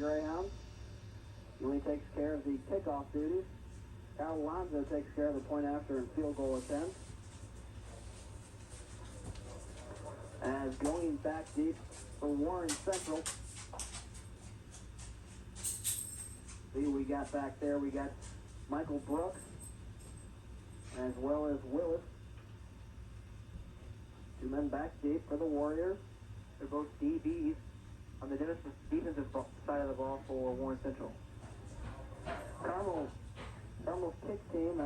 Greyhounds. Ely takes care of the kickoff duties. Cal Alonzo takes care of the point after and field goal attempt. As going back deep for Warren Central. See who we got back there. We got Michael Brooks as well as Willis. Two men back deep for the Warriors. They're both DBs on the defensive side of the ball for Warren Central. Carmel's kick team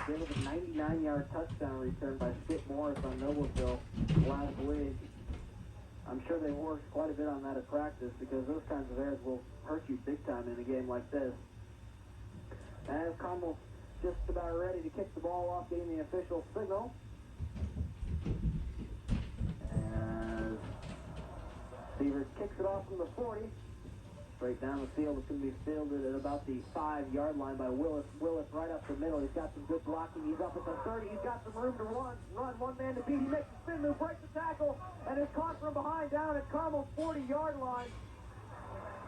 gave us a 99-yard touchdown return by Skip Morris on Noblesville last week. I'm sure they worked quite a bit on that at practice because those kinds of errors will hurt you big time in a game like this. As Carmel's just about ready to kick the ball off, getting the official signal. And Seavers kicks it off from the 40. Straight down the field. It's going to be fielded at about the 5-yard line by Willis. Willis right up the middle. He's got some good blocking. He's up at the 30. He's got some room to run. One man to beat. He makes a spin move, breaks the tackle, and is caught from behind down at Carmel's 40-yard line.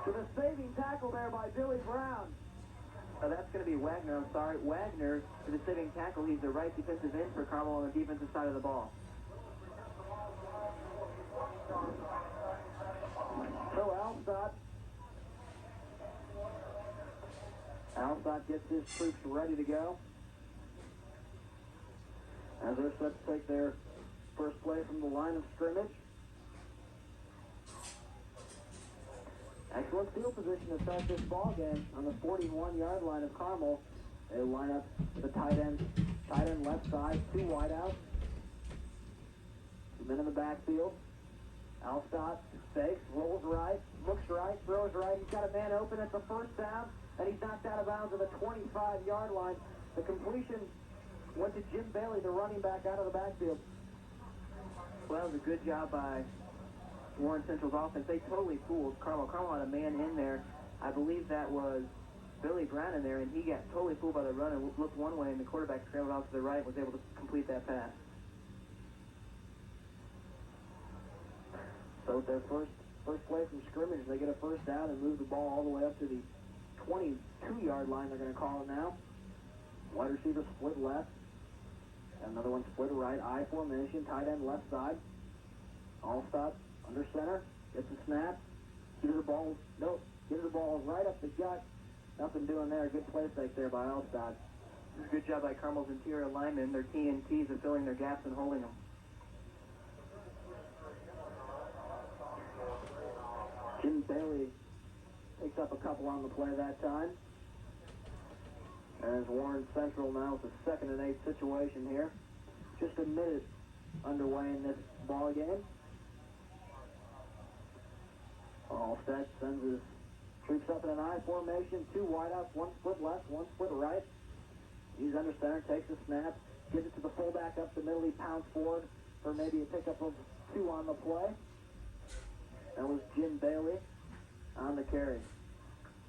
With a saving tackle there by Billy Brown. That's going to be Wagner. I'm sorry. Wagner for the saving tackle. He's the right defensive end for Carmel on the defensive side of the ball. So Alstott gets his troops ready to go. As they're set to take their first play from the line of scrimmage. Excellent field position to start this ball game on the 41-yard line of Carmel. They line up the tight end left side, two wideouts. Two men in the backfield. Alstott fakes, rolls right, looks right, throws right. He's got a man open at the first down, and he's knocked out of bounds at the 25-yard line. The completion went to Jim Bailey, the running back, out of the backfield. Well, it was a good job by Warren Central's offense. They totally fooled Carmel. Carmel had a man in there. I believe that was Billy Brown in there, and he got totally fooled by the run and looked one way, and the quarterback scrambled out to the right and was able to complete that pass. So with their first play from scrimmage, they get a first down and move the ball all the way up to the 22-yard line, they're going to call it now. Wide receiver split left. Another one split right. I formation, tight end left side. Alstott under center. Gets a snap. Gives the ball right up the gut. Nothing doing there. Good play fake there by Alstott. It was a good job by Carmel's interior linemen. Their TNTs are filling their gaps and holding them. Jim Bailey picks up a couple on the play that time. As Warren Central now with a 2nd and 8 situation here. Just a minute underway in this ball game. Allstott sends his troops up in an I formation. Two wideouts, one split left, one split right. He's under center, takes a snap, gives it to the fullback up the middle. He pounds forward for maybe a pickup of 2 on the play. That was Jim Bailey on the carry.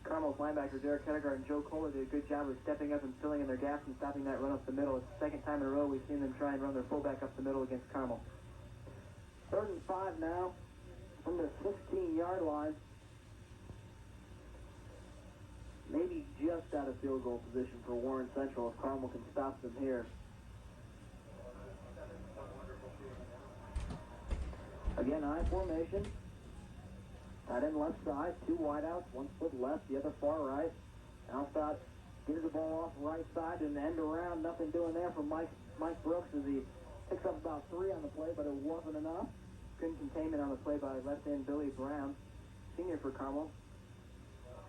Carmel's linebacker Derek Hedegaard and Joe Kohler did a good job of stepping up and filling in their gaps and stopping that run up the middle. It's the second time in a row we've seen them try and run their fullback up the middle against Carmel. 3rd and 5 now from the 16-yard line. Maybe just out of field goal position for Warren Central if Carmel can stop them here. Again, I formation. Tight end left side, 2 wideouts, one split left, the other far right. Alstott gives the ball off right side and end around. Nothing doing there from Mike Brooks as he picks up about 3 on the play, but it wasn't enough. Good containment on the play by left end Billy Brown, senior for Carmel.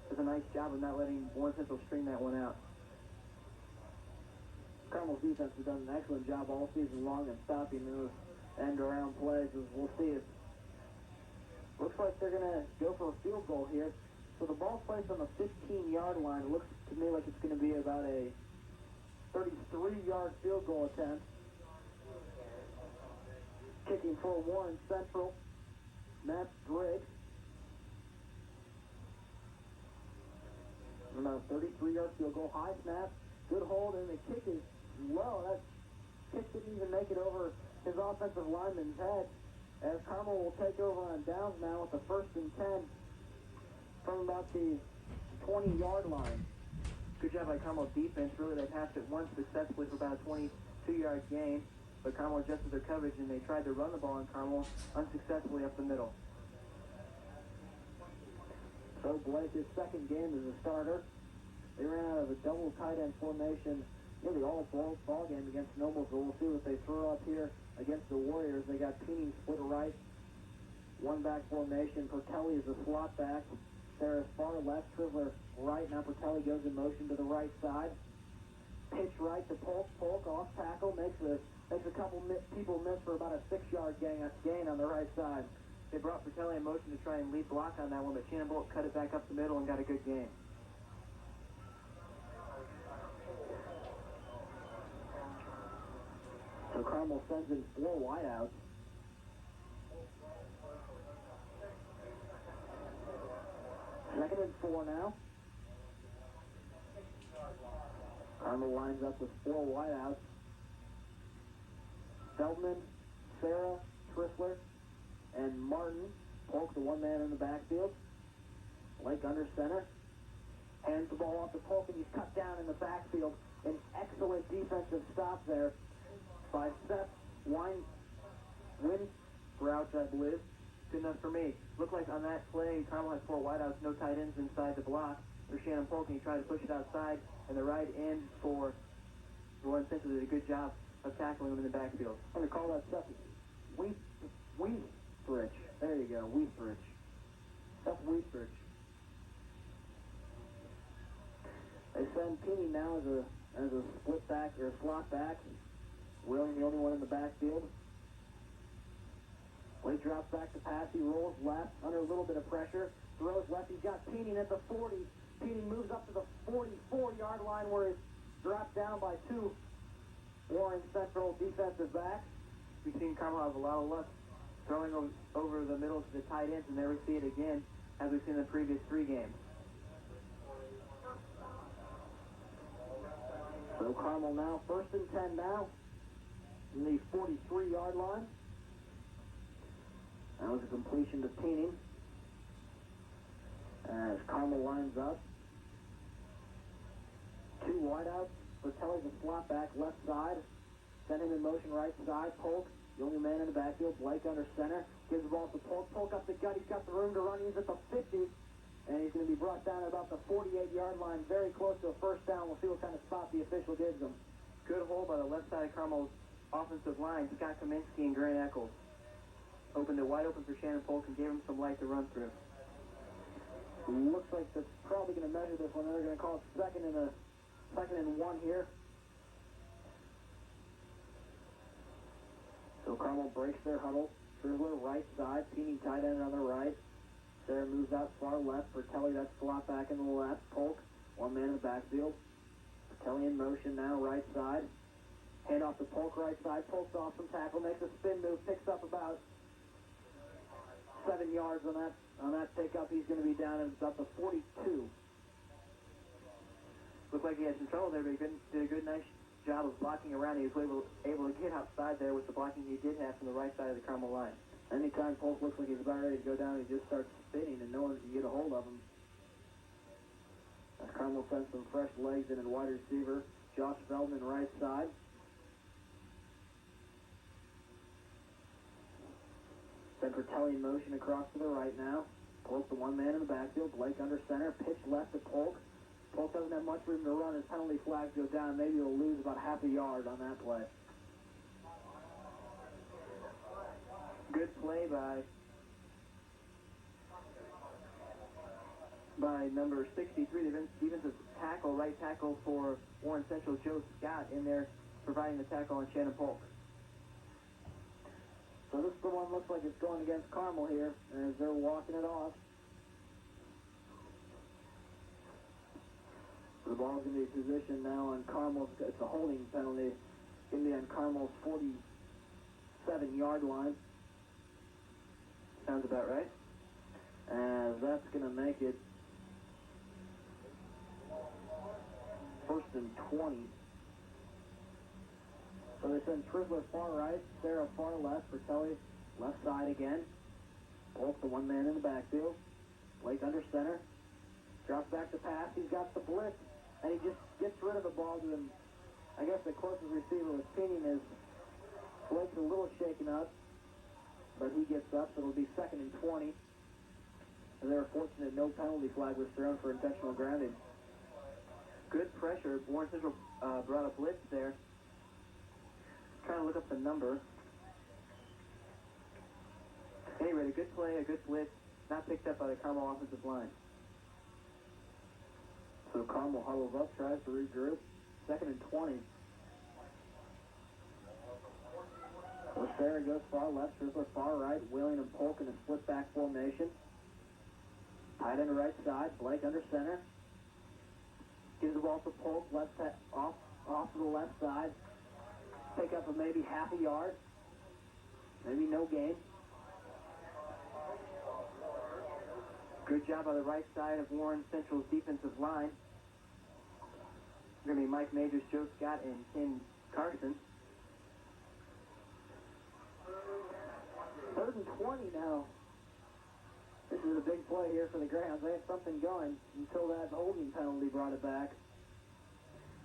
Does a nice job of not letting Warren Central string that one out. Carmel's defense has done an excellent job all season long in stopping those end around plays, as we'll see it. Looks like they're going to go for a field goal here. So the ball's placed on the 15-yard line. It looks to me like it's going to be about a 33-yard field goal attempt. Kicking for Warren Central, Matt Drake. About a 33-yard field goal. High snap, good hold, and the kick is low. That kick didn't even make it over his offensive lineman's head. As Carmel will take over on downs now with the 1st and 10 from about the 20-yard line. Good job by Carmel defense. Really, they passed it once successfully for about a 22-yard gain, but Carmel adjusted their coverage and they tried to run the ball on Carmel unsuccessfully up the middle. So Blake, his second game as a starter. They ran out of a double tight end formation nearly all ball game against Noblesville. We'll see what they throw up here against the Warriors. They got Peening split right, one back formation. Pertelli is a slot back. Sarah's far left, Trivler right. Now Pertelli goes in motion to the right side. Pitch right to Polk. Polk off tackle makes a couple people miss for about a 6-yard gain on the right side. They brought Pertelli in motion to try and lead block on that one, but Shannon Bolt cut it back up the middle and got a good gain. So Carmel sends in 4 wideouts. Second and 4 now. Carmel lines up with 4 wideouts. Feldman, Sarah, Trissler, and Martin. Polk, the one man in the backfield. Blake under center. Hands the ball off to Polk, and he's cut down in the backfield. An excellent defensive stop there by Seth Windrouch, I believe. Good enough for me. Looked like on that play, Carmel had 4 wideouts, no tight ends inside the block for Shannon Polk, and he tried to push it outside, and the right end for Warren Central did a good job of tackling him in the backfield. I'm going to call that Seth Wiestrich. There you go, Wiestrich. Seth Wiestrich. They send Peeney now as a split back or a slot back. William, the only one in the backfield. Blake drops back to pass. He rolls left under a little bit of pressure. Throws left. He's got Peeney at the 40. Peeney moves up to the 44-yard line where he's dropped down by 2 Warren Central defensive backs. We've seen Carmel have a lot of luck throwing over the middle to the tight ends, and there we see it again as we've seen in the previous 3 games. So Carmel now first and 10 now in the 43-yard line. That was a completion to Peening as Carmel lines up. 2 wideouts. Bertelli's a slot back left side. Send him in motion right side. Polk, the only man in the backfield. Blake under center. Gives the ball to Polk. Polk up the gut. He's got the room to run. He's at the 50. And he's going to be brought down at about the 48-yard line, very close to a first down. We'll see what kind of spot the official gives him. Good hold by the left side of Carmel's offensive line. Scott Kaminsky and Grant Eccles opened it wide open for Shannon Polk and gave him some light to run through. Looks like that's probably going to measure this one. They're going to call it second and 1 here. So Carmel breaks their huddle. Trivler right side, Peeney tight end on the right. Sarah moves out far left. Bertelli, that's slot back in the left. Polk, one man in the backfield. Bertelli in motion now, right side. Hand off to Polk, right side. Polk's off some tackle, makes a spin move, picks up about 7 yards on that pickup. He's going to be down at about the 42. Looked like he had some trouble there, but he did a good, nice job of blocking around. He was able to get outside there with the blocking he did have from the right side of the Carmel line. Anytime Polk looks like he's about ready to go down, he just starts spinning and no one can get a hold of him. As Carmel sends some fresh legs in at wide receiver. Josh Feldman right side. Send Bertelli in motion across to the right now. Polk, the one man in the backfield. Blake under center. Pitch left to Polk. Polk doesn't have much room to run. His penalty flags go down. Maybe he'll lose about half a yard on that play. Good play by number 63, the defensive tackle, right tackle for Warren Central, Joe Scott, in there providing the tackle on Shannon Polk. So this one looks like it's going against Carmel here as they're walking it off. The ball's going to be positioned now on Carmel's. It's a holding penalty. It's going to be on Carmel's 47-yard line. Sounds about right. As that's going to make it first and 20. So they send Trivler far right, Sarah far left, Bertelli left side again. Polk, the one man in the backfield. Blake under center. Drops back to pass. He's got the blitz, and he just gets rid of the ball to him. I guess the closest receiver was pinning his legs a little shaken up, but he gets up, so it'll be 2nd and 20. And they were fortunate no penalty flag was thrown for intentional grounding. Good pressure. Warren Central brought a blitz there. Trying to look up the number. Anyway, a good play, a good blitz, not picked up by the Carmel offensive line. So Carmel huddles up, tries to regroup. 2nd and 20. Sarah goes far left, Strizzler far right, Wheeling and Polk in a split back formation. Tight end right side, Blake under center. Gives the ball to Polk, off to the left side. Pick up of maybe half a yard. Maybe no gain. Good job on the right side of Warren Central's defensive line. Going to be Mike Majors, Joe Scott, and Ken Carson. 3rd and 20 now. This is a big play here for the Greyhounds. They had something going until that holding penalty brought it back.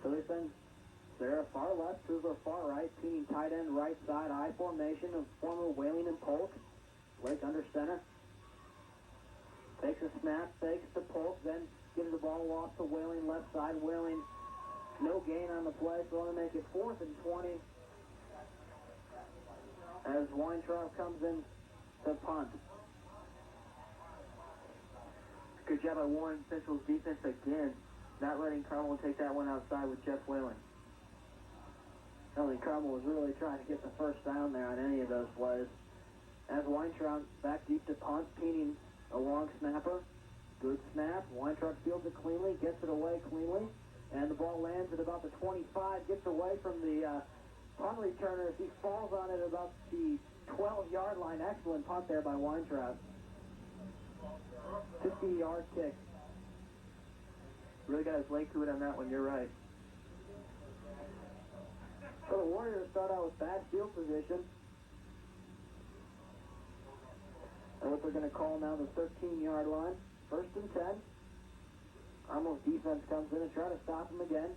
So they send Sarah far left, Strizzler far right, teaming tight end right side, I formation of former Whaling and Polk. Blake under center. Takes a snap, fakes to Polk, then gives the ball off to Whaling left side. Whaling, no gain on the play, so going to make it 4th and 20. As Weintraub comes in to punt. Good job by Warren Central's defense again, not letting Carmel take that one outside with Jeff Whaling. I don't think Carmel was really trying to get the first down there on any of those plays. As Weintraub back deep to punt, Peening a long snapper. Good snap. Weintraub fields it cleanly, gets it away cleanly, and the ball lands at about the 25, gets away from the punt returner as he falls on it about the 12-yard line. Excellent punt there by Weintraub. 50-yard kick. Really got his leg to it on that one, you're right. So the Warriors start out with bad field position. And what they're going to call now the 13-yard line. 1st and 10. Carmel's defense comes in and try to stop him again.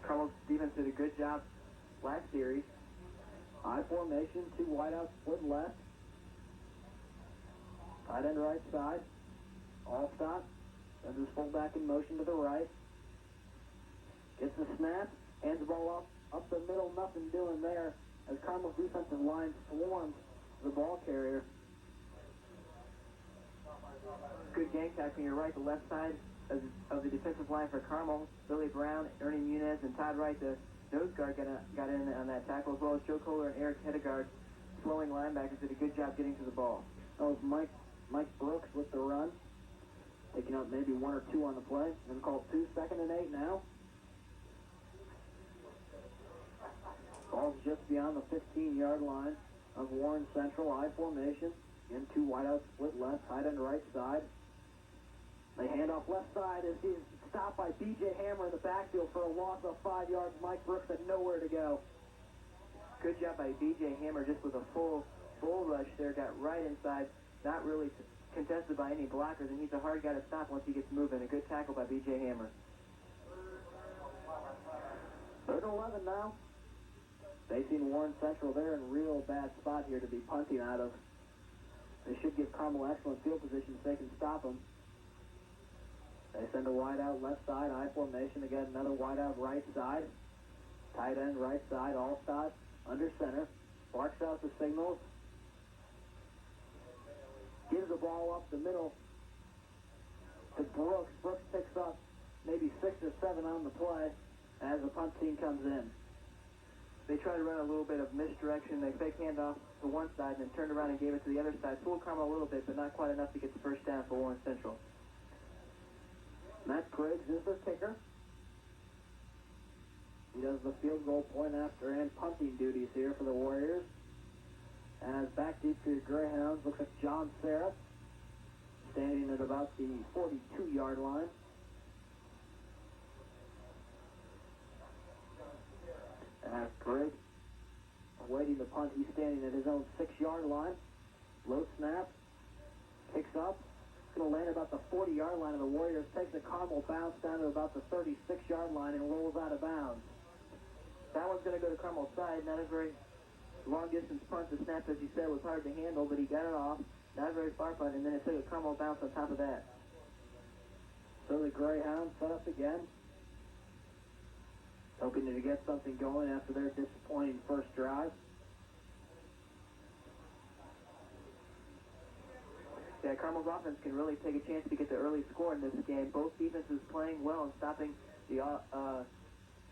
Carmel's defense did a good job last series. I formation, 2 wideouts split left. Tight end right side. All stop. Sends his fullback in motion to the right. Gets the snap. Hands the ball up the middle. Nothing doing there as Carmel's defensive line swarms the ball carrier. Good gang tackling. You're right. The left side of the defensive line for Carmel. Billy Brown, Ernie Muniz, and Todd Wright, the nose guard, got in on that tackle, as well as Joe Kohler and Eric Hedegaard, slowing linebackers, did a good job getting to the ball. That was Mike Brooks with the run, taking out maybe 1 or 2 on the play. Then called 2, 2nd and 8 now. Ball's just beyond the 15-yard line of Warren Central. I formation. And 2 wideouts split left, tight end right side. They hand off left side as he's stopped by B.J. Hammer in the backfield for a loss of 5 yards. Mike Brooks had nowhere to go. Good job by B.J. Hammer just with a full rush there. Got right inside, not really contested by any blockers, and he's a hard guy to stop once he gets moving. A good tackle by B.J. Hammer. 3rd and 11 now. Facing Warren Central, they're in a real bad spot here to be punting out of. They should give Carmel excellent field position so they can stop them. They send a wide out left side, I formation. Again, another wide out right side. Tight end right side, all stop, under center. Barks out the signals. Gives the ball up the middle to Brooks. Brooks picks up maybe 6 or 7 on the play as the punt team comes in. They tried to run a little bit of misdirection. They fake handoff to one side and then turned around and gave it to the other side. Fooled Carmel a little bit, but not quite enough to get the first down for Warren Central. Matt Briggs is their kicker. He does the field goal point after and punting duties here for the Warriors. As back deep to the Greyhounds, looks like John Seraph, standing at about the 42-yard line. As Briggs awaiting the punt, he's standing at his own 6-yard line. Low snap, picks up, land about the 40-yard line of the Warriors, takes a Carmel bounce down to about the 36-yard line and rolls out of bounds. That one's going to go to Carmel's side. Not a very long-distance punt. The snap, as you said, was hard to handle, but he got it off. Not a very far punt, and then it took a Carmel bounce on top of that. So the Greyhounds set up again, hoping to get something going after their disappointing first drive. Yeah, Carmel's offense can really take a chance to get the early score in this game. Both defenses playing well and stopping the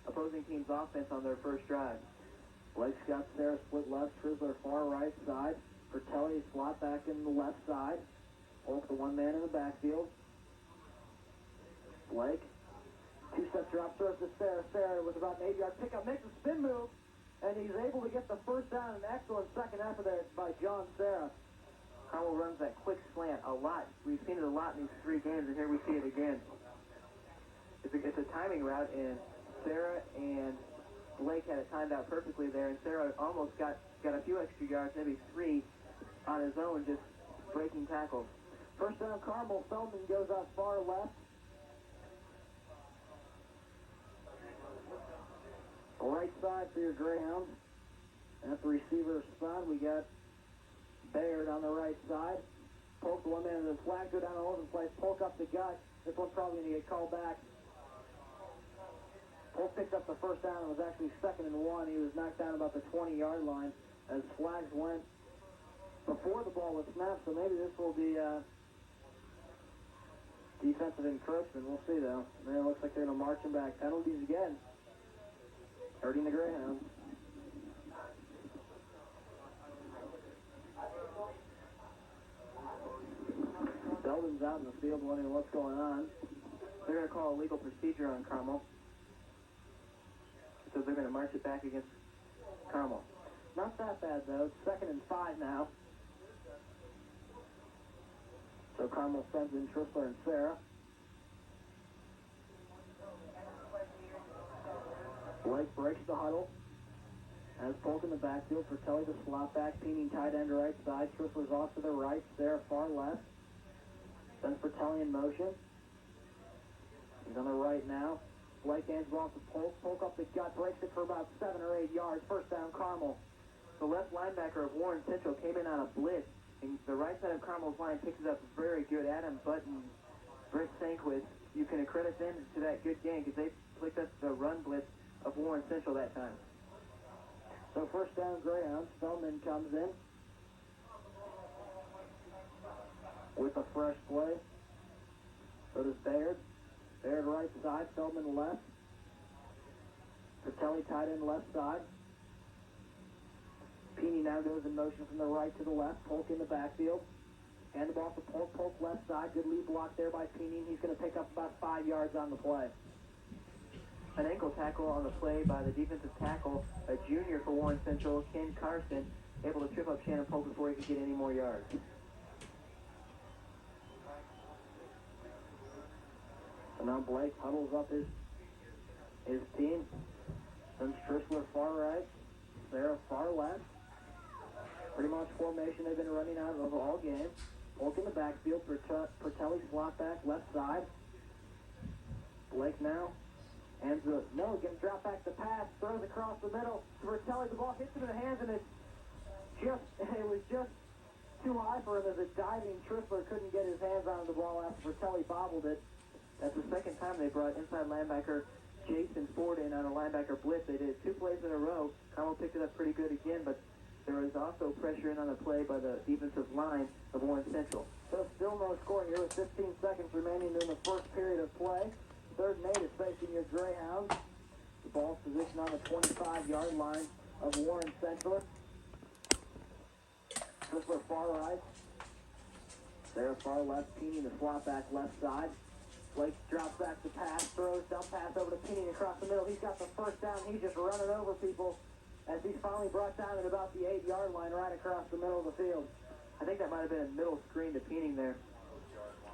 opposing team's offense on their first drive. Blake's got Sarah split left, Trisler far right side. Fratelli slot back in the left side. Polk the one man in the backfield. Blake, two-step drop throws to Sarah. Sarah with about an 8-yard pickup, makes a spin move, and he's able to get the first down. An excellent second effort there by John Sarah. Carmel runs that quick slant a lot. We've seen it a lot in these 3 games, and here we see it again. It's a timing route, and Sarah and Blake had it timed out perfectly there, and Sarah almost got a few extra yards, maybe 3 on his own, just breaking tackles. First down, Carmel. Feldman goes out far left. Right side for your Greyhounds. At the receiver spot, we got Baird on the right side. Polk, the one man in the flag, go down all over the place. Polk up the gut. This one's probably going to get called back. Polk picked up the first down and was actually 2nd and 1. He was knocked down about the 20-yard line as flags went before the ball was snapped, so maybe this will be defensive encroachment. We'll see, though. And it looks like they're going to march him back. Penalties again, hurting the Greyhounds. Belden's out in the field wondering what's going on. They're going to call a legal procedure on Carmel. So they're going to march it back against Carmel. Not that bad, though. It's 2nd and 5 now. So Carmel sends in Trisler and Sarah. Blake breaks the huddle. Has Polk in the backfield. Fratelli the slot back. Peening tight end right side. Trisler's off to the right. Sarah far left. Sends Fratelli in motion. He's on the right now. Blake hands the ball to Polk. Polk up the gut. Breaks it for about 7 or 8 yards. First down, Carmel. The left linebacker of Warren Central came in on a blitz, and the right side of Carmel's line picks it up very good. Adam Button, Brent Sanquist, you can accredit them to that good game because they picked up the run blitz of Warren Central that time. So first down, Greyhounds. Feldman comes in with a fresh play. So does Baird. Baird right side, Feldman left. Fratelli tight end left side. Peeney now goes in motion from the right to the left. Polk in the backfield. Hand the ball to Polk. Polk left side. Good lead block there by Peeney. He's going to pick up about 5 yards on the play. An ankle tackle on the play by the defensive tackle, a junior for Warren Central, Ken Carson, able to trip up Shannon Polk before he could get any more yards. So now Blake huddles up his team. Sends Trisler far right. Sarah far left. Pretty much formation they've been running out of all game. Polk in the backfield. Fratelli slot back left side. Blake now. Hands the gets dropped back to pass. Throws across the middle. Fratelli, the ball hits him in the hands, and it was just too high for him as a diving Trisler couldn't get his hands on the ball after Fratelli bobbled it. That's the second time they brought inside linebacker Jason Ford in on a linebacker blitz. They did 2 plays in a row. Carmel picked it up pretty good again, but there was also pressure in on the play by the defensive line of Warren Central. So still no score here with 15 seconds remaining in the first period of play. 3rd and 8 is facing your Greyhounds. The ball's positioned on the 25-yard line of Warren Central. Trisler far right. Sarah far left. Peeney the slot back left side. Blake drops back to pass, throws, dump pass over to Peeney across the middle. He's got the first down. He's just running over people as he's finally brought down at about the 8-yard line right across the middle of the field. I think that might have been a middle screen to Peeney there.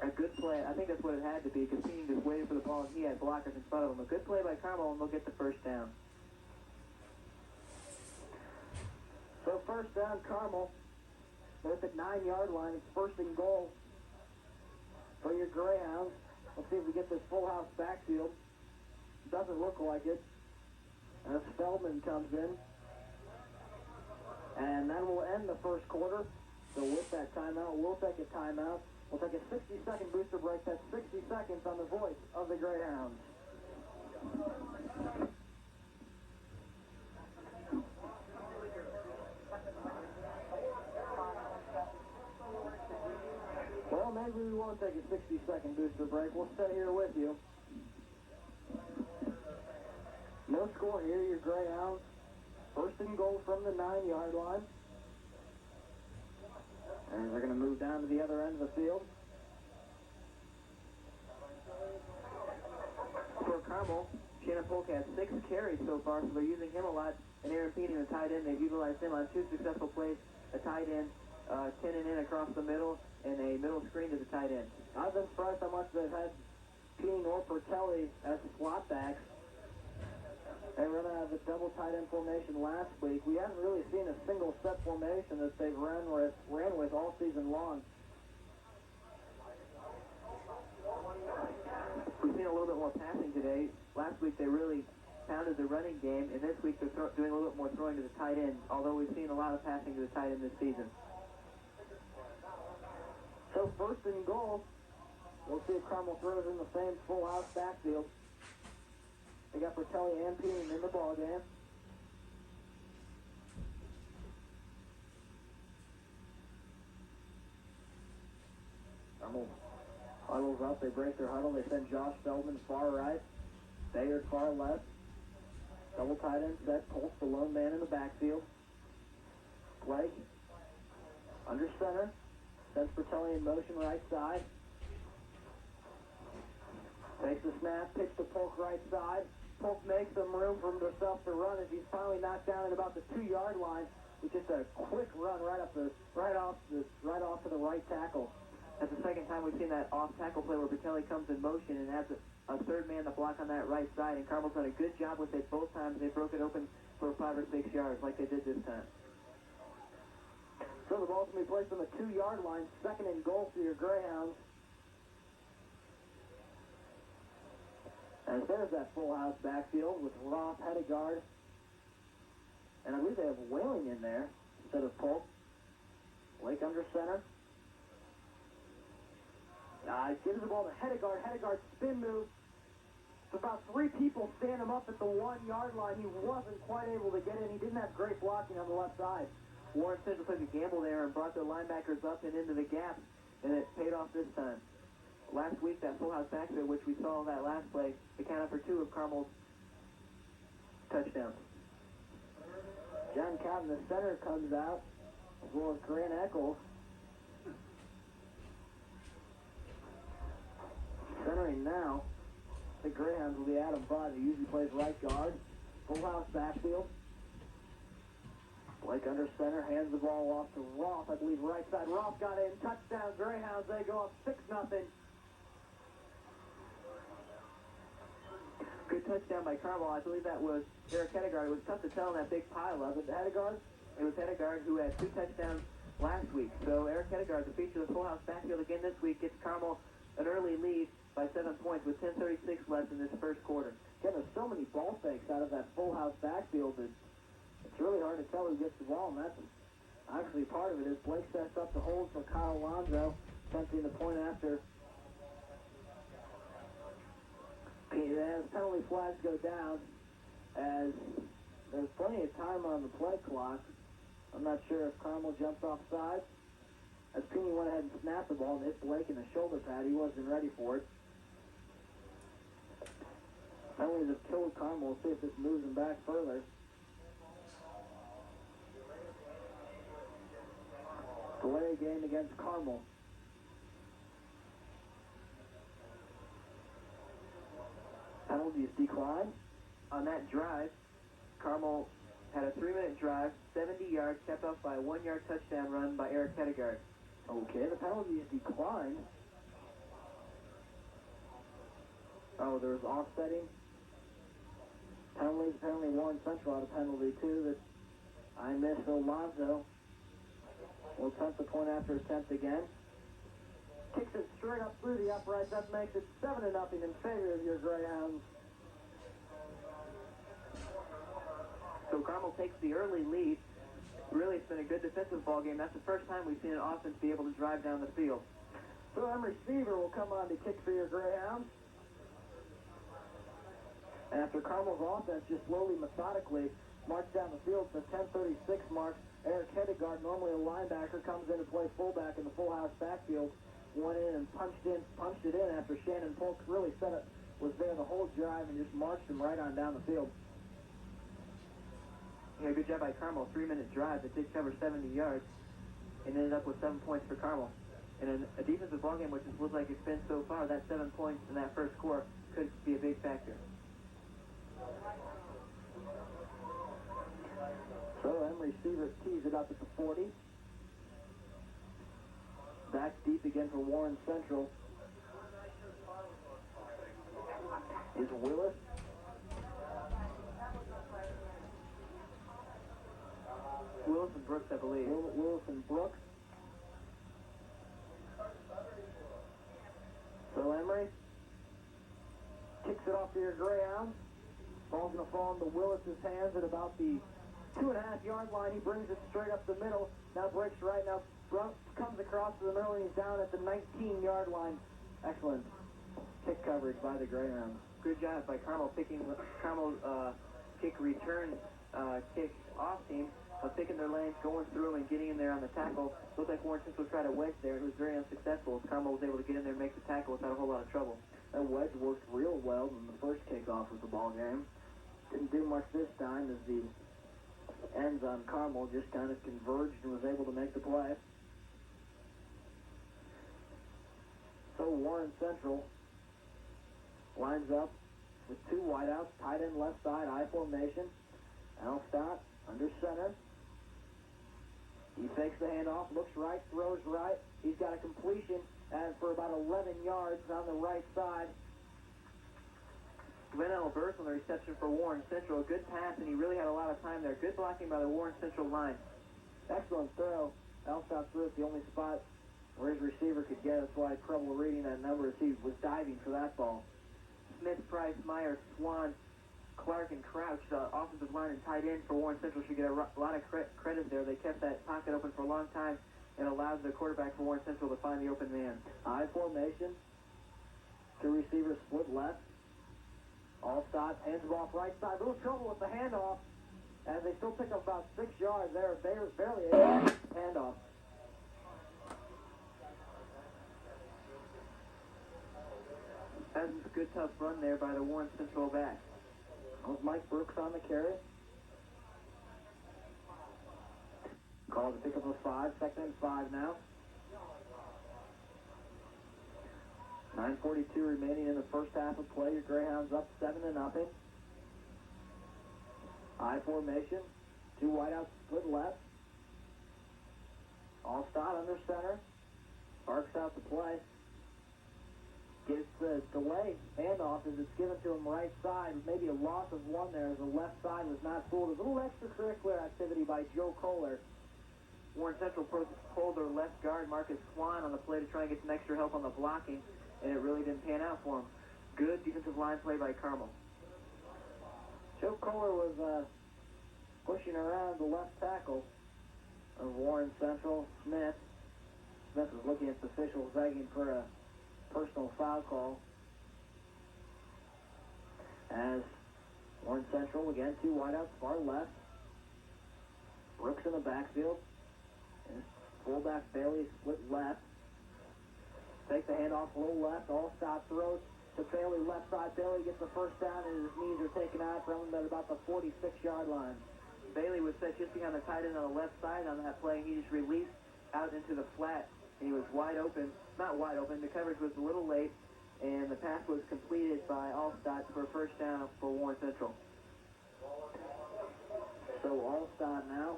A good play. I think that's what it had to be because Peeney just waited for the ball and he had blockers in front of him. A good play by Carmel and they'll get the first down. So first down, Carmel. They're at the 9-yard line. It's 1st and goal Let's see if we get this full house backfield. Doesn't look like it. As Feldman comes in. And that will end the first quarter. So with that timeout, we'll take a timeout. We'll take a 60-second booster break. That's 60 seconds on the voice of the Greyhounds. Well, maybe we won't take a 60-second booster break. We'll stay here with you. No score here, your Greyhounds. First and goal from the 9-yard line. And they're going to move down to the other end of the field. For Carmel, Shannon Polk has 6 carries so far, so they're using him a lot. And Aaron Peeney, the tight end, they've utilized him on 2 successful plays. A tight end, 10 and in across the middle, and a middle screen to the tight end. I've been surprised how much they've had Peeney or Pertelli as slot backs. They ran out of the double tight end formation last week. We haven't really seen a single set formation that they've ran with all season long. We've seen a little bit more passing today. Last week they really pounded the running game, and this week they're doing a little bit more throwing to the tight end, although we've seen a lot of passing to the tight end this season. So first and goal, we'll see if Carmel throws in the same full house backfield. They got Bertelli and Peeney in the ball game. Carmel huddles up. They break their huddle. They send Josh Feldman far right. Bayard far left. Double tight end set. Polk, the lone man in the backfield. Blake under center. Sends Bertelli in motion right side. Takes the snap. Pitch to Polk right side. Polk makes some room for himself to run as he's finally knocked down at about the 2-yard line with just a quick run right off to the right tackle. That's the second time we've seen that off-tackle play where Bertelli comes in motion and has a third man to block on that right side, and Carmel's done a good job with it both times. They broke it open for 5 or 6 yards like they did this time. So the ball's going to be placed on the 2-yard line, second and goal for your Greyhounds. And there's that full house backfield with Roth, Hedegaard, and I believe they have Whaling in there instead of Polk. Blake under center. Gives the ball to Hedegaard. Hedegaard spin move. It's about 3 people stand him up at the 1-yard line. He wasn't quite able to get in. He didn't have great blocking on the left side. Warren Central took a gamble there and brought their linebackers up and into the gap, and it paid off this time. Last week, that full house backfield, which we saw that last play, accounted for 2 of Carmel's touchdowns. John Cotton, the center, comes out, as well as Grant Eccles. Centering now, the Greyhounds will be Adam Budd, who usually plays right guard. Full house backfield. Blake under center, hands the ball off to Roth, I believe right side. Roth got in, touchdown Greyhounds, they go up 6-0. Good touchdown by Carmel. I believe that was Eric Hedegaard. It was tough to tell in that big pile of it. Hedegaard? It was Hedegaard who had 2 touchdowns last week. So Eric Hedegaard, the feature of the full house backfield again this week, gets Carmel an early lead by 7 points with 10:36 left in this first quarter. Again, there's so many ball fakes out of that full house backfield that it's really hard to tell who gets the ball, and that's actually part of it. Is Blake sets up the hold for Kyle Alonzo, attempting the point after. As penalty flags go down, as there's plenty of time on the play clock. I'm not sure if Carmel jumps offside. As Peeney went ahead and snapped the ball and hit Blake in the shoulder pad, he wasn't ready for it. Penalties have killed Carmel. We'll see if this moves him back further. Delay game against Carmel. Penalties decline. On that drive, Carmel had a 3-minute drive, 70 yards, capped off by a 1-yard touchdown run by Eric Hedegaard. Okay, the penalties declined. Oh, there's offsetting. Penalties, apparently Warren Central had a penalty too that I missed. Alonzo will attempt the point after attempt again. Kicks it straight straight up through the uprights. That makes it 7-0 in favor of your Greyhounds. So Carmel takes the early lead. Really, it's been a good defensive ball game. That's the first time we've seen an offense be able to drive down the field. So receiver will come on to kick for your Greyhounds. After Carmel's offense just slowly, methodically marched down the field to the 10:36 mark, Eric Hedegaard, normally a linebacker, comes in to play fullback in the full house backfield. Went in and punched it in after Shannon Polk really was there the whole drive and just marched him right on down the field. Yeah, good job by Carmel. 3-minute drive that did cover 70 yards and ended up with 7 points for Carmel. In a defensive ballgame, which it looks like it's been so far, that 7 points in that first quarter could be a big factor. So Emory Sievers tees it up at the 40. Back deep again for Warren Central is Willis. Willis and Brooks, I believe. Willis and Brooks. So Emory kicks it off to your Greyhounds. Ball's going to fall into Willis's hands at about the 2.5-yard line. He brings it straight up the middle. Now breaks right now. Brooks comes across to the middle and he's down at the 19-yard line. Excellent kick coverage by the Greyhounds. Good job by Carmel kick return kick off team of picking their lanes, going through and getting in there on the tackle. Looked like Warren Central tried a wedge there. It was very unsuccessful. Carmel was able to get in there and make the tackle without a whole lot of trouble. That wedge worked real well in the first kickoff of the ball game. Didn't do much this time as the ends on Carmel just kind of converged and was able to make the play. So Warren Central lines up with two wideouts, tight end left side, I formation. Alstott under center. He fakes the handoff, looks right, throws right. He's got a completion for about 11 yards on the right side. Glenn Alberts on the reception for Warren Central. A good pass, and he really had a lot of time there. Good blocking by the Warren Central line. Excellent throw. Alstott threw it the only spot where his receiver could get. That's why I had trouble reading that number as he was diving for that ball. Smith, Price, Meyer, Swan, Clark, and Crouch, offensive line and tight end for Warren Central, should get a lot of credit there. They kept that pocket open for a long time and allowed the quarterback for Warren Central to find the open man. I formation. Two receivers split left. Alstott hands him off right side. Little trouble with the handoff as they still pick up about 6 yards there. They were barely able to handoff. That was a good tough run there by the Warren Central back. That was Mike Brooks on the carry. Called to pick up a 5, 2nd and 5 now. 9:42 remaining in the first half of play. Your Greyhounds up 7-0. I formation. Two wideouts split left. Alstott under center. Arcs out the play. Gets the delay handoff as it's given to him right side. Maybe a loss of one there as the left side was not fooled. A little extracurricular activity by Joe Kohler. Warren Central pulled their left guard, Marcus Swan, on the play to try and get some extra help on the blocking, and it really didn't pan out for him. Good defensive line play by Carmel. Joe Kohler was pushing around the left tackle of Warren Central. Smith was looking at the officials, begging for a personal foul call. As Warren Central, again, two wideouts, far left. Brooks in the backfield. And fullback Bailey split left. Take the handoff, low left. Alstott throws to Bailey left side. Bailey gets the first down, and his knees are taken out from him at about the 46-yard line. Bailey was set just behind the tight end on the left side on that play. He just released out into the flat, and he was wide open. Not wide open. The coverage was a little late, and the pass was completed by Alstott for a first down for Warren Central. So Alstott now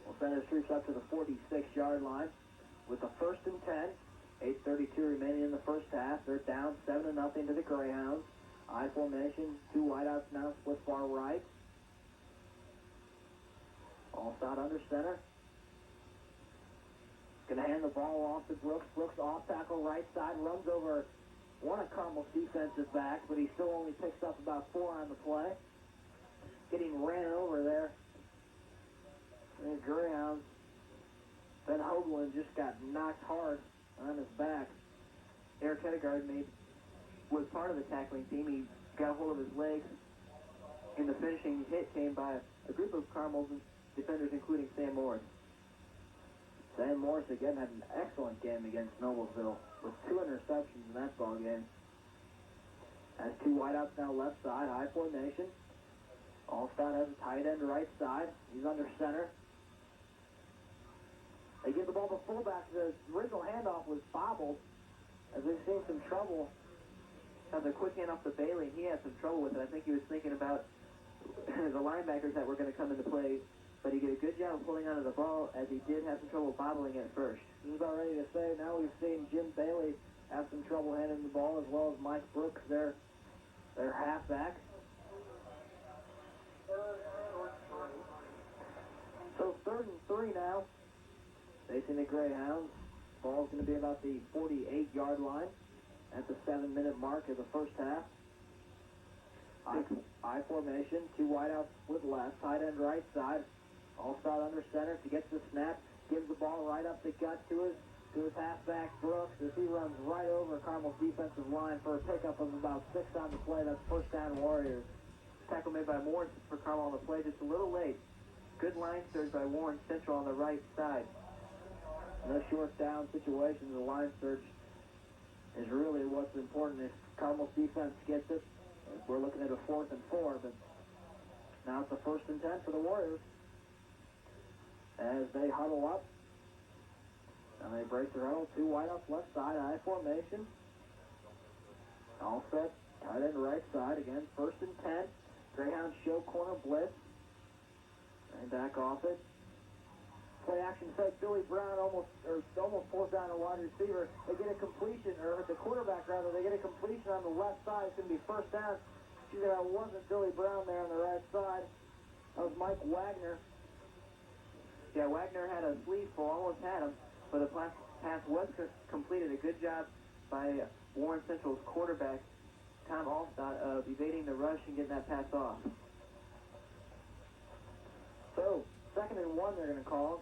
will send his troops up to the 46-yard line with the 1st and 10. 8:32 remaining in the first half. They're down 7-0 to the Greyhounds. I formation, two wideouts now split far right. Alstott under center. Going to hand the ball off to Brooks. Brooks off tackle right side, runs over one of Carmel's defensive backs, but he still only picks up about 4 on the play. Getting ran over there. And the Greyhounds. Ben Hoagland just got knocked hard on his back. Eric Hedegaard was part of the tackling team. He got a hold of his legs, and the finishing hit came by a group of Carmel's defenders, including Sam Morris. Sam Morris again had an excellent game against Noblesville with 2 interceptions in that ball game. Has 2 wideouts now left side, high formation. Allstott has a tight end right side. He's under center. They give the ball to fullback. The original handoff was bobbled as we've seen some trouble. That was a quick hand off to Bailey, and he had some trouble with it. I think he was thinking about the linebackers that were going to come into play, but he did a good job of pulling onto the ball, as he did have some trouble bobbling it at first. This is about ready to say. Now we've seen Jim Bailey have some trouble handling the ball, as well as Mike Brooks, their halfback. So 3rd and 3 now, facing the Greyhounds. Ball's going to be about the 48-yard line at the 7-minute mark of the first half. I formation, 2 wideouts split left, tight end right side. Allstott under center to get the snap, gives the ball right up the gut to his halfback Brooks as he runs right over Carmel's defensive line for a pickup of about 6 on the play. That's first down Warriors. Tackle made by Warren for Carmel on the play, just a little late. Good line surge by Warren Central on the right side. No short down situations. The line search is really what's important. If Carmel's defense gets it, we're looking at a 4th and 4, but now it's a 1st and 10 for the Warriors as they huddle up. And they break their huddle. 2 wideouts left side, I formation. All set, tight end right side. Again, 1st and 10. Greyhounds show corner blitz. And back off it. Play action fake. Billy Brown almost pulls down a wide receiver. They get a completion, or the quarterback rather. They get a completion on the left side. It's going to be first down. See, that wasn't Billy Brown there on the right side. That was Mike Wagner. Yeah, Wagner had a sleeve full, almost had him, but the pass was completed. A good job by Warren Central's quarterback, Tom Allstott, of evading the rush and getting that pass off. So, 2nd and 1 they're going to call.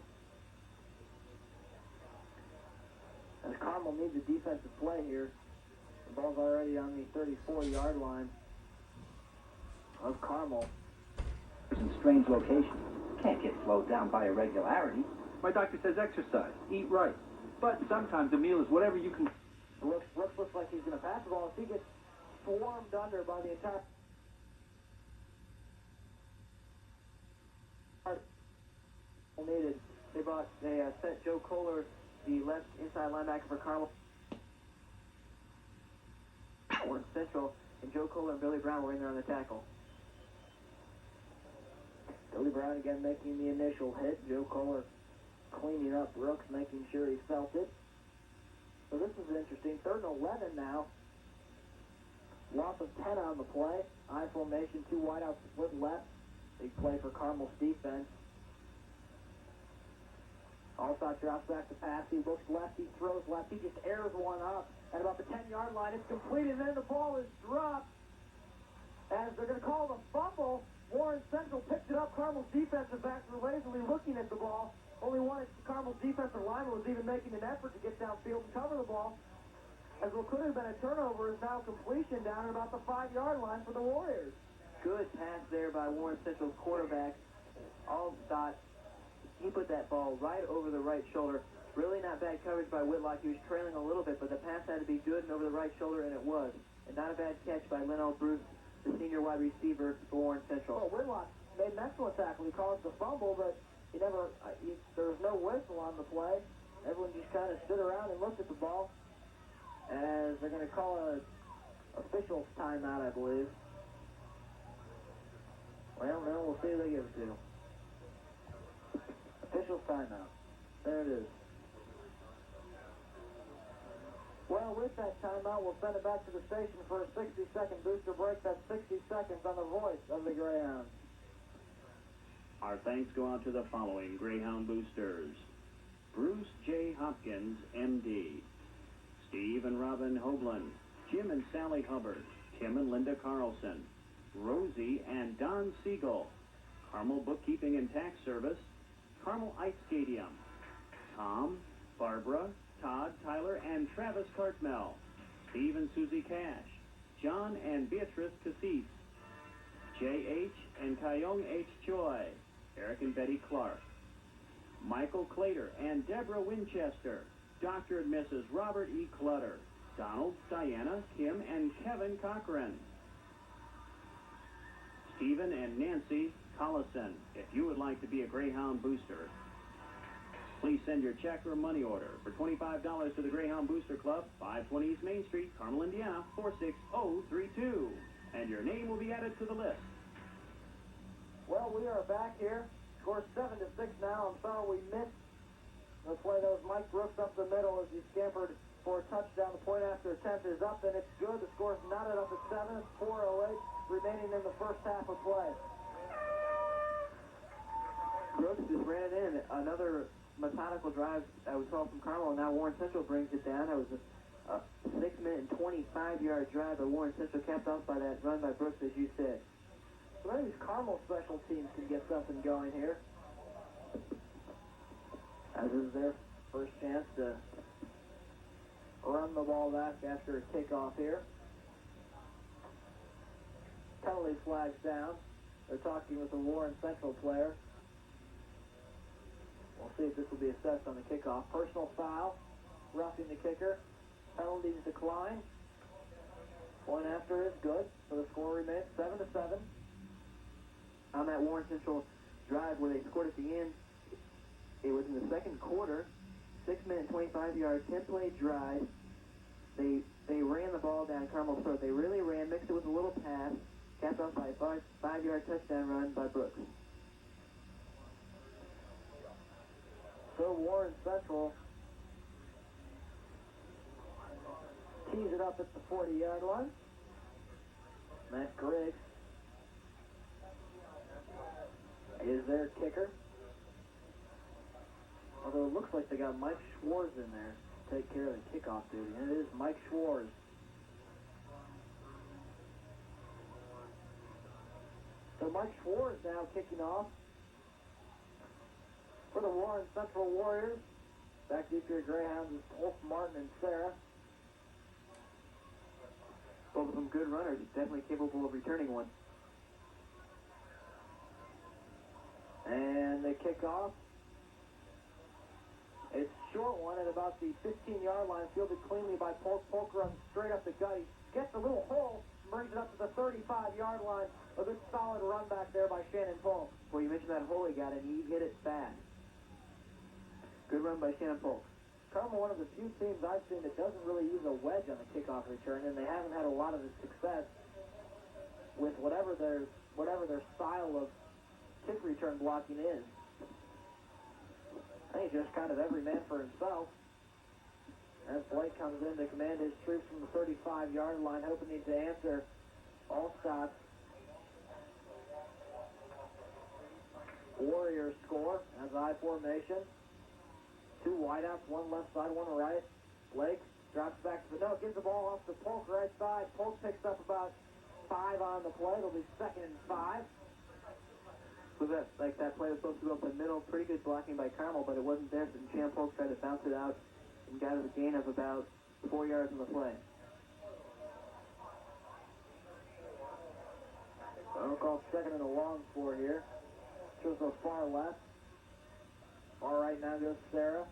As Carmel needs a defensive play here. The ball's already on the 34-yard line of Carmel. In strange locations. Can't get slowed down by irregularity. My doctor says exercise, eat right. But sometimes a meal is whatever you can. Brooks looks like he's going to pass the ball. If he gets swarmed under by the entire needed. They sent Joe Kohler, the left inside linebacker for Carmel. Warren Central, and Joe Kohler and Billy Brown were in there on the tackle. Billy Brown again making the initial hit. Joe Kohler cleaning up Brooks, making sure he felt it. So this is interesting. 3rd and 11 now. Loss of 10 on the play. I formation, 2 wideouts split left. Big play for Carmel's defense. Allstott drops back to pass. He looks left. He throws left. He just airs one up at about the 10-yard line. It's completed, and then the ball is dropped. As they're going to call the fumble, Warren Central picks it up. Carmel's defensive backs were lazily looking at the ball. Only one of Carmel's defensive lineman was even making an effort to get downfield and cover the ball. As what could have been a turnover is now completion down at about the 5-yard line for the Warriors. Good pass there by Warren Central's quarterback, Allstott. He put that ball right over the right shoulder. Really not bad coverage by Whitlock. He was trailing a little bit, but the pass had to be good and over the right shoulder, and it was. And not a bad catch by Leno Bruce, the senior wide receiver for Warren Central. Well, Whitlock made an excellent tackle. He called it the fumble, but there was no whistle on the play. Everyone just kind of stood around and looked at the ball. As they're going to call an official's timeout, I believe. Well, no, we'll see who they give it to. Official's timeout. There it is. Well, with that timeout, we'll send it back to the station for a 60-second booster break. That's 60 seconds on the voice of the Greyhounds. Our thanks go out to the following Greyhound boosters: Bruce J. Hopkins, M.D., Steve and Robin Hoagland, Jim and Sally Hubbard, Tim and Linda Carlson, Rosie and Don Siegel, Carmel Bookkeeping and Tax Service, Carmel Ice Stadium, Tom, Barbara, Todd, Tyler, and Travis Cartmel, Steve and Susie Cash, John and Beatrice Cassis, J.H. and Kyong H. Choi, Eric and Betty Clark, Michael Clater and Deborah Winchester, Dr. and Mrs. Robert E. Clutter, Donald, Diana, Kim, and Kevin Cochran, Stephen and Nancy Collison. If you would like to be a Greyhound booster, please send your check or money order for $25 to the Greyhound Booster Club, 520 East Main Street, Carmel, Indiana, 46032. And your name will be added to the list. Well, we are back here. Score 7-6 now. I'm sorry we missed the play. That was Mike Brooks up the middle as he scampered for a touchdown. The point after attempt is up, and it's good. The score is knotted up at 7. It's 4:08 remaining in the first half of play. Brooks just ran it in. Another methodical drive that we saw from Carmel, and now Warren Central brings it down. That was a 6-minute and 25-yard drive by Warren Central, capped off by that run by Brooks, as you said. So maybe these Carmel special teams can get something going here, as is their first chance to run the ball back after a kickoff here. Penalty flags down. They're talking with the Warren Central player. We'll see if this will be assessed on the kickoff. Personal foul, roughing the kicker. Penalties decline. Point after is good, so the score remains 7-7. On that Warren Central drive where they scored at the end, it was in the second quarter, 6-minute, 25-yard, 10-play drive. They ran the ball down Carmel's throat. They really ran, mixed it with a little pass, capped off by a 5-yard touchdown run by Brooks. So Warren Central tees it up at the 40-yard line. Matt Griggs is their kicker. Although it looks like they got Mike Schwartz in there to take care of the kickoff duty. And it is Mike Schwartz. So Mike Schwartz now kicking off for the Warren Central Warriors. Back deep here, Greyhounds is Polk, Martin, and Sarah. Both of them good runners, definitely capable of returning one. And they kick off. It's a short one at about the 15-yard line, fielded cleanly by Polk. Polk runs straight up the gut. He gets a little hole, brings it up to the 35-yard line. A good solid run back there by Shannon Polk. Well, you mentioned that hole he got, and he hit it fast. Good run by Shannon Polk. Carmel, one of the few teams I've seen that doesn't really use a wedge on the kickoff return, and they haven't had a lot of success with whatever their style of kick return blocking is. I think just kind of every man for himself. As Blake comes in to command his troops from the 35-yard line, hoping to answer all stops. Warriors score as I formation. 2 wideouts, 1 left side, 1 right. Blake drops back to the gives the ball off to Polk right side. Polk picks up about 5 on the play. It'll be 2nd and 5. Was that play was supposed to go up the middle? Pretty good blocking by Carmel, but it wasn't there. So Shannon Polk tried to bounce it out and got a gain of about 4 yards in the play. I'll call 2nd and a long for here. Shows the far left. Far right now goes Sarah.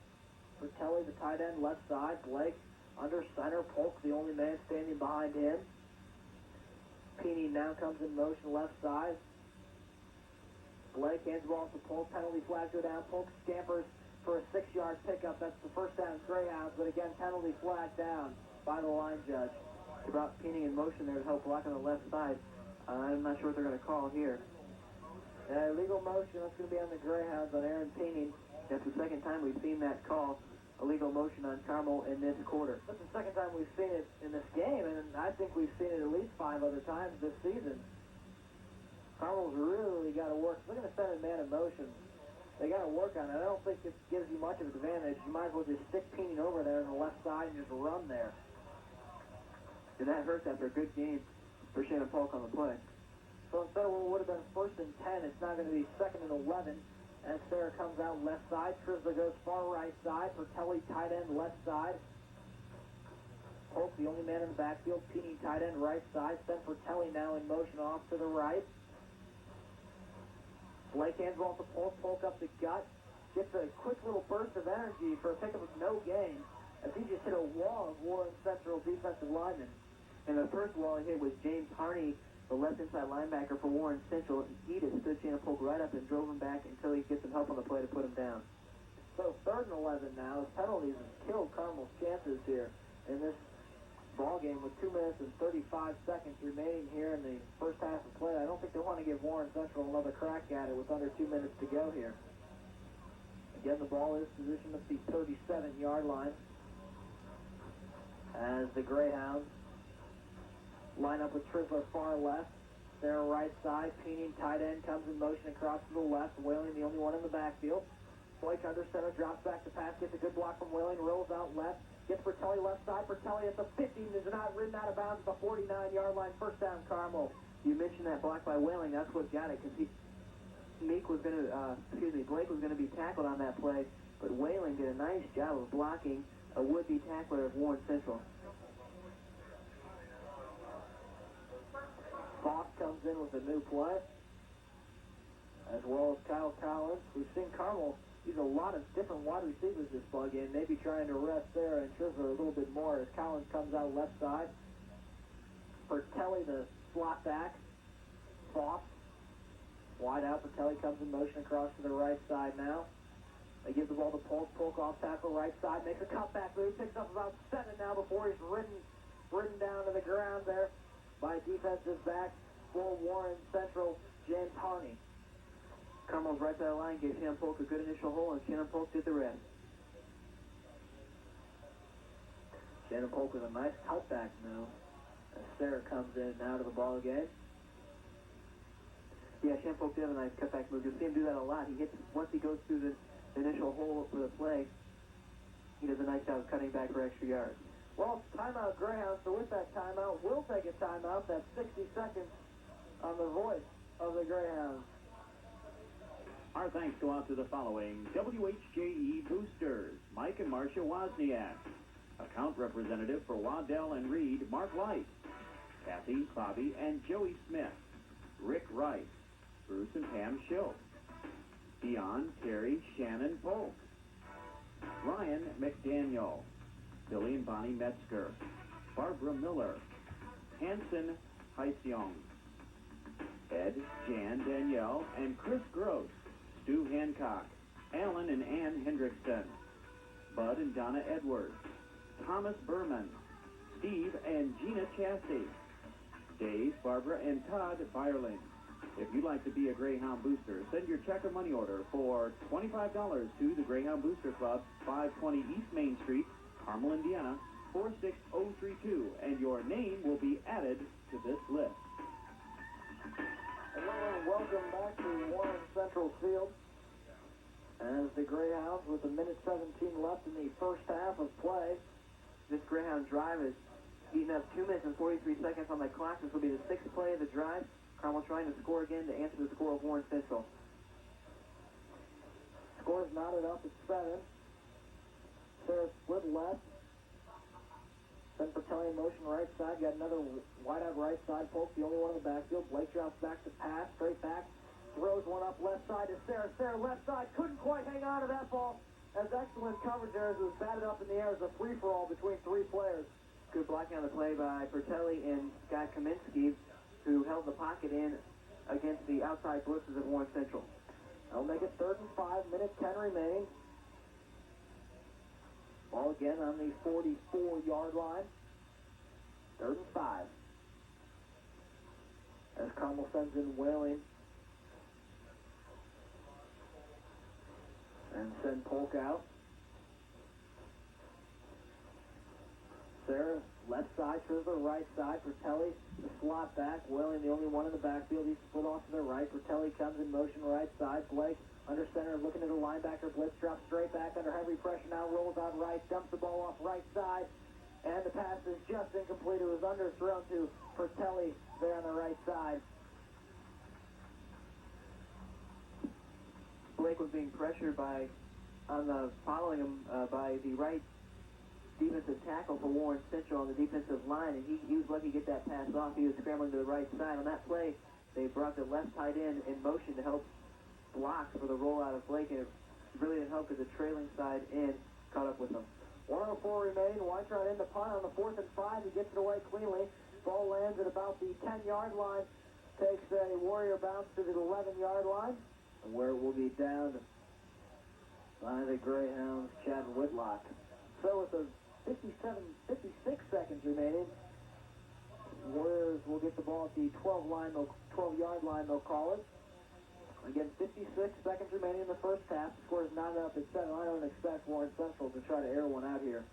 Fratelli, the tight end, left side. Blake under center. Polk, the only man standing behind him. Peeney now comes in motion left side. Blake hands the ball to Polk. Penalty flag go down. Polk scampers for a 6-yard pickup. That's the first down Greyhounds, but again, penalty flag down by the line judge. They brought Peeney in motion there to help block on the left side. I'm not sure what they're going to call here. Illegal motion. That's going to be on the Greyhounds on Aaron Peeney. That's the second time we've seen that call. Illegal motion on Carmel in this quarter. That's the second time we've seen it in this game, and I think we've seen it at least 5 other times this season. Carmel's really got to work. They're going to send a man in motion They got to work on it. I don't think it gives you much of an advantage. You might as well just stick Peening over there on the left side and just run there. And that hurts after a good game for Shannon Polk on the play. So instead of what would have been 1st and 10, it's now going to be 2nd and 11. As Sarah comes out left side, Trisler goes far right side. Pertelli tight end left side. Polk, the only man in the backfield. Peening tight end right side. Sent Pertelli now in motion off to the right. Blake hands off to Polk. Polk up the gut. Gets a quick little burst of energy for a pickup of no gain, as he just hit a wall of Warren Central defensive linemen. And the first wall he hit was James Harney, the left inside linebacker for Warren Central. He just stood Shannon Polk right up and drove him back until he gets some help on the play to put him down. So 3rd and 11 now. Penalties have killed Carmel's chances here in this ball game with 2 minutes and 35 seconds remaining here in the first half of play. I don't think they want to give Warren Central another crack at it with under 2 minutes to go here. Again, the ball is positioned at the 37-yard line as the Greyhounds line up with Trisler far left. Sarah right side. Peening tight end comes in motion across to the left. Whaling the only one in the backfield. Blake under center, drops back to pass, gets a good block from Whaling, rolls out left, gets Pertelli left side. Pertelli at the 50 is not ridden out of bounds at the 49-yard line. First down, Carmel. You mentioned that block by Whaling. That's what got it, because Blake was going to be tackled on that play, but Whaling did a nice job of blocking a would-be tackler of Warren Central. Foss comes in with a new play, as well as Kyle Collins. We've seen Carmel use a lot of different wide receivers this ball game, maybe trying to rest Sarah and Trisler a little bit more as Collins comes out left side. Pertelli, the slot back. Foss wide out. Pertelli comes in motion across to the right side now. They give the ball to Polk. Polk off tackle right side, makes a cutback move, picks up about 7 now before he's ridden down to the ground there by defensive back for Warren Central, James Harney. Carmel's right side of the line gave Shannon Polk a good initial hole, and Shannon Polk did the rest. Shannon Polk with a nice cutback move as Sarah comes in now to the ball game. Yeah, Shannon Polk did have a nice cutback move. You'll see him do that a lot. Once he goes through the initial hole for the play, he does a nice job of cutting back for extra yards. Well, timeout Greyhounds, so with that timeout, we'll take a timeout. That's 60 seconds on the voice of the Greyhounds. Our thanks go out to the following WHJE boosters: Mike and Marcia Wozniak, account representative for Waddell and Reed, Mark Light, Kathy, Bobby, and Joey Smith, Rick Rice, Bruce and Pam Schultz, Dion, Terry, Shannon Polk, Ryan McDaniel, Billy and Bonnie Metzger, Barbara Miller, Hanson Heisyong, Ed, Jan, Danielle, and Chris Gross, Stu Hancock, Alan and Ann Hendrickson, Bud and Donna Edwards, Thomas Berman, Steve and Gina Chassie, Dave, Barbara, and Todd Byerling. If you'd like to be a Greyhound booster, send your check or money order for $25 to the Greyhound Booster Club, 520 East Main Street, Carmel, Indiana, 46032, and your name will be added to this list. Hello and welcome back to Warren Central Field as the Greyhounds with a minute 17 left in the first half of play. This Greyhound drive is eating up 2 minutes and 43 seconds on the clock. This will be the 6th play of the drive. Carmel trying to score again to answer the score of Warren Central. Score's knotted up at 7. Sarah split left. Then Pertelli in motion right side. Got another wide out right side. Polk the only one in the backfield. Blake drops back to pass. Straight back. Throws one up left side to Sarah. Sarah left side. Couldn't quite hang on to that ball. As excellent coverage there as it was batted up in the air as a free-for-all between 3 players. Good blocking on the play by Pertelli and Scott Kaminsky, who held the pocket in against the outside blitzes of Warren Central. That'll make it 3rd and 5, minute 10 remaining. Ball again on the 44-yard line. 3rd and 5. As Carmel sends in Whaling. And send Polk out. Sarah, left side, Trisler, right side. Pertelli, the slot back. Whaling, the only one in the backfield. He's split off to the right. Pertelli comes in motion right side. Blake Under center, looking at a linebacker blitz, drops straight back under heavy pressure now, rolls out right, dumps the ball off right side, and the pass is just incomplete. It was underthrown to Fratelli there on the right side. Blake was being pressured by, following him by the right defensive tackle for Warren Central on the defensive line, and he was lucky to get that pass off. He was scrambling to the right side. On that play, they brought the left tight end in motion to help block for the rollout of Blake, and it really didn't help because the trailing side end caught up with him. 104 remain. Weintraub in the punt on the 4th and 5. He gets it away cleanly. Ball lands at about the 10-yard line. Takes a Warrior bounce to the 11-yard line, where it will be down by the Greyhounds, Chad Whitlock. So with the 56 seconds remaining, Warriors will get the ball at the 12-yard line, they'll call it. Again, 56 seconds remaining in the first half. The score is not up at 7. I don't expect Warren Central to try to air one out here.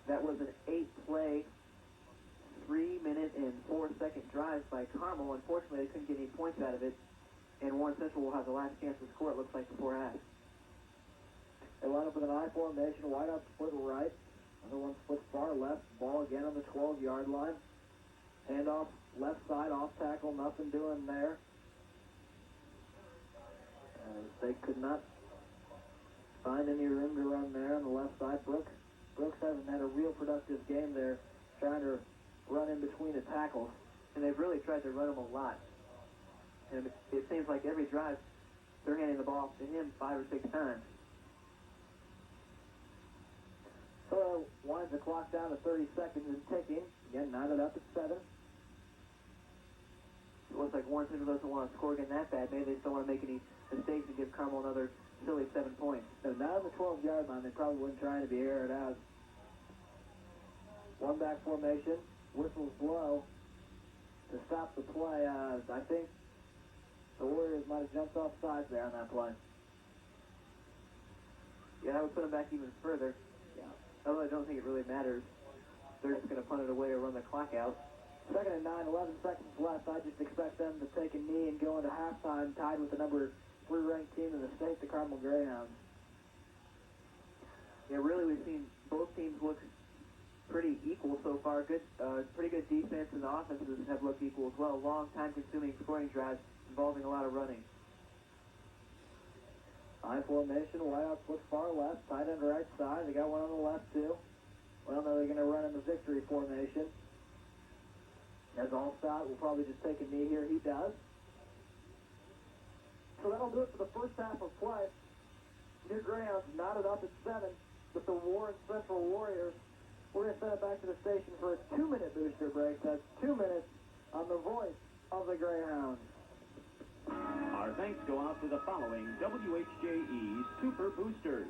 That was an 8-play, 3-minute and 4-second drive by Carmel. Unfortunately, they couldn't get any points out of it, and Warren Central will have the last chance to score, it looks like, before half. They line up with an I formation, wide out split right. Another one split far left. Ball again on the 12-yard line. Handoff left side, off tackle, nothing doing there. They could not find any room to run there on the left side. Brooks hasn't had a real productive game there, trying to run in between the tackles. And they've really tried to run him a lot. And it seems like every drive, they're handing the ball to him 5 or 6 times. So winds the clock down to 30 seconds and ticking. Again, knotted up at 7. It looks like Warren Central doesn't want to score again that bad. Maybe they just don't want to make any mistakes and give Carmel another silly 7 points. So now on the 12-yard line, they probably wouldn't try to be aired out. One back formation, whistles blow to stop the play. I think the Warriors might have jumped off sides there on that play. Yeah, that would put them back even further. Yeah. Although I don't think it really matters. They're just going to punt it away or run the clock out. 2nd and 9, 11 seconds left. I just expect them to take a knee and go into halftime tied with the number 3 ranked team in the state, the Carmel Greyhounds. Yeah, really, we've seen both teams look pretty equal so far. Pretty good defense, and the offenses have looked equal as well. Long, time-consuming scoring drives involving a lot of running. I formation, wide out split far left, tight end right side. They got one on the left too. Well, now they're going to run in the victory formation. As Allstott will probably just take a knee here. He does. So that'll do it for the first half of play. New Greyhounds knotted up at 7 with the Warren Central Warriors. We're going to send it back to the station for a 2-minute booster break. That's 2 minutes on the voice of the Greyhounds. Our thanks go out to the following WHJE Super Boosters.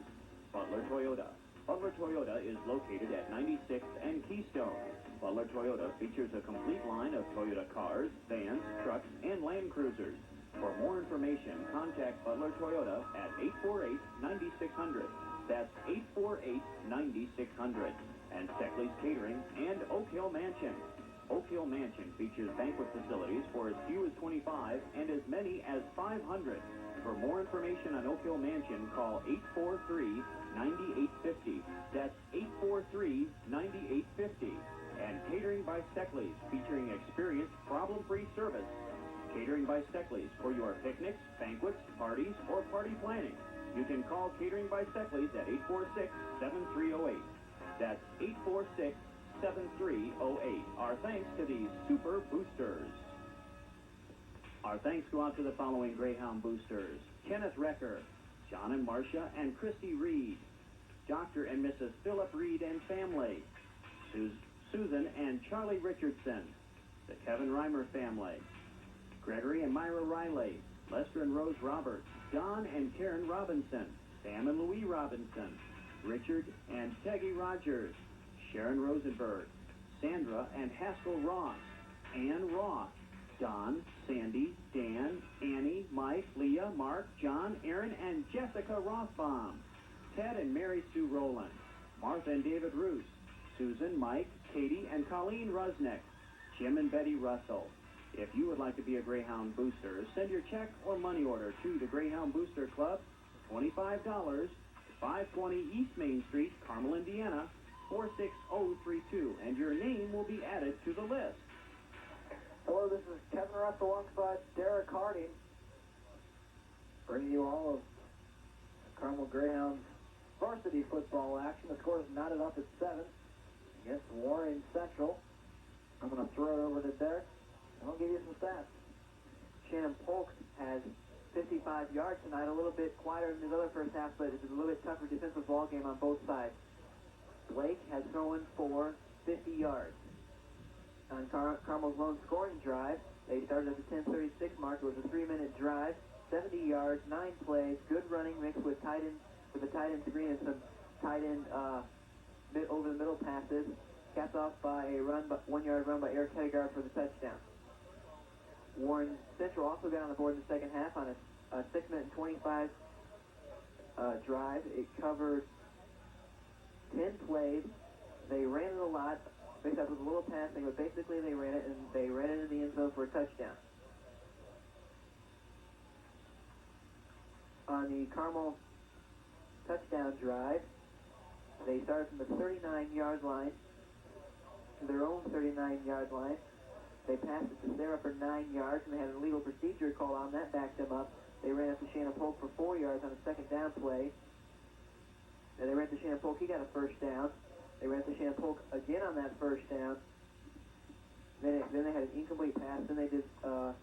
Butler Toyota. Butler Toyota is located at 96th and Keystone. Butler Toyota features a complete line of Toyota cars, vans, trucks, and Land Cruisers. For more information, contact Butler Toyota at 848-9600. That's 848-9600. And Steckley's Catering and Oak Hill Mansion. Oak Hill Mansion features banquet facilities for as few as 25 and as many as 500. For more information on Oak Hill Mansion, call 843-9850. That's 843-9850. And Catering by Steckley's, featuring experienced, problem-free service. Catering by Steckley's for your picnics, banquets, parties, or party planning. You can call Catering by Steckley's at 846-7308. That's 846-7308. Our thanks to the Super Boosters. Our thanks go out to the following Greyhound boosters: Kenneth Recker, John and Marcia and Christy Reed, Dr. and Mrs. Philip Reed and family, Susan and Charlie Richardson, the Kevin Reimer family, Gregory and Myra Riley, Lester and Rose Roberts, Don and Karen Robinson, Sam and Louis Robinson, Richard and Peggy Rogers, Sharon Rosenberg, Sandra and Haskell Ross, Ann Roth, Don, Sandy, Dan, Annie, Mike, Leah, Mark, John, Aaron, and Jessica Rothbaum, Ted and Mary Sue Rowland, Martha and David Roos, Susan, Mike, Katie, and Colleen Rusnick, Jim and Betty Russell, If you would like to be a Greyhound booster, send your check or money order to the Greyhound Booster Club, $25, 520 East Main Street, Carmel, Indiana, 46032, and your name will be added to the list. Hello, this is Kevin Russ alongside Derek Harding, bringing you all of Carmel Greyhounds varsity football action. The score is knotted up at 7 against Warren Central. I'm going to throw it over to Derek, and I'll give you some stats. Shannon Polk has 55 yards tonight, a little bit quieter than his other first half, but it's a little bit tougher defensive ball game on both sides. Blake has thrown for 50 yards. On Carmel's lone scoring drive, they started at the 10:36 mark. It was a 3-minute drive, 70 yards, 9 plays, good running mixed with tight end, with a tight end screen and some tight end over the middle passes. Capped off by a 1-yard run by Eric Hedegaard for the touchdown. Warren Central also got on the board in the second half on a 6-minute and 25 drive. It covered 10 plays. They ran it a lot. Mixed up with a little passing, but basically they ran it, and they ran it in the end zone for a touchdown. On the Carmel touchdown drive, they started from the 39-yard line to their own 39-yard line. They passed it to Sarah for 9 yards, and they had an illegal procedure call on that, backed them up. They ran it to Shannon Polk for 4 yards on a second down play. And they ran to Shannon Polk. He got a first down. They ran to Shannon Polk again on that first down. Then they had an incomplete pass. Then they did a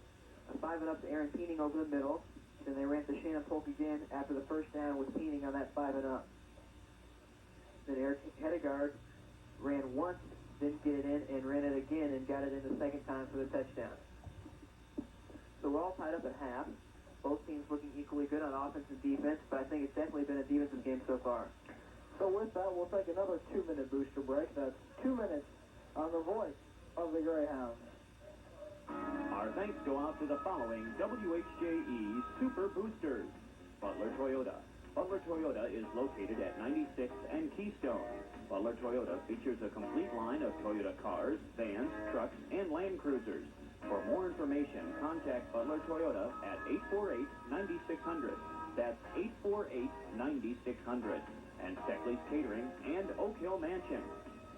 5-and-up to Aaron Peening over the middle. Then they ran to Shannon Polk again after the first down with Peening on that 5-and-up. Then Eric Hedegaard ran once, didn't get it in, and ran it again and got it in the second time for the touchdown. So we're all tied up at half. Both teams looking equally good on offense and defense, but I think it's definitely been a defensive game so far. So with that, we'll take another 2-minute booster break. That's 2 minutes on the voice of the Greyhounds. Our thanks go out to the following WHJE Super Boosters. Butler Toyota. Butler Toyota is located at 96 and Keystone. Butler Toyota features a complete line of Toyota cars, vans, trucks, and Land Cruisers. For more information, contact Butler Toyota at 848-9600. That's 848-9600. And Steckley's Catering and Oak Hill Mansion.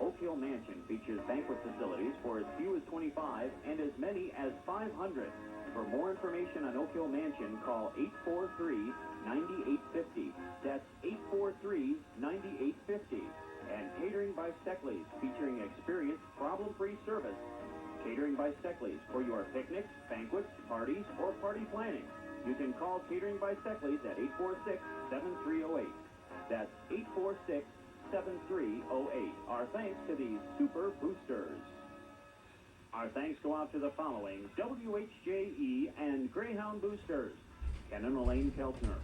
Oak Hill Mansion features banquet facilities for as few as 25 and as many as 500. For more information on Oak Hill Mansion, call 843-9850. That's 843-9850. And Catering by Steckley's, featuring experienced, problem-free service. Catering by Steckley's for your picnics, banquets, parties, or party planning. You can call Catering by Steckley's at 846-7308. That's 846-7308. Our thanks to the Super Boosters. Our thanks go out to the following WHJE and Greyhound Boosters. Ken and Elaine Keltner,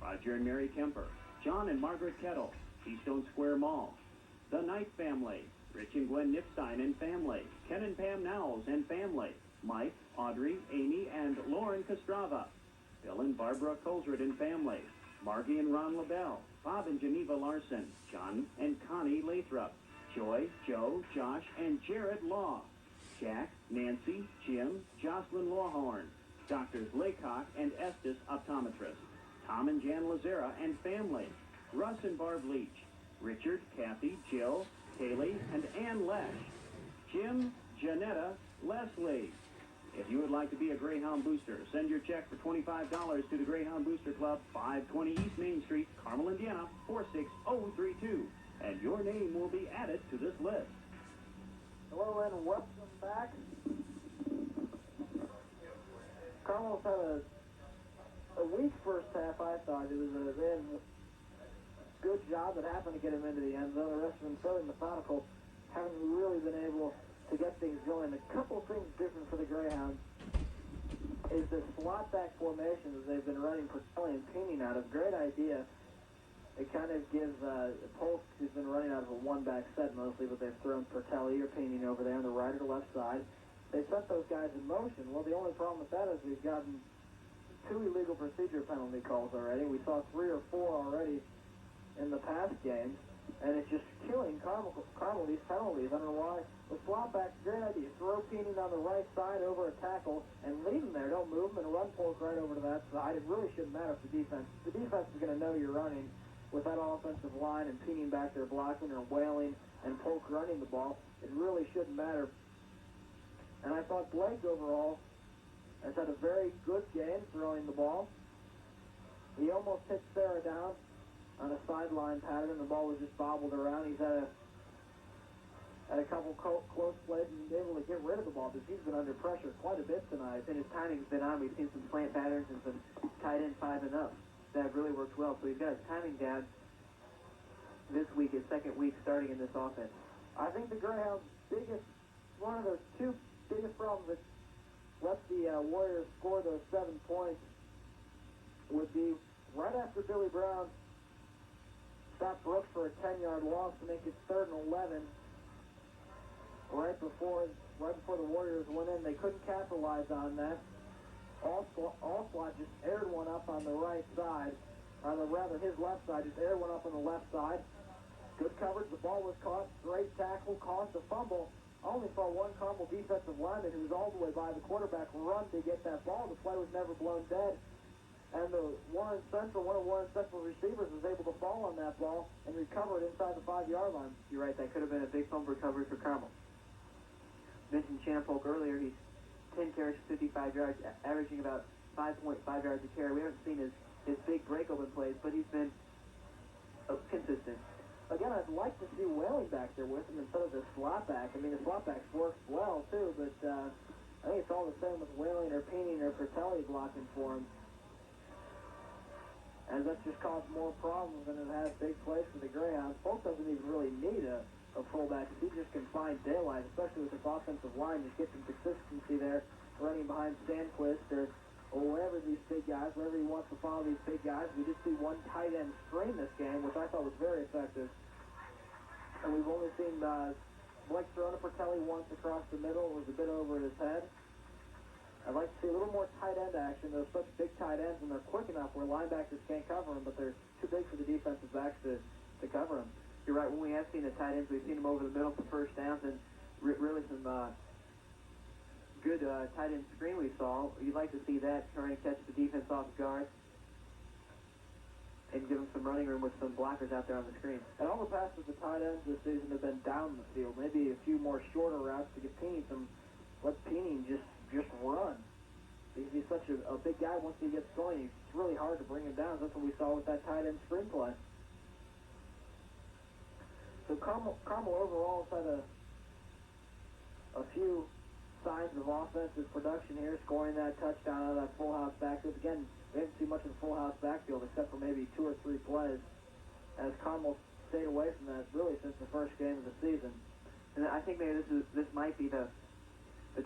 Roger and Mary Kemper, John and Margaret Kettle, Keystone Square Mall, the Knight family, Rich and Gwen Nipstein and family, Ken and Pam Nowles and family, Mike, Audrey, Amy, and Lauren Kostrava, Bill and Barbara Colesrud and family, Margie and Ron LaBelle, Bob and Geneva Larson, John and Connie Lathrop, Joy, Joe, Josh, and Jared Law, Jack, Nancy, Jim, Jocelyn Lawhorn, Doctors Laycock and Estes Optometrist, Tom and Jan Lazera and family, Russ and Barb Leach, Richard, Kathy, Jill, Kaylee, and Ann Lesh, Jim, Janetta, Leslie. If you would like to be a Greyhound Booster, send your check for $25 to the Greyhound Booster Club, 520 East Main Street, Carmel, Indiana, 46032, and your name will be added to this list. Hello and welcome back. Carmel's had a weak first half, I thought. They had a good job that happened to get him into the end zone. The rest of them fairly methodical. Haven't really been able to get things going. A couple of things different for the Greyhounds is the slot back formation that they've been running for Kelly and Peening out of. Great idea. It kind of gives Polk, who's been running out of a one-back set mostly, but they've thrown Pertelli or Peening over there on the right or the left side. They set those guys in motion. Well, the only problem with that is we've gotten 2 illegal procedure penalty calls already. We saw 3 or 4 already in the past games. And it's just killing Carmel these penalties. I don't know why. The slot back, great idea. Throw Peening on the right side over a tackle and leave him there. Don't move him and run Polk right over to that side. It really shouldn't matter for defense. The defense is going to know you're running with that offensive line and Peening back there blocking or wailing and Polk running the ball. It really shouldn't matter. And I thought Blake overall has had a very good game throwing the ball. He almost hit Sarah down on a sideline pattern. The ball was just bobbled around. He's had a couple close plays and been able to get rid of the ball because he's been under pressure quite a bit tonight. And his timing's been on. We've seen some slant patterns and some tight end 5 and up that have really worked well. So he's got his timing down this week, his second week starting in this offense. I think the Greyhounds' one of the two biggest problems that let the Warriors score those 7 points would be right after Billy Brown stopped Brooks for a 10-yard loss to make it 3rd and 11. Right before the Warriors went in, they couldn't capitalize on that. Allslot just aired one up on the right side, or rather his left side, just aired one up on the left side. Good coverage, the ball was caught, great tackle, caused a fumble. I only saw one Carmel defensive lineman who was all the way by the quarterback run to get that ball. The play was never blown dead. And one of Warren Central receivers was able to fall on that ball and recover it inside the 5-yard line. You're right, that could have been a big fumble recovery for Carmel. Mentioned Shannon Polk earlier. He's 10 carries for 55 yards, averaging about 5.5 yards a carry. We haven't seen his big break-open plays, but he's been consistent. Again, I'd like to see Whaley back there with him instead of the slot back. I mean, the slot backs works well, too, but I think it's all the same with Whaley or Peening or Fratelli blocking for him. And that's just caused more problems than it has big plays for the Greyhounds. Polk doesn't even really need a fullback. If he just can find daylight, especially with this offensive line, just get some consistency there, running behind Stanquist or wherever these big guys, wherever he wants to follow these big guys. We did see one tight end screen this game, which I thought was very effective. And we've only seen Blake throw to Fratelli once across the middle. It was a bit over his head. I'd like to see a little more tight end action. They're such big tight ends, and they're quick enough where linebackers can't cover them, but they're too big for the defensive backs to cover them. You're right, when we have seen the tight ends, we've seen them over the middle for first downs, and really some good tight end screen we saw. You'd like to see that, trying to catch the defense off guard and give them some running room with some blockers out there on the screen. And all the passes to tight ends this season have been down the field. Maybe a few more shorter routes to get Peening let Peening just run. He's such a big guy. Once he gets going, it's really hard to bring him down. That's what we saw with that tight end screen play. So Carmel overall has had a few signs of offensive production here, scoring that touchdown out of that full house backfield. Again, we haven't seen much of the full house backfield except for maybe 2 or 3 plays, as Carmel stayed away from that really since the first game of the season. And I think maybe this might be the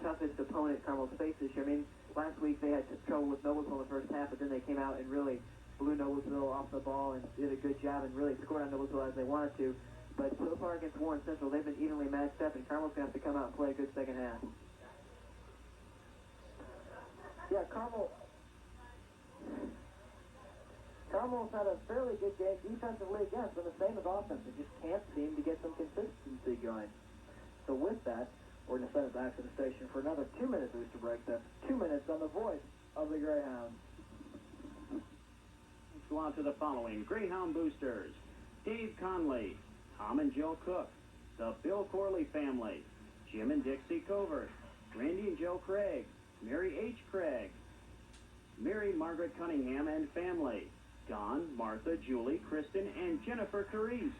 toughest opponent Carmel's faced this year. I mean, last week they had trouble with Noblesville in the first half, but then they came out and really blew Noblesville off the ball and did a good job and really scored on Noblesville as they wanted to. But so far against Warren Central, they've been evenly matched up, and Carmel's going to have to come out and play a good second half. Yeah, Carmel's had a fairly good game defensively again. It's been the same as offense. They just can't seem to get some consistency going. So with that, we're going to send it back to the station for another 2-minute booster break. That's 2 minutes on the voice of the Greyhounds. Let's go on to the following Greyhound boosters: Dave Conley, Tom and Jill Cook, the Bill Corley family, Jim and Dixie Covert, Randy and Joe Craig, Mary H. Craig, Mary Margaret Cunningham and family, Don, Martha, Julie, Kristen, and Jennifer Therese,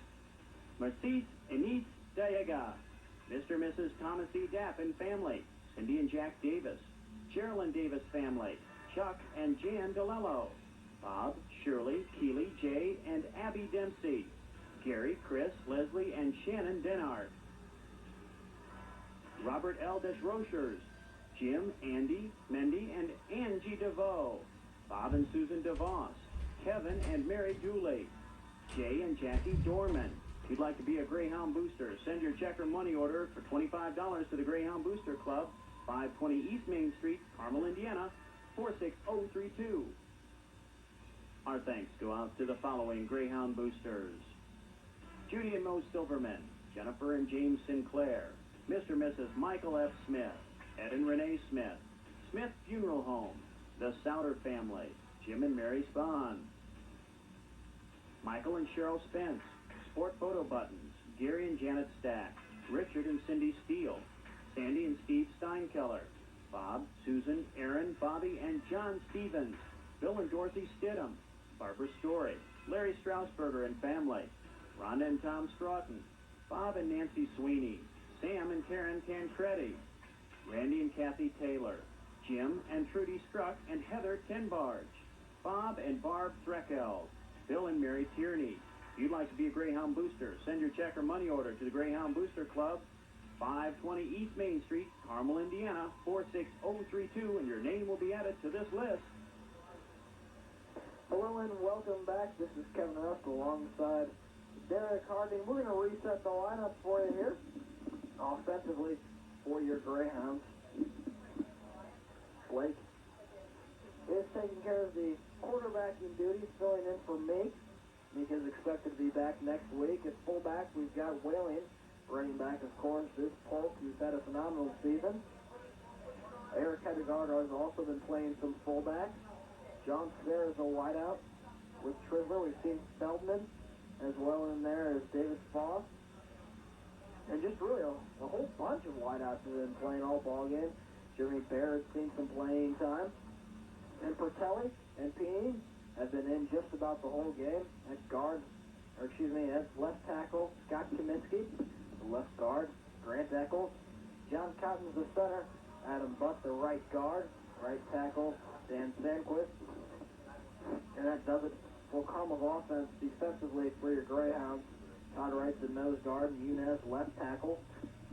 Macis Enise Dayaga, Mr. and Mrs. Thomas E. Dapp and family, Cindy and Jack Davis, Geraldine Davis family, Chuck and Jan DeLello, Bob, Shirley, Keeley, Jay, and Abby Dempsey, Gary, Chris, Leslie, and Shannon Denard, Robert L. Desrochers, Jim, Andy, Mendy, and Angie DeVoe, Bob and Susan DeVos, Kevin and Mary Dooley, Jay and Jackie Dorman. If you'd like to be a Greyhound booster, send your check or money order for $25 to the Greyhound Booster Club, 520 East Main Street, Carmel, Indiana, 46032. Our thanks go out to the following Greyhound boosters: Judy and Mo Silverman, Jennifer and James Sinclair, Mr. and Mrs. Michael F. Smith, Ed and Renee Smith, Smith Funeral Home, the Souter family, Jim and Mary Spahn, Michael and Cheryl Spence, Sport Photo Buttons, Gary and Janet Stack, Richard and Cindy Steele, Sandy and Steve Steinkeller, Bob, Susan, Aaron, Bobby, and John Stevens, Bill and Dorothy Stidham, Barbara Story, Larry Strausberger and family, Rhonda and Tom Stroughton, Bob and Nancy Sweeney, Sam and Karen Tancredi, Randy and Kathy Taylor, Jim and Trudy Struck and Heather Tinbarge, Bob and Barb Threckel, Bill and Mary Tierney. If you'd like to be a Greyhound Booster, send your check or money order to the Greyhound Booster Club, 520 East Main Street, Carmel, Indiana, 46032, and your name will be added to this list. Hello and welcome back. This is Kevin Russell alongside Derek Harding. We're going to reset the lineup for you here. Offensively for your Greyhounds. Blake is taking care of the quarterbacking duties, filling in for Meek. Meek is expected to be back next week. At fullback, we've got Whaling. Running back, of course, is Polk, who's had a phenomenal season. Eric Hedegaard has also been playing some fullback. John Sayre is a wideout with Trisler. We've seen Feldman as well in there as David Foss. And just really a whole bunch of wideouts have been playing all ball game. Jeremy Bear has seen some playing time. And Pertelli and Pini have been in just about the whole game. At left tackle, Scott Kaminsky. The left guard, Grant Eccles. John Cotton's the center. Adam Butt, the right guard. Right tackle, Dan Sandquist. And that does it for Carmel's offense defensively for your Greyhounds. Todd Wright's the nose guard, Munez left tackle,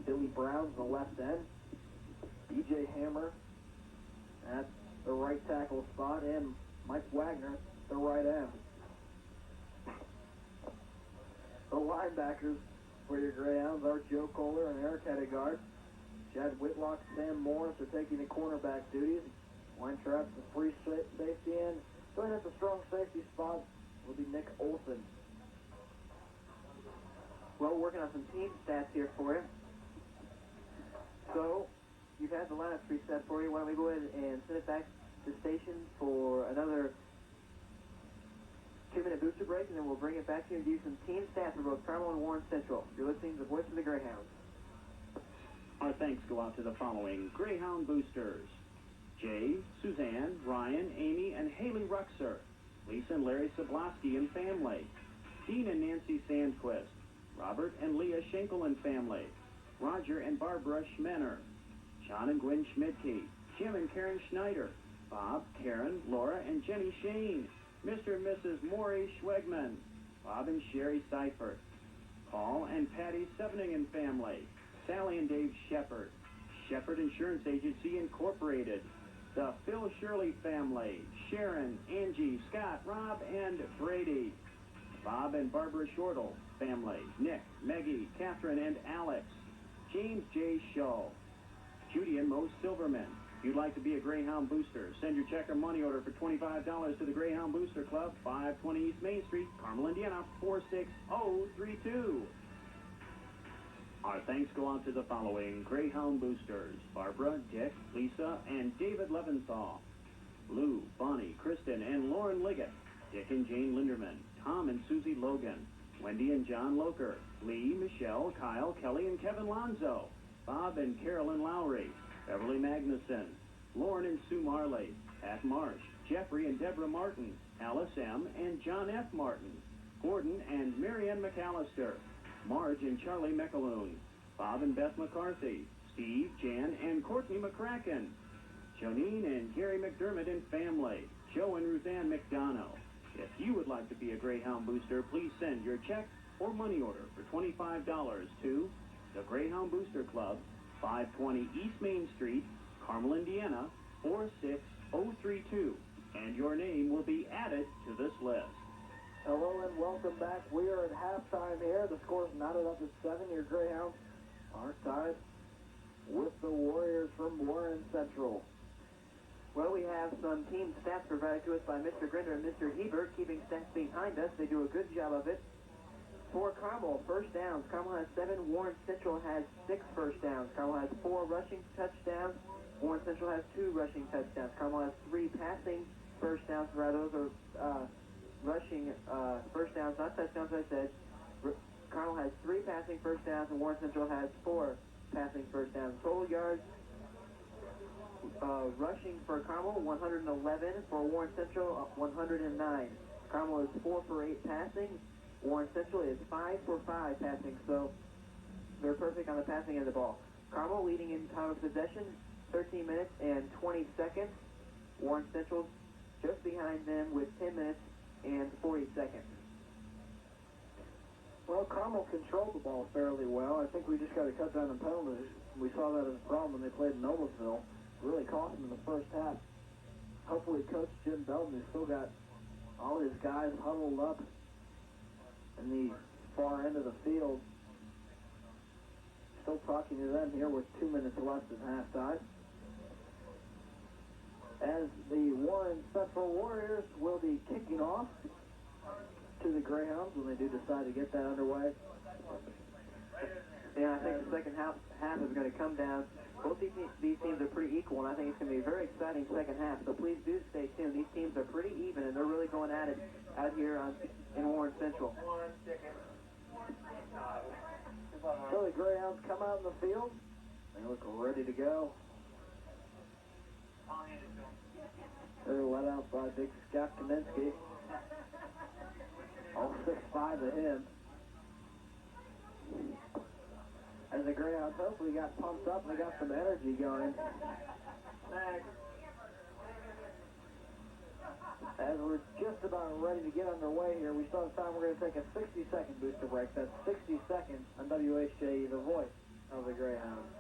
Billy Brown's the left end, B.J. Hammer at the right tackle spot, and Mike Wagner the right end. The linebackers for your Greyhounds are Joe Kohler and Eric Hedegaard. Chad Whitlock, Sam Morris are taking the cornerback duties. Weintraub's the free safety end. Going at the strong safety spot will be Nick Olson. Well, working on some team stats here for you. So, you've had the lineup preset for you. Why don't we go ahead and send it back to the station for another 2-minute booster break, and then we'll bring it back to you and do some team stats for both Carmel and Warren Central. You're listening to the voice of the Greyhounds. Our thanks go out to the following Greyhound Boosters: Jay, Suzanne, Ryan, Amy, and Haley Ruxer, Lisa and Larry Sabloski and family, Dean and Nancy Sandquist, Robert and Leah Schenkel and family, Roger and Barbara Schmenner, John and Gwen Schmidtke, Jim and Karen Schneider, Bob, Karen, Laura, and Jenny Shane, Mr. and Mrs. Maury Schwegman, Bob and Sherry Seifert, Paul and Patty Sevening and family, Sally and Dave Shepard, Shepard Insurance Agency Incorporated, the Phil Shirley family, Sharon, Angie, Scott, Rob, and Brady, Bob and Barbara Shortle family, Nick, Maggie, Catherine, and Alex, James J. Shaw, Judy and Mo Silverman. If you'd like to be a Greyhound Booster, send your check or money order for $25 to the Greyhound Booster Club, 520 East Main Street, Carmel, Indiana, 46032. Our thanks go out to the following Greyhound Boosters: Barbara, Dick, Lisa, and David Leventhal, Lou, Bonnie, Kristen, and Lauren Liggett, Dick and Jane Linderman, Tom and Susie Logan, Wendy and John Loker, Lee, Michelle, Kyle, Kelly, and Kevin Lonzo, Bob and Carolyn Lowry, Beverly Magnuson, Lauren and Sue Marley, Pat Marsh, Jeffrey and Deborah Martin, Alice M. and John F. Martin, Gordon and Marianne McAllister, Marge and Charlie McAloon, Bob and Beth McCarthy, Steve, Jan, and Courtney McCracken, Jonine and Gary McDermott and family, Joe and Ruthann McDonough. If you would like to be a Greyhound Booster, please send your check or money order for $25 to the Greyhound Booster Club, 520 East Main Street, Carmel, Indiana, 46032, and your name will be added to this list. Hello and welcome back. We are at halftime here. The score's knotted up at 7. Your Greyhounds are tied with the Warriors from Warren Central. Well, we have some team stats provided to us by Mr. Grinder and Mr. Hebert, keeping stats behind us. They do a good job of it. For Carmel, first downs. Carmel has 7. Warren Central has 6 first downs. Carmel has 4 rushing touchdowns. Warren Central has 2 rushing touchdowns. Carmel has 3 passing first downs. Rather, those are rushing first downs, not touchdowns, I said. Carmel has 3 passing first downs, and Warren Central has 4 passing first downs. Total yards rushing for Carmel, 111. For Warren Central, 109. Carmel is 4 for 8 passing. Warren Central is 5 for 5 passing, so they're perfect on the passing end of the ball. Carmel leading in time of possession, 13 minutes and 20 seconds. Warren Central just behind them with 10 minutes and 40 seconds. Well, Carmel controlled the ball fairly well. I think we just got to cut down on penalties. We saw that as a problem when they played in Noblesville. Really cost them in the first half. Hopefully Coach Jim Belton has still got all his guys huddled up in the far end of the field. Still talking to them here with 2 minutes left at halftime. As the Warren Central Warriors will be kicking off to the Greyhounds when they do decide to get that underway. Yeah, I think the second half is going to come down. Both these teams are pretty equal, and I think it's going to be a very exciting second half. So please do stay tuned. These teams are pretty even, and they're really going at it out here in Warren Central. So the Greyhounds come out in the field. They look ready to go. They're let out by big Scott Kaminsky. All 6'5" of him. As the Greyhounds hopefully got pumped up and they got some energy going. As we're just about ready to get underway here, we still have time. We're going to take a 60-second booster break. That's 60 seconds on WHJE, the voice of the Greyhounds.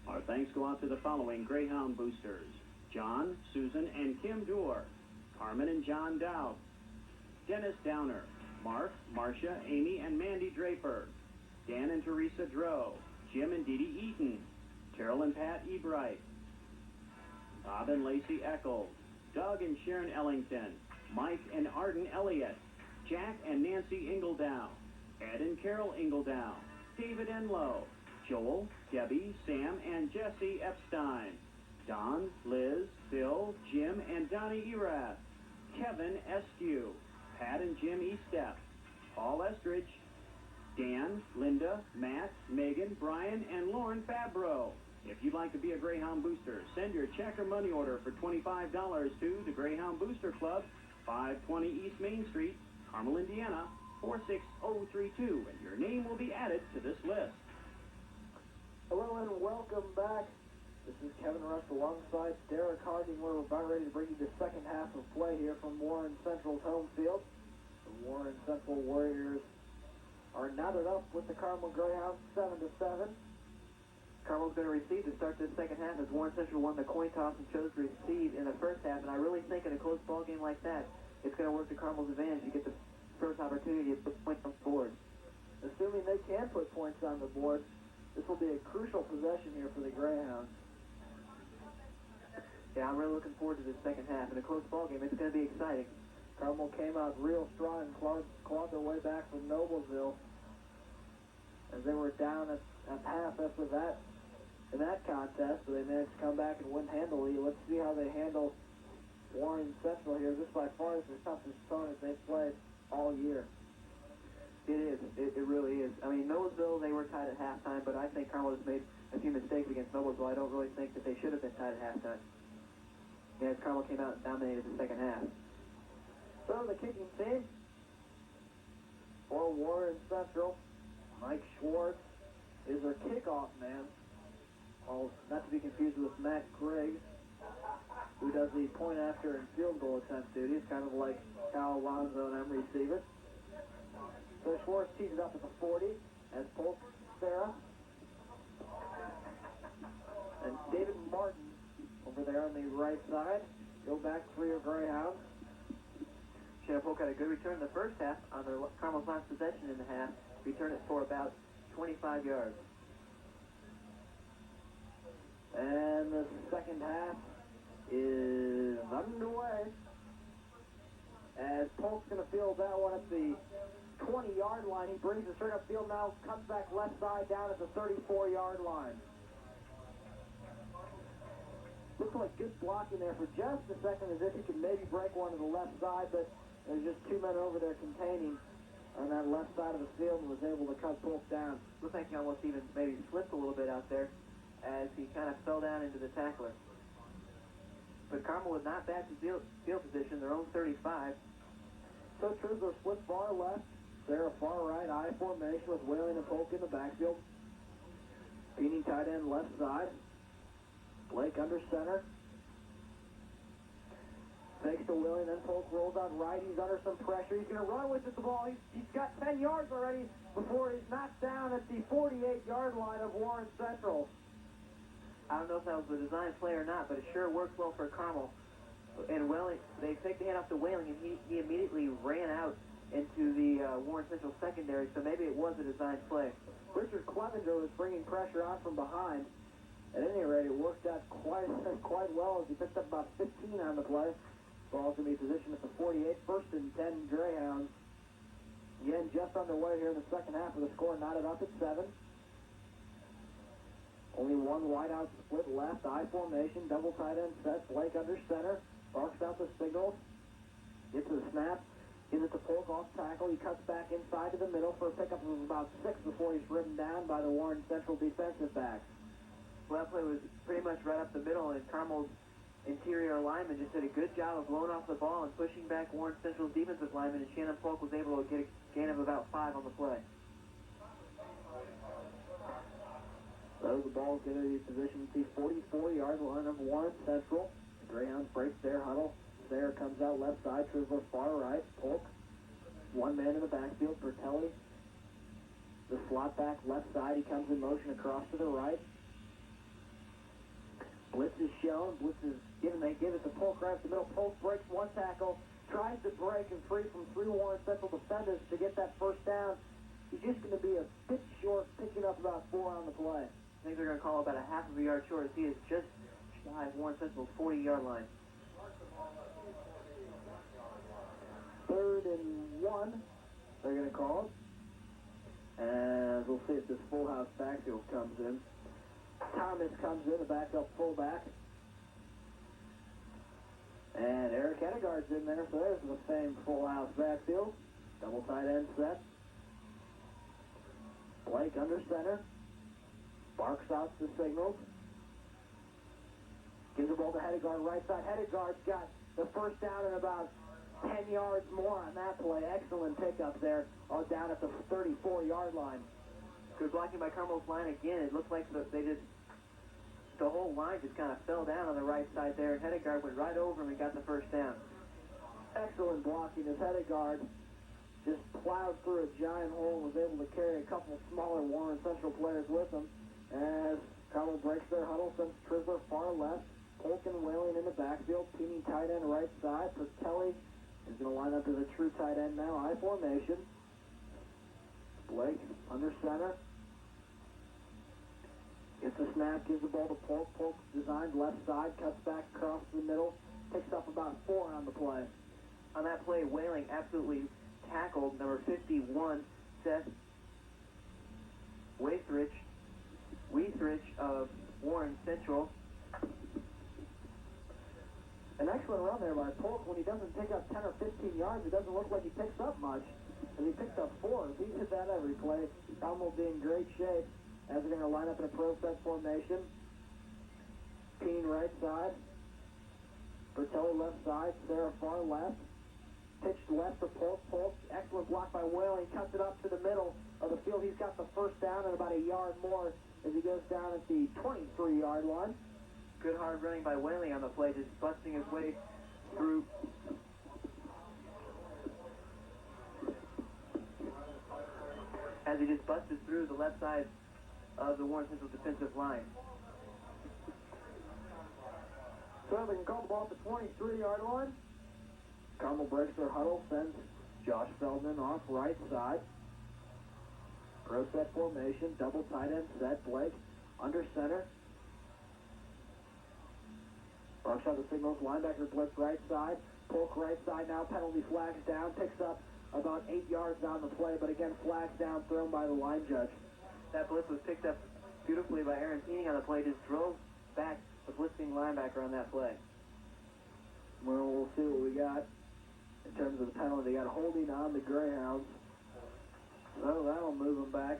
Our thanks go out to the following Greyhound boosters: John, Susan, and Kim Dorr, Carmen and John Dowd, Dennis Downer, Mark, Marcia, Amy, and Mandy Draper, Dan and Teresa Drow, Jim and Dee Dee Eaton, Carol and Pat Ebright, Bob and Lacey Eccles, Doug and Sharon Ellington, Mike and Arden Elliott, Jack and Nancy Ingledow, Ed and Carol Ingledow, David Enlow, Joel, Debbie, Sam, and Jesse Epstein, Don, Liz, Bill, Jim, and Donnie Erath, Kevin Eskew, Pat and Jim Estep, Paul Estridge, Dan, Linda, Matt, Megan, Brian, and Lauren Fabro. If you'd like to be a Greyhound booster, send your check or money order for $25 to the Greyhound Booster Club, 520 East Main Street, Carmel, Indiana, 46032, and your name will be added to this list. Hello and welcome back. This is Kevin Rush alongside Derek Harding. We're about ready to bring you the second half of play here from Warren Central's home field. The Warren Central Warriors are knotted up with the Carmel Greyhounds 7-7. Carmel's going to receive to start this second half as Warren Central won the coin toss and chose to receive in the first half. And I really think in a close ball game like that, it's going to work to Carmel's advantage. You get the first opportunity to put points on the board. Assuming they can put points on the board, this will be a crucial possession here for the Greyhounds. Yeah, I'm really looking forward to this second half. In a close ball game, it's going to be exciting. Carmel came out real strong and clawed their way back from Noblesville as they were down at half after that in that contest, but they managed to come back and win handily. Let's see how they handle Warren Central here. This by far is the toughest opponent they've played all year. It is. It really is. I mean, Noblesville, they were tied at halftime, but I think Carmel has made a few mistakes against Noblesville. I don't really think that they should have been tied at halftime. Yeah, as Carmel came out and dominated the second half. So the kicking team for Warren Central, Mike Schwartz is their kickoff man. Not to be confused with Matt Griggs, who does the point after and field goal attempt duties, kind of like Cal Alonzo and Emery Sievert. So Schwartz tees it up at the 40 as Polk, Sarah, and David Martin over there on the right side. Go back for your Greyhounds. Shannon Polk had a good return in the first half on their Carmel's last possession in the half. Returned it for about 25 yards. And the second half is underway. As Polk's going to field that one at the 20-yard line. He brings it straight upfield now, comes back left side down at the 34-yard line. Looks like good blocking there for just a second, as if he could maybe break one to the left side, but there's just two men over there containing on that left side of the field and was able to cut Polk down. Looks like he almost even maybe slipped a little bit out there as he kind of fell down into the tackler. But Carmel was not bad to field position, their own 35. So Trisler split far left, Sarah far right, I formation with Whaling and Polk in the backfield. Peening tight end left side. Blake under center. Fakes to Willie, then Polk rolls out right. He's under some pressure. He's going to run with the ball. He's got 10 yards already before he's knocked down at the 48-yard line of Warren Central. I don't know if that was the design play or not, but it sure worked well for Carmel. And Whaling, they faked the hand off to Whaling, and he immediately ran out into the Warren Central secondary, so maybe it was a design play. Richard Clevenger was bringing pressure on from behind. At any rate, it worked out quite well as he picked up about 15 on the play. Ball's going to be positioned at the 48, first and 10 Greyhounds. Again, just underway here in the second half of the score, knotted up at 7. Only one wideout split left, I formation, double tight end set, Blake under center, barks out the signals, gets the snap, gives it to Polk off tackle, he cuts back inside to the middle for a pickup of about 6 before he's ridden down by the Warren Central defensive backs. Well, that play was pretty much right up the middle, and Carmel's interior lineman just did a good job of blowing off the ball and pushing back Warren Central's defensive lineman, and Shannon Polk was able to get a gain of about 5 on the play. So the ball's going to be positioned at the 44-yard line of Warren Central. The Greyhounds break their huddle. Sayre comes out left side, Trisler far right. Polk, one man in the backfield. Bertelli, the slot back left side. He comes in motion across to the right. Blitz is shown. Blitz is given. They give it to Polk right up the middle. Polk breaks one tackle, tries to break and free from 3 Warren Central defenders to get that first down. He's just going to be a bit short, picking up about 4 on the play. I think they're going to call about a half of a yard short as he is just shy of Warren Central's 40-yard line. 3rd and 1, they're going to call it. And we'll see if this full house backfield comes in. Thomas comes in, the backup fullback. And Eric Hedegaard's in there, so there's the same full house backfield. Double tight end set. Blake under center. Barks out the signals. Gives the ball to Hedegaard right side. Hedegaard's got the first down and about 10 yards more on that play. Excellent pickup there, all down at the 34-yard line. Good blocking by Carmel's line again. It looked like the whole line just kind of fell down on the right side there, and Hedegaard went right over him and got the first down. Excellent blocking as Hedegaard just plowed through a giant hole and was able to carry a couple smaller Warren Central players with him. As Carmel breaks their huddle, sends Trisler far left, Polk and Whaling in the backfield, Peeney tight end right side. Pertelli is going to line up as a true tight end now, I formation. Blake under center. Gets the snap, gives the ball to Polk. Polk designed left side, cuts back across the middle, picks up about 4 on the play. On that play, Whaling absolutely tackled number 51, Seth Weithrich of Warren Central. An excellent run there by Polk. When he doesn't pick up 10 or 15 yards, it doesn't look like he picks up much. And he picked up 4. He did that every play. Carmel will be in great shape as they're going to line up in a pro set formation. Peen right side. Bertelli left side. Sayre far left. Pitched left to Polk. Polk, excellent block by Whaling. Cuts it up to the middle of the field. He's got the first down and about a yard more as he goes down at the 23-yard line. Good hard running by Whaling on the play, just busting his way through. As he just busted through the left side of the Warren Central defensive line. So they can call the ball at the 23-yard line. Carmel breaks their huddle, sends Josh Feldman off right side. Pro set formation, double tight end set. Blake under center. Barks out the signals, linebacker blitz right side. Polk right side now, penalty flags down, picks up about 8 yards down the play, but again, flags down thrown by the line judge. That blitz was picked up beautifully by Aaron Peening on the play, just drove back the blitzing linebacker on that play. Well, we'll see what we got in terms of the penalty. They got holding on the Greyhounds. So that'll move them back.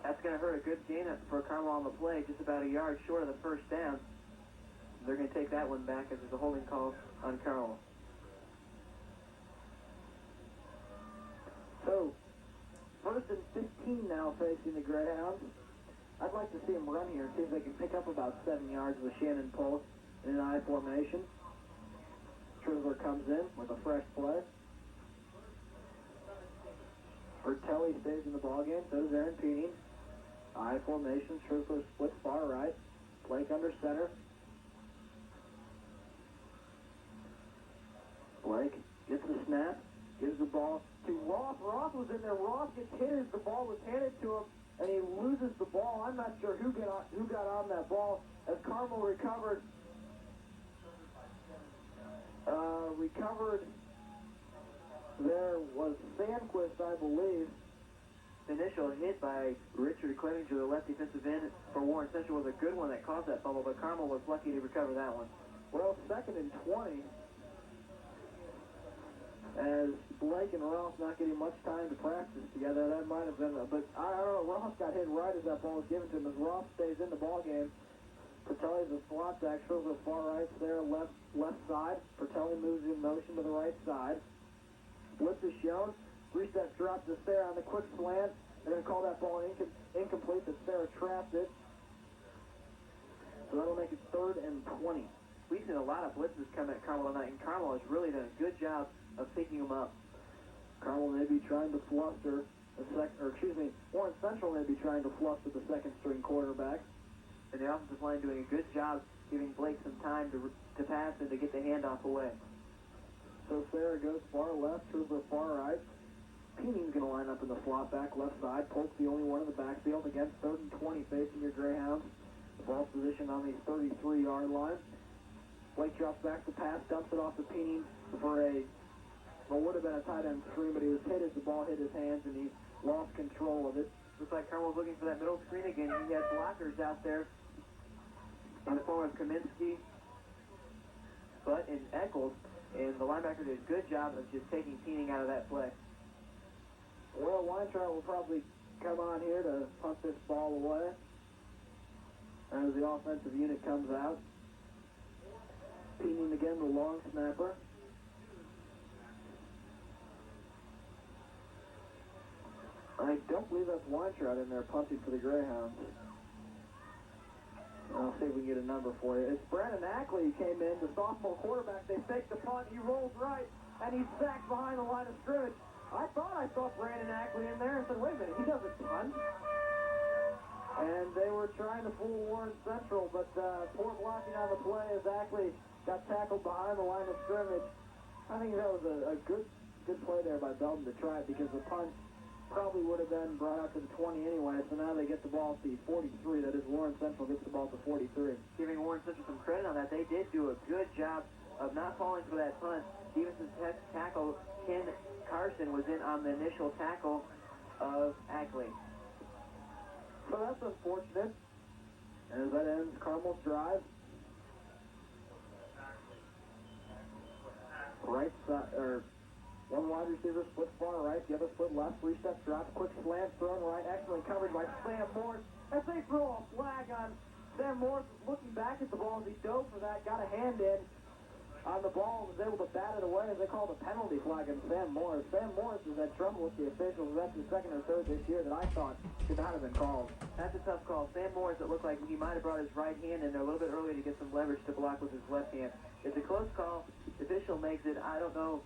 That's going to hurt a good gain for Carmel on the play, just about a yard short of the first down. They're going to take that one back as there's a holding call on Carmel. So, first and 15 now facing the Greyhounds. I'd like to see them run here and see if they can pick up about 7 yards with Shannon Polk in an I formation. Trisler comes in with a fresh play. Bertelli stays in the ballgame, so does Aaron Peening. I formation, Trisler splits far right. Blake under center. Blake gets the snap, gives the ball to Roth. Roth was in there. Roth gets hit as the ball was handed to him, and he loses the ball. I'm not sure who got on that ball as Carmel recovered. There was Sandquist, I believe. The initial hit by Richard Clevenger, the left defensive end for Warren Central, was a good one that caused that fumble, but Carmel was lucky to recover that one. Well, second and 20. As Blake and Ross not getting much time to practice together, that might have been, but I don't know, Ross got hit right as that ball was given to him, as Ross stays in the ball game. Pertelli's a slot back, shows the far right there, left side. Pertelli moves in motion to the right side. Blitz is shown. Three-step drop to Sarah on the quick slant. They're going to call that ball incomplete, but Sarah trapped it. So that'll make it 3rd and 20. We've seen a lot of blitzes come at Carmel tonight, and Carmel has really done a good job of picking them up. Carmel may be trying to fluster Warren Central may be trying to fluster the second-string quarterback. And the offensive line doing a good job giving Blake some time to pass and to get the handoff away. So Sarah goes far left, Trooper far right. Peening's going to line up in the slot back left side. Polk's the only one in the backfield against 3rd and 20 facing your Greyhounds. The ball's positioned on the 33-yard line. Blake drops back the pass, dumps it off to Peening for what would have been a tight end screen, but he was hit as the ball hit his hands and he lost control of it. Looks like Carmel's looking for that middle screen again. He has blockers out there in the form of Kaminsky, Butt, and Eccles, and the linebacker did a good job of just taking Peening out of that play. Well, Weintraub will probably come on here to punt this ball away as the offensive unit comes out. Peening again, the long snapper. I don't believe that's Weintraub in there punting for the Greyhounds. I'll see if we can get a number for you. It's Brandon Ackley came in, the sophomore quarterback. They fake the punt, he rolls right, and he's sacked behind the line of scrimmage. I thought I saw Brandon Ackley in there and said, wait a minute, he doesn't punt. And they were trying to fool Warren Central, but poor blocking on the play as Ackley got tackled behind the line of scrimmage. I think that was a good play there by Belton to try it, because the punt probably would have been brought out to the 20 anyway, so now they get the ball at the 43. That is, Warren Central gets the ball at the 43. Giving Warren Central some credit on that, they did do a good job of not falling for that punt. Stevenson's tackle, Ken Carson, was in on the initial tackle of Ackley. So that's unfortunate, as that ends Carmel's drive. Right side, or one wide receiver split far right, the other split left, 3-step drop, quick slant thrown right, excellent coverage by Sam Morris. As they throw a flag on Sam Morris, looking back at the ball as he dove for that, got a hand in on the ball, was able to bat it away as they called a penalty flag on Sam Morris. Sam Morris has had trouble with the officials. That's the second or third this year that I thought should not have been called. That's a tough call. Sam Morris, it looked like he might have brought his right hand in there a little bit early to get some leverage to block with his left hand. It's a close call. The official makes it. I don't know.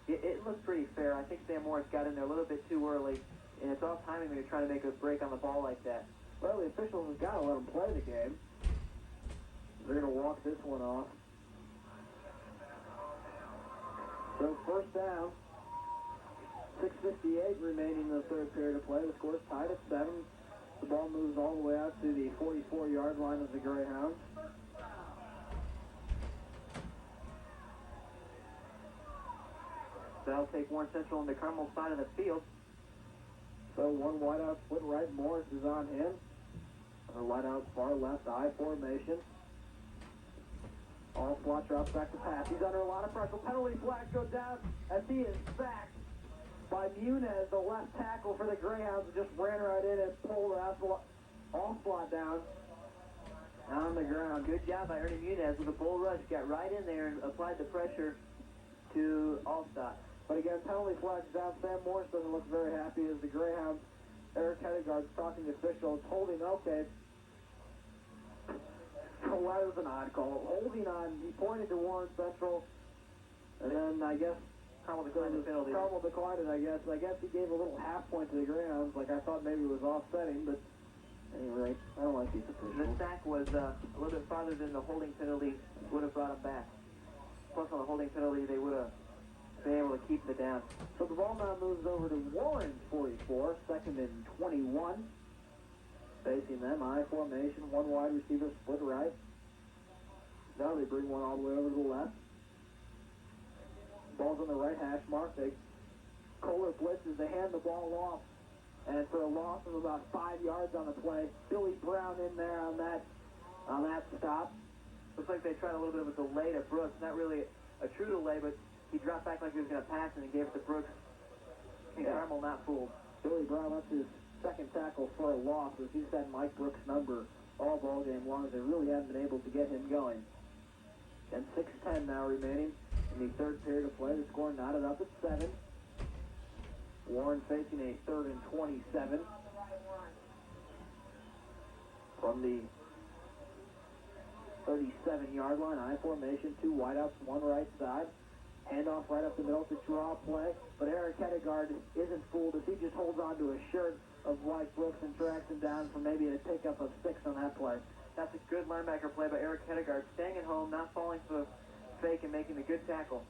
It looks pretty fair. I think Sam Morris got in there a little bit too early, and it's off timing when you're trying to make a break on the ball like that. Well, the officials have got to let him play the game. They're going to walk this one off. So first down, 6:58 remaining in the third period of play. The score's tied at 7. The ball moves all the way out to the 44-yard line of the Greyhounds. That'll take Warren Central on the Carmel side of the field. So one wide out, split right. Morris is on him. Another wide out, far left, I formation. All slot drops back to pass. He's under a lot of pressure. Penalty flag goes down as he is sacked by Muniz, the left tackle for the Greyhounds, just ran right in and pulled all slot down on the ground. Good job by Ernie Muniz with a bull rush. Got right in there and applied the pressure to Allstott. But again, penalty flags down. Sam Morris doesn't look very happy as the Greyhounds. Eric Hedegaard's talking to officials, holding okay. So that was an odd call. Holding on, he pointed to Warren Central, and then I guess Carmel declined the penalty. Carmel declined it, I guess. I guess he gave a little half point to the Greyhounds, like I thought maybe it was offsetting, but anyway, I don't like these officials. The sack was a little bit farther than the holding penalty would have brought him back. Plus on the holding penalty, they would have been able to keep it down. So the ball now moves over to Warren's 44, second and 21. Facing them, I formation, one wide receiver, split right. Now they bring one all the way over to the left. Ball's on the right hash mark. Kohler blitzes, they hand the ball off. And for a loss of about 5 yards on the play, Billy Brown in there on that stop. Looks like they tried a little bit of a delay to Brooks. Not really a true delay, but he dropped back like he was going to pass and gave it to Brooks. And Carmel not fooled. Billy Brown, that's his second tackle for a loss, as he's had Mike Brooks' number all ball game long, as they really haven't been able to get him going. And 6:10 now remaining in the third period of play. The score knotted up at 7. Warren facing a 3rd and 27 from the 37-yard line. I formation, 2 wideouts, 1 right side. Handoff right up the middle to draw play, but Eric Hedegaard isn't fooled as he just holds on to a shirt of Mike Brooks and tracks him down for maybe a pickup of 6 on that play. That's a good linebacker play by Eric Hedegaard, staying at home, not falling for the fake and making a good tackle.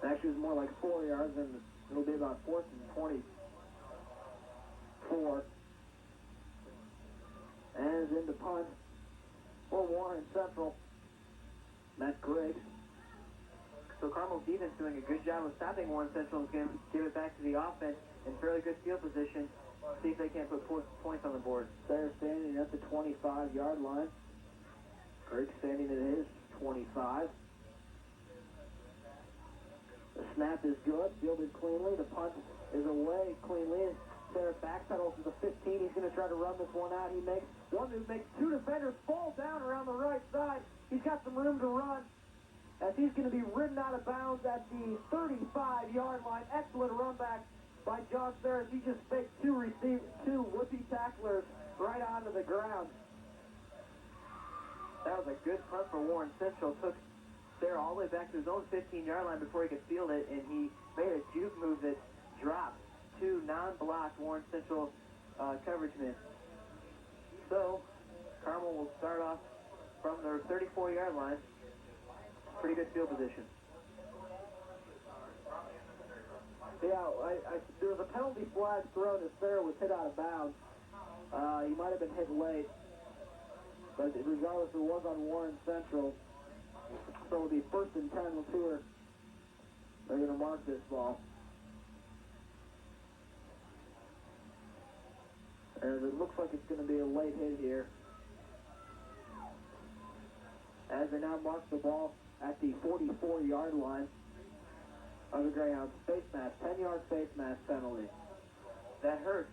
Actually, it was more like 4 yards, and it'll be about 4th and 24. And is into punt for Warren Central. Matt Griggs. So Carmel's defense doing a good job of stopping Warren Central and is going to give it back to the offense in fairly good field position. See if they can't put points on the board. They're standing at the 25-yard line. Griggs standing at his 25. The snap is good, fielded cleanly. The punt is away cleanly. Sarah backpedals to the 15. He's going to try to run this one out. He makes one move, makes 2 defenders fall down around the right side. He's got some room to run as he's going to be ridden out of bounds at the 35-yard line. Excellent run back by John Sarris. He just faked 2 would-be tacklers right onto the ground. That was a good punt for Warren Central. Took Sarah all the way back to his own 15-yard line before he could field it, and he made a juke move that dropped 2 non-blocked Warren Central coverage men. So Carmel will start off from their 34-yard line. Pretty good field position. Yeah, there was a penalty flag thrown as Sarah was hit out of bounds. He might have been hit late, but regardless, it was on Warren Central. So it'll be 1st and 10 with who they're going to mark this ball. And it looks like it's going to be a late hit here, as they now mark the ball at the 44-yard line of the Greyhounds. Face mask, 10-yard face mask penalty. That hurts.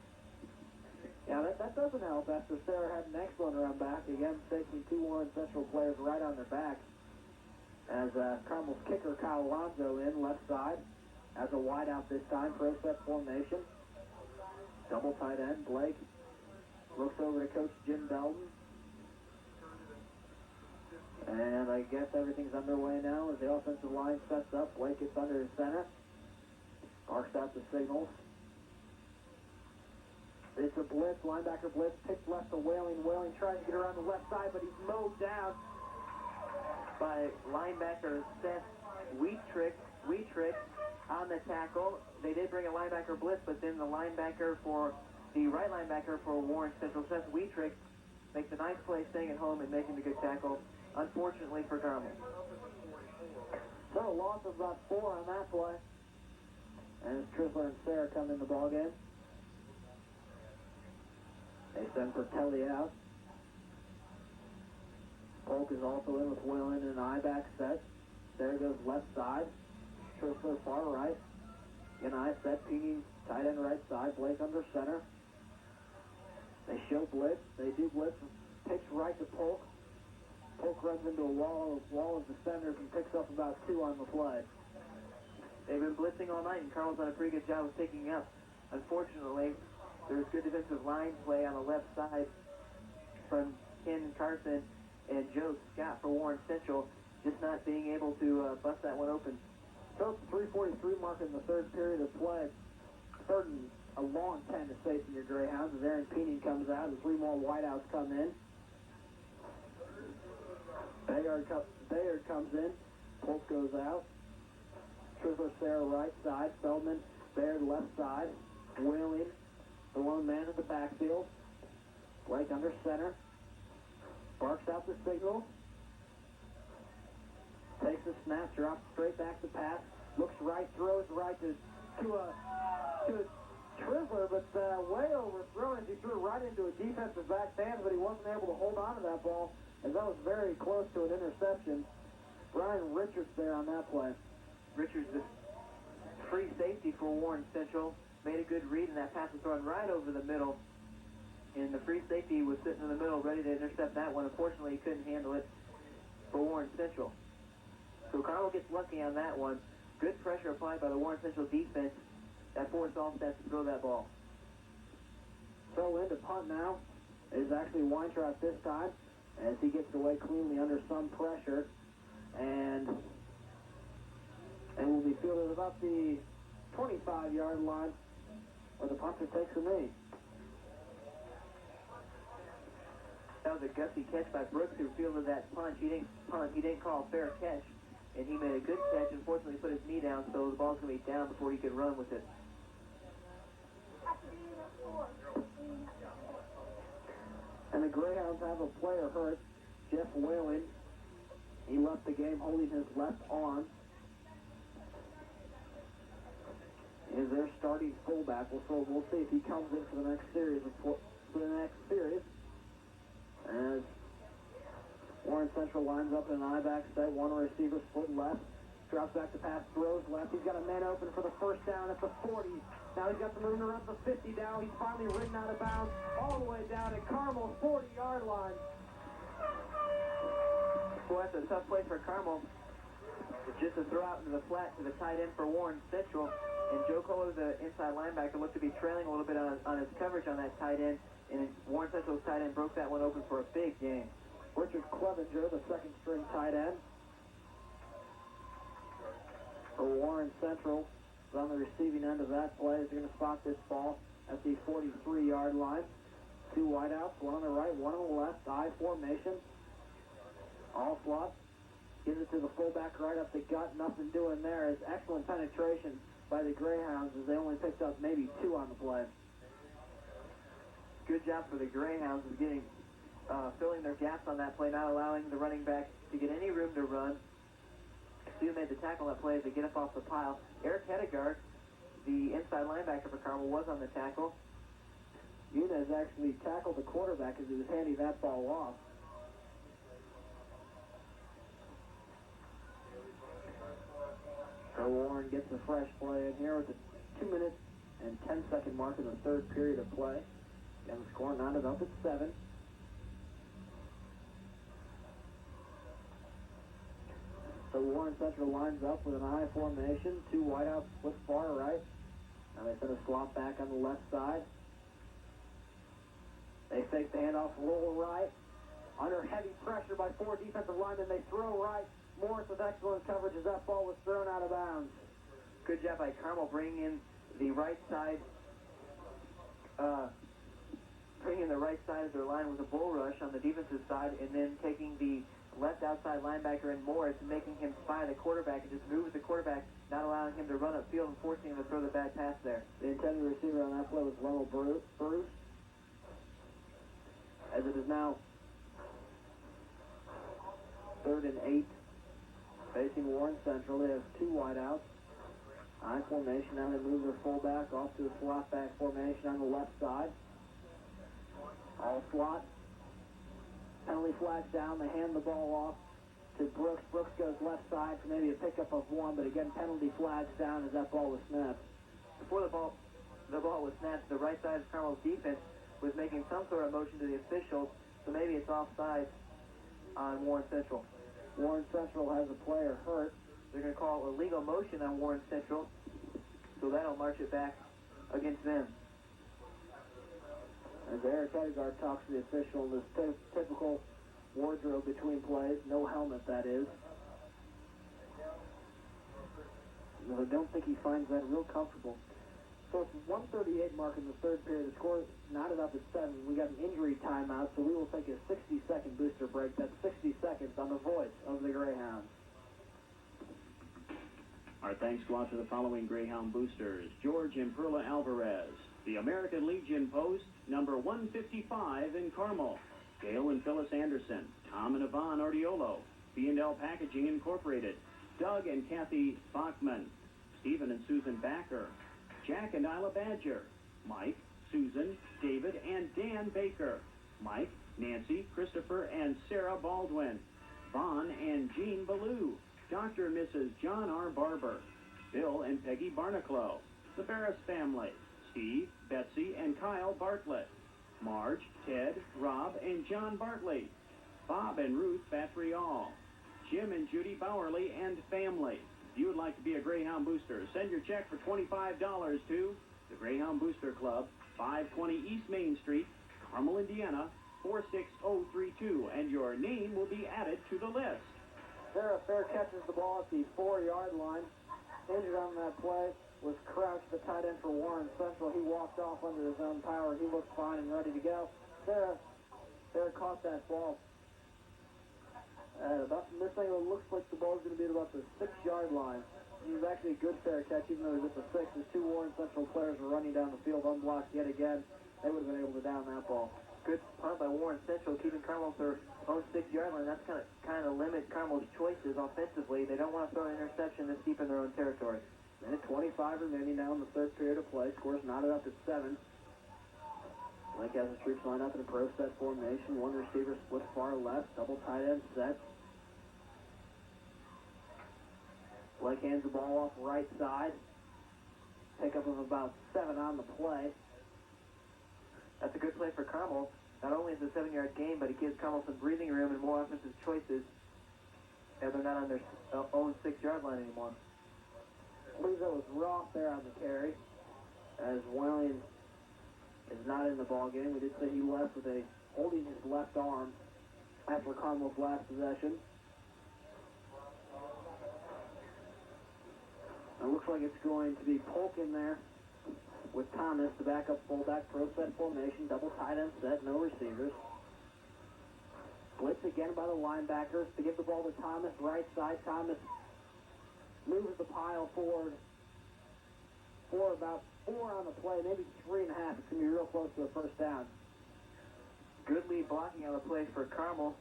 Yeah, that doesn't help after Sarah had an excellent run back. Again, taking 2 Warren Central players right on their backs. As Carmel's kicker, Kyle Alonzo, in left side. As a wideout this time, pro set formation. Double tight end, Blake looks over to Coach Jim Belton. And I guess everything's underway now as the offensive line sets up. Blake gets under his center. Marks out the signals. It's a blitz, linebacker blitz, picked left to Whaling. Whaling tries to get around the left side, but he's mowed down by linebacker Seth Wheatrick on the tackle. They did bring a linebacker blitz, but then the right linebacker for Warren Central, Seth Wheatrick, makes a nice play staying at home and making the good tackle, unfortunately for Carmel. So a loss of about 4 on that play. And Trisler and Sayre come in the ballgame. They send Pertelli out. Polk is also in with Whalen in an I-back set. Sayre goes left side. Trisler far right. In I set, Peeny tight end right side. Blake under center. They show blitz. They do blitz. Pitch right to Polk. Polk runs into a wall of defenders and picks up about 2 on the play. They've been blitzing all night, and Carmel's done a pretty good job of picking up. Unfortunately, there was good defensive line play on the left side from Ken Carson and Joe Scott for Warren Central, just not being able to bust that one open. So it's 3:43 mark in the third period of play. Third and a long 10 to facing your Greyhounds as Aaron Peeny comes out and 3 more wideouts come in. Bayard comes in. Polk goes out. Trisler, Sayre right side. Feldman, Bayard left side. Whaling, the lone man in the backfield. Blake under center. Barks out the signal. Takes a snap, drops straight back to pass. Looks right, throws right to Trisler, but way overthrown as he threw right into a defensive back hands, but he wasn't able to hold on to that ball, as that was very close to an interception. Brian Richards there on that play. Richards, the free safety for Warren Central, made a good read, and that pass was thrown right over the middle. And the free safety was sitting in the middle ready to intercept that one. Unfortunately, he couldn't handle it for Warren Central. So Carmel gets lucky on that one. Good pressure applied by the Warren Central defense that forced Allstat to throw that ball. So into punt now is actually Weintraub this time, as he gets away cleanly under some pressure, and will be fielded about the 25-yard line, where the punter takes a knee. That was a gutsy catch by Brooks, who fielded that punch. He didn't call a fair catch, and he made a good catch. Unfortunately, put his knee down, so the ball's going to be down before he could run with it. And the Greyhounds have a player hurt, Jeff Whalen. He left the game holding his left arm. Is their starting fullback. We'll see if he comes in for the next series. As Warren Central lines up in an I-back set, one receiver split left, drops back to pass, throws left. He's got a man open for the first down at the 40. Now he's got some room to run the 50 down. He's finally ridden out of bounds all the way down at Carmel's 40-yard line. Boy, that's a tough play for Carmel. Just to throw out into the flat to the tight end for Warren Central. And Joe Colo, the inside linebacker, looked to be trailing a little bit on his coverage on that tight end. And Warren Central's tight end broke that one open for a big gain. Richard Clevenger, the second-string tight end for Warren Central, is on the receiving end of that play. He's going to spot this ball at the 43-yard line. 2 wideouts, one on the right, one on the left. I formation. All slot. Gives it to the fullback right up the gut. Nothing doing there. It's excellent penetration by the Greyhounds, as they only picked up maybe 2 on the play. Good job for the Greyhounds of getting filling their gaps on that play, not allowing the running back to get any room to run. Stu made the tackle on that play to get up off the pile. Eric Hedegaard, the inside linebacker for Carmel, was on the tackle. Yunez actually tackled the quarterback as he was handing that ball off. So Warren gets a fresh play in here with the 2 minute and 10-second mark in the third period of play. And the score mounted up at 7. So Warren Central lines up with an I formation. 2 wideouts split far right. Now they send a slot back on the left side. They fake the handoff, roll right. Under heavy pressure by 4 defensive linemen, they throw right. Morris with excellent coverage as that ball was thrown out of bounds. Good job by Carmel bringing in the right side. Bringing the right side of their line with a bull rush on the defensive side, and then taking the left outside linebacker in Morris and making him spy the quarterback and just move with the quarterback, not allowing him to run upfield and forcing him to throw the bad pass there. The intended receiver on that play was Ronald Bruce. As it is now 3rd and 8, Facing Warren Central, they have two wideouts. I formation, now they move their fullback off to a slot back formation on the left side. All slot. Penalty flags down, they hand the ball off to Brooks. Brooks goes left side for maybe a pickup of one, but again, penalty flags down as that ball was snapped. Before the ball was snatched, the right side of Carmel's defense was making some sort of motion to the officials, so maybe it's offside on Warren Central. Warren Central has a player hurt. They're going to call illegal motion on Warren Central, so that'll march it back against them. As Eric Edgard talks to the official in this typical wardrobe between plays, no helmet that is. I don't think he finds that real comfortable. So it's 1:38 mark in the third period. The score knotted up at 7. We got an injury timeout, so we will take a 60-second booster break. That's 60 seconds on the voice of the Greyhounds. Our thanks go out to the following Greyhound boosters: George and Perla Alvarez, the American Legion Post, number 155 in Carmel; Gail and Phyllis Anderson, Tom and Yvonne Ordiolo, B&L Packaging Incorporated; Doug and Kathy Bachman, Stephen and Susan Backer, Jack and Isla Badger, Mike, Susan, David, and Dan Baker, Mike, Nancy, Christopher, and Sarah Baldwin, Vaughn and Jean Ballou, Dr. and Mrs. John R. Barber, Bill and Peggy Barnaclough, the Barris family, Steve, Betsy, and Kyle Bartlett, Marge, Ted, Rob, and John Bartley, Bob and Ruth Batrial, Jim and Judy Bowerly and family. If you would like to be a Greyhound booster, send your check for $25 to the Greyhound Booster Club, 520 East Main Street, Carmel, Indiana, 46032, and your name will be added to the list. Sarah Fair catches the ball at the 4-yard line. Injured on that play was Crouch, the tight end for Warren Central. He walked off under his own power. He looked fine and ready to go. Sarah caught that ball. This thing looks like the ball's going to be at about the 6-yard line. It was actually a good fair catch, even though it was at the 6. The two Warren Central players were running down the field unblocked yet again. They would have been able to down that ball. Good punt by Warren Central, keeping Carmel to their own 6-yard line. That's kind of limit Carmel's choices offensively. They don't want to throw an interception this deep in their own territory. Minute 25 remaining now in the third period of play. Scores knotted up at 7. Blake has the troops lined up in a pro set formation. One receiver split far left. Double tight end set. Blake hands the ball off right side. Pickup of about 7 on the play. That's a good play for Carmel. Not only is it a 7-yard gain, but it gives Carmel some breathing room and more offensive choices as they're not on their own 6-yard line anymore. I believe that was Roth there on the carry, as Welling is not in the ball game. We did say he left with holding his left arm after Carmel's last possession. It looks like it's going to be Polk in there with Thomas, the backup fullback, pro set formation, double tight end set, no receivers. Blitz again by the linebackers to give the ball to Thomas, right side. Thomas moves the pile forward for about 4 on the play, maybe 3.5. It's going to be real close to a first down. Good lead blocking on the play for Carmel.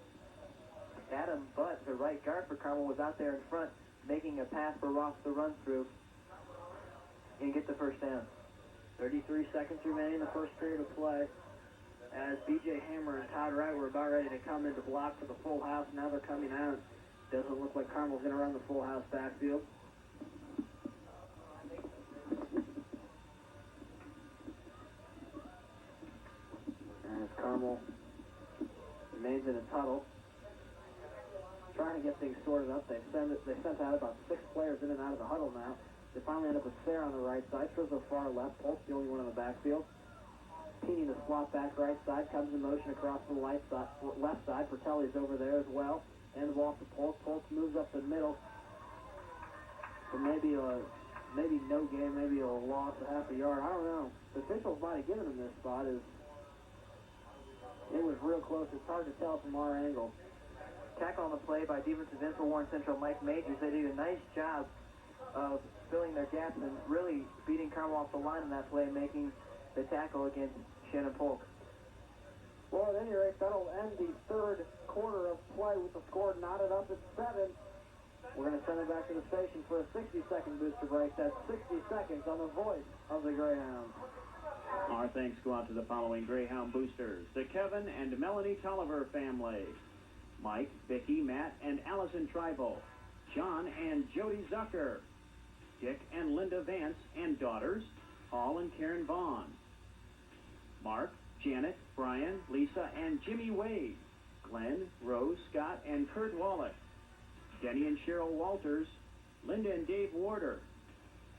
Adam Butt, the right guard for Carmel, was out there in front making a pass for Ross to run through and get the first down. 33 seconds remaining in the first period of play. As B.J. Hammer and Todd Wright were about ready to come in to block for the full house, now they're coming out. Doesn't look like Carmel's going to run the full house backfield. As Carmel remains in a tunnel, trying to get things sorted up. They sent out about 6 players in and out of the huddle now. They finally end up with Sarah on the right side. Trizzo far left. Polk's the only one in the backfield. Peeney, the slot back right side, comes in motion across the left side. Fratelli's over there as well. And the ball to Polk. Polk moves up the middle. So maybe no gain, maybe a loss of half a yard. I don't know. The officials might have given him this spot. It was real close. It's hard to tell from our angle. Tackle on the play by defensive end for Warren Central, Mike Majors. They did a nice job of filling their gaps and really beating Carmel off the line in that play, making the tackle against Shannon Polk. Well, at any rate, that'll end the third quarter of play with the score knotted up at 7. We're going to send it back to the station for a 60-second booster break. That's 60 seconds on the voice of the Greyhounds. Our thanks go out to the following Greyhound boosters: the Kevin and Melanie Tolliver family, Mike, Vicki, Matt, and Allison Tribal, John and Jody Zucker, Dick and Linda Vance and daughters, Paul and Karen Vaughn, Mark, Janet, Brian, Lisa, and Jimmy Wade, Glenn, Rose, Scott, and Kurt Wallach, Denny and Cheryl Walters, Linda and Dave Warder,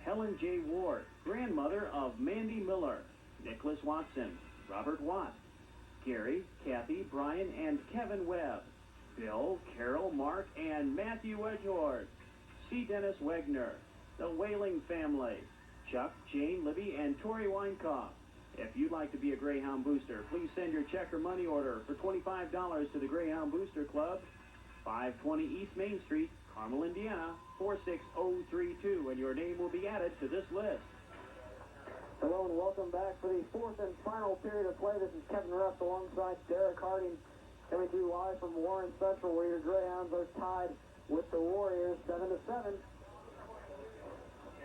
Helen J. Ward, grandmother of Mandy Miller, Nicholas Watson, Robert Watt, Gary, Kathy, Brian, and Kevin Webb, Bill, Carol, Mark, and Matthew Edgeworth, C. Dennis Wegner, the Whaling family, Chuck, Jane, Libby, and Tori Weinkoff. If you'd like to be a Greyhound booster, please send your check or money order for $25 to the Greyhound Booster Club, 520 East Main Street, Carmel, Indiana, 46032, and your name will be added to this list. Hello and welcome back for the fourth and final period of play. This is Kevin Ruff alongside Derek Harding, coming to you live from Warren Central, where your Greyhounds are tied with the Warriors 7-7.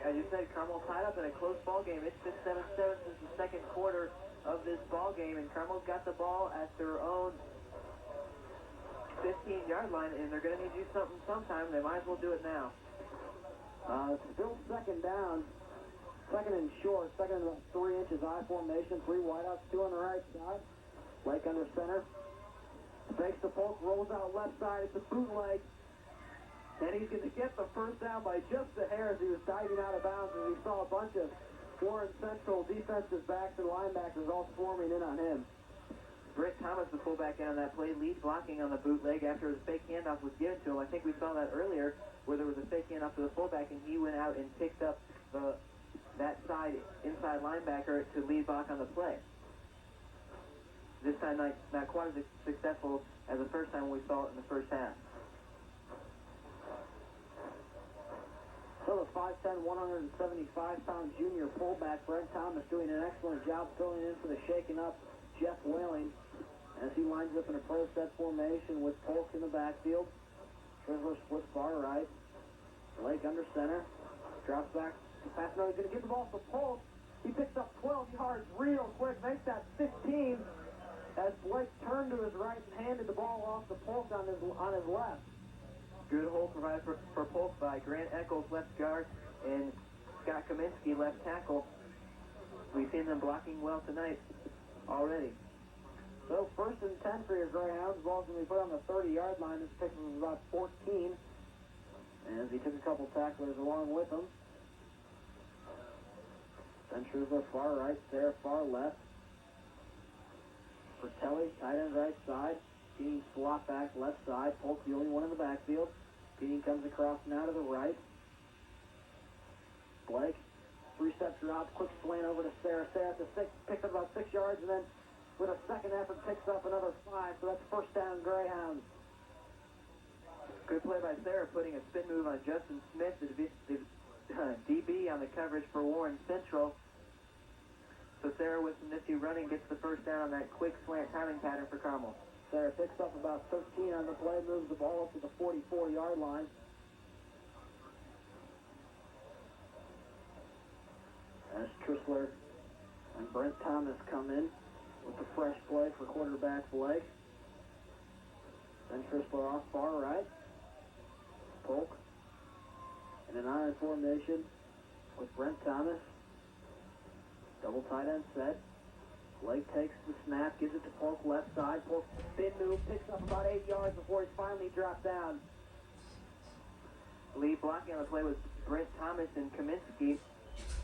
As you said, Carmel tied up in a close ball game. It's been 7-7 since the second quarter of this ball game, and Carmel's got the ball at their own 15-yard line, and they're going to need to do something sometime. They might as well do it now. Still second down, second and short, second and about 3 inches I formation, 3 wideouts, 2 on the right side. Blake under center. Fakes the poke, rolls out left side. It's a bootleg. And he's going to get the first down by just a hair as he was diving out of bounds, and we saw a bunch of Warren Central defensive backs and linebackers all swarming in on him. Britt Thomas, the fullback, in on that play, lead blocking on the bootleg after the fake handoff was given to him. I think we saw that earlier where there was a fake handoff to the fullback, and he went out and picked up that inside linebacker to lead block on the play. This time not quite as successful as the first time we saw it in the first half. So the 5'10", 175-pound junior fullback, Brent Thomas, doing an excellent job filling in for the shaken up Jeff Whaling as he lines up in a pro set formation with Polk in the backfield. Trisler splits far right. Blake under center. Drops back. Pass. No, he's going to give the ball to Polk. He picks up 12 yards real quick. Makes that 15 as Blake turned to his right and handed the ball off to Polk on his left. Good hole provided for Polk by Grant Eccles, left guard, and Scott Kaminsky, left tackle. We've seen them blocking well tonight already. So first and 10 for your Greyhounds. Ball's going to be put on the 30-yard line. This pick was about 14 as he took a couple tacklers along with him. Ventures are far right, Sarah far left. Fratelli, tight end right side. Keating slot back left side. Polk the only one in the backfield. Keating comes across now to the right. Blake, 3-step drop, quick slant over to Sarah. Sarah at the 6, picks up about 6 yards, and then with a second effort picks up another 5, so that's first down Greyhounds. Good play by Sarah, putting a spin move on Justin Smith, the DB on the coverage for Warren Central. So Sarah with some nifty running gets the first down on that quick slant timing pattern for Carmel. Sarah picks up about 13 on the play, moves the ball up to the 44-yard line. As Trisler and Brent Thomas come in with the fresh play for quarterback Blake. Then Trisler off far right. Polk in an iron formation with Brent Thomas. Double tight end set. Blake takes the snap, gives it to Polk left side. Polk spin move, picks up about 8 yards before he's finally dropped down. Lead blocking on the play was Brent Thomas and Kaminsky.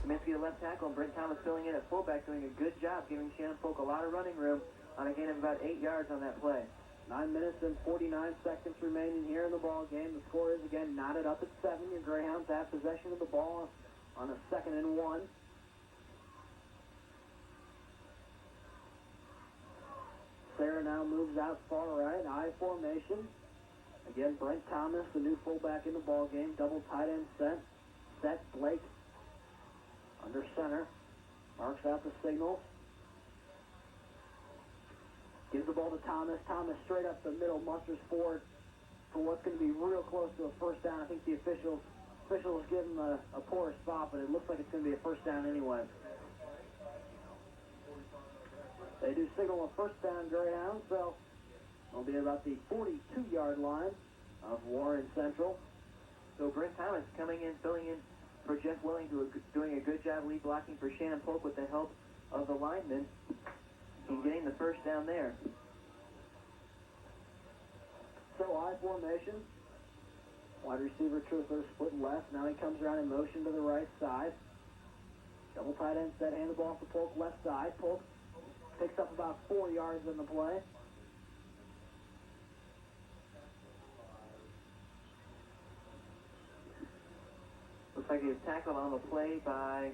Kaminsky the left tackle, and Brent Thomas filling in at fullback, doing a good job, giving Shannon Polk a lot of running room on a gain of about 8 yards on that play. 9 minutes and 49 seconds remaining here in the ball game. The score is again knotted up at 7. Your Greyhounds have possession of the ball on a 2nd and 1. Sarah now moves out far right, I formation. Again, Brent Thomas, the new fullback in the ball game. Double tight end set. Set Blake under center. Marks out the signals. Gives the ball to Thomas. Thomas straight up the middle, musters forward for what's going to be real close to a first down. I think the officials give them a poor spot, but it looks like it's going to be a first down anyway. They do signal a first down, Greyhound, so it'll be about the 42-yard line of Warren Central. So Brent Thomas coming in, filling in for Jeff Welling, doing a good job lead blocking for Shannon Polk with the help of the linemen and getting the first down there. So I formation. Wide receiver Truthler split left. Now he comes around in motion to the right side. Double tight end set, hand the ball off to Polk left side. Polk picks up about 4 yards on the play. Looks like he was tackled on the play by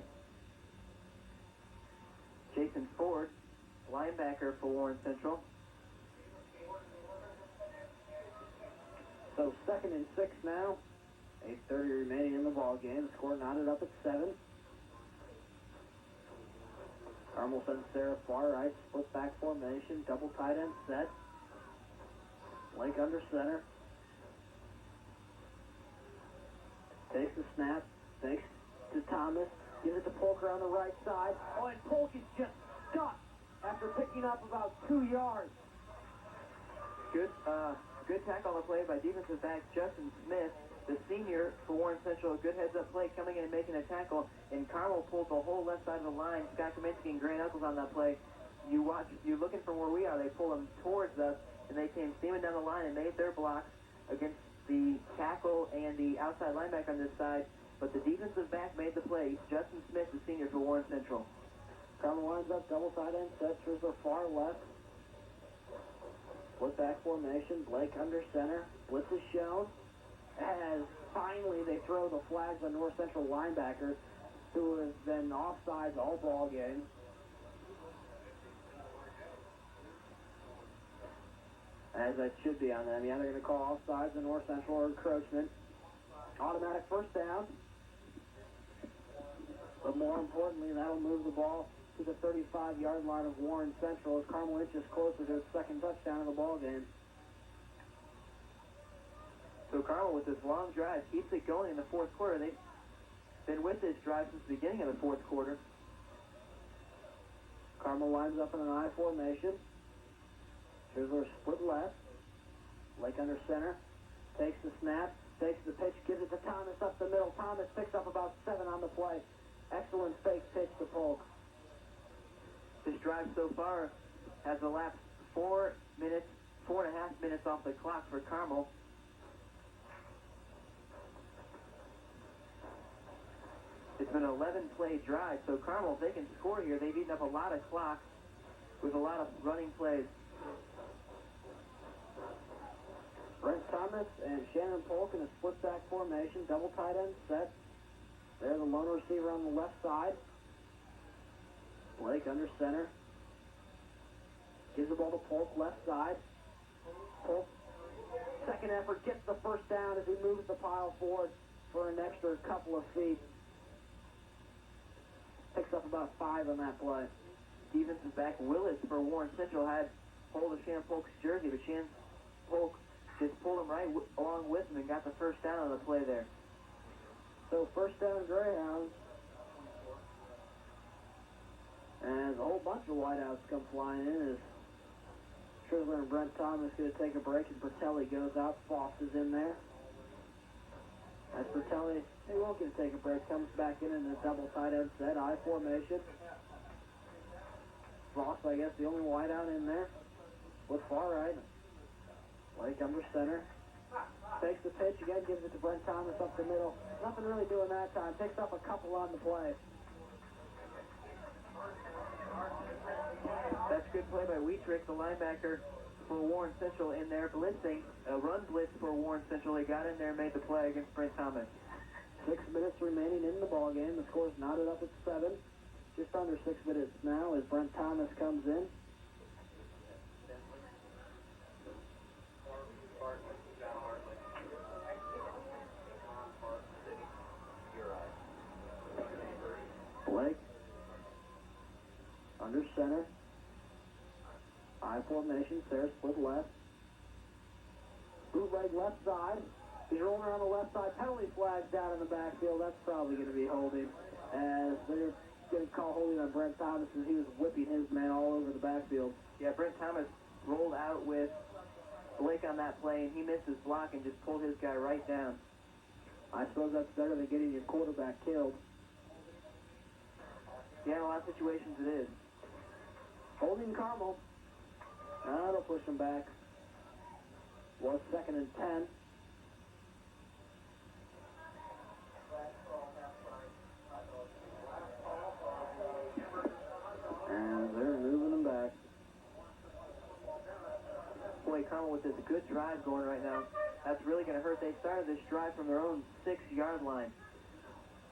Jason Ford, linebacker for Warren Central. So 2nd and 6 now. 8:30 remaining in the ball game. The score knotted up at 7. Carmel sends Sarah far right, split back formation, double tight end set. Blake under center. Takes the snap, fakes to Thomas, gives it to Polk on the right side. Oh, and Polk is just stuck after picking up about 2 yards. Good tackle on the play by defensive back Justin Smith, the senior for Warren Central. A good heads-up play coming in and making a tackle, and Carmel pulls the whole left side of the line. Scott Kaminsky and Grant Uncles on that play. You're looking from where we are. They pull them towards us, and they came steaming down the line and made their blocks against the tackle and the outside linebacker on this side. But the defensive back made the play. Justin Smith, the senior for Warren Central. Carmel lines up, double tight end set, Truthler far left. Split back formation, Blake under center, blitz is shown, as finally they throw the flags on North Central linebacker, who has been offsides all ball game. As that should be on them. Yeah, they're going to call offsides on North Central or encroachment. Automatic first down. But more importantly, that'll move the ball to the 35-yard line of Warren Central as Carmel inches closer to its second touchdown of the ball game. So Carmel, with this long drive, keeps it going in the fourth quarter. They've been with this drive since the beginning of the fourth quarter. Carmel lines up in an I formation. Truthler split left. Blake under center. Takes the snap. Takes the pitch. Gives it to Thomas up the middle. Thomas picks up about 7 on the play. Excellent fake pitch to Polk. This drive so far has elapsed 4.5 minutes off the clock for Carmel. It's been an 11-play drive, so Carmel, if they can score here, they've eaten up a lot of clock with a lot of running plays. Brent Thomas and Shannon Polk in a split back formation, double tight end set. They're the lone receiver on the left side. Blake under center. Gives the ball to Polk left side. Polk, second effort, gets the first down as he moves the pile forward for an extra couple of feet. Picks up about 5 on that play. Defensive back Willis for Warren Central had hold of Shannon Polk's jersey, but Shannon Polk just pulled him right along with him and got the first down on the play there. So first down Greyhounds. And a whole bunch of wideouts come flying in as Truthler and Brent Thomas going to take a break and Bertelli goes out. Foss is in there. As Bertelli, he won't get to take a break, comes back in a double tight end set, I formation. Foss, I guess, the only wideout in there. With far right. Blake under center. Takes the pitch again, gives it to Brent Thomas up the middle. Nothing really doing that time. Picks up a couple on the play. That's good play by Wietrich, the linebacker for Warren Central in there, blitzing. A run blitz for Warren Central. He got in there and made the play against Brent Thomas. 6 minutes remaining in the ball game. The score's knotted up at 7. Just under 6 minutes now as Brent Thomas comes in. Blake under center. I formation, Sarah split left. Bootleg left side. He's rolling around the left side. Penalty flags down in the backfield. That's probably going to be holding. As they're going to call holding on Brent Thomas as he was whipping his man all over the backfield. Yeah, Brent Thomas rolled out with Blake on that play, and he missed his block and just pulled his guy right down. I suppose that's better than getting your quarterback killed. Yeah, in a lot of situations it is. Holding Carmel. That'll push him back. Was 2nd and 10. And they're moving them back. Boy, Carmel with this good drive going right now. That's really going to hurt. They started this drive from their own 6-yard line.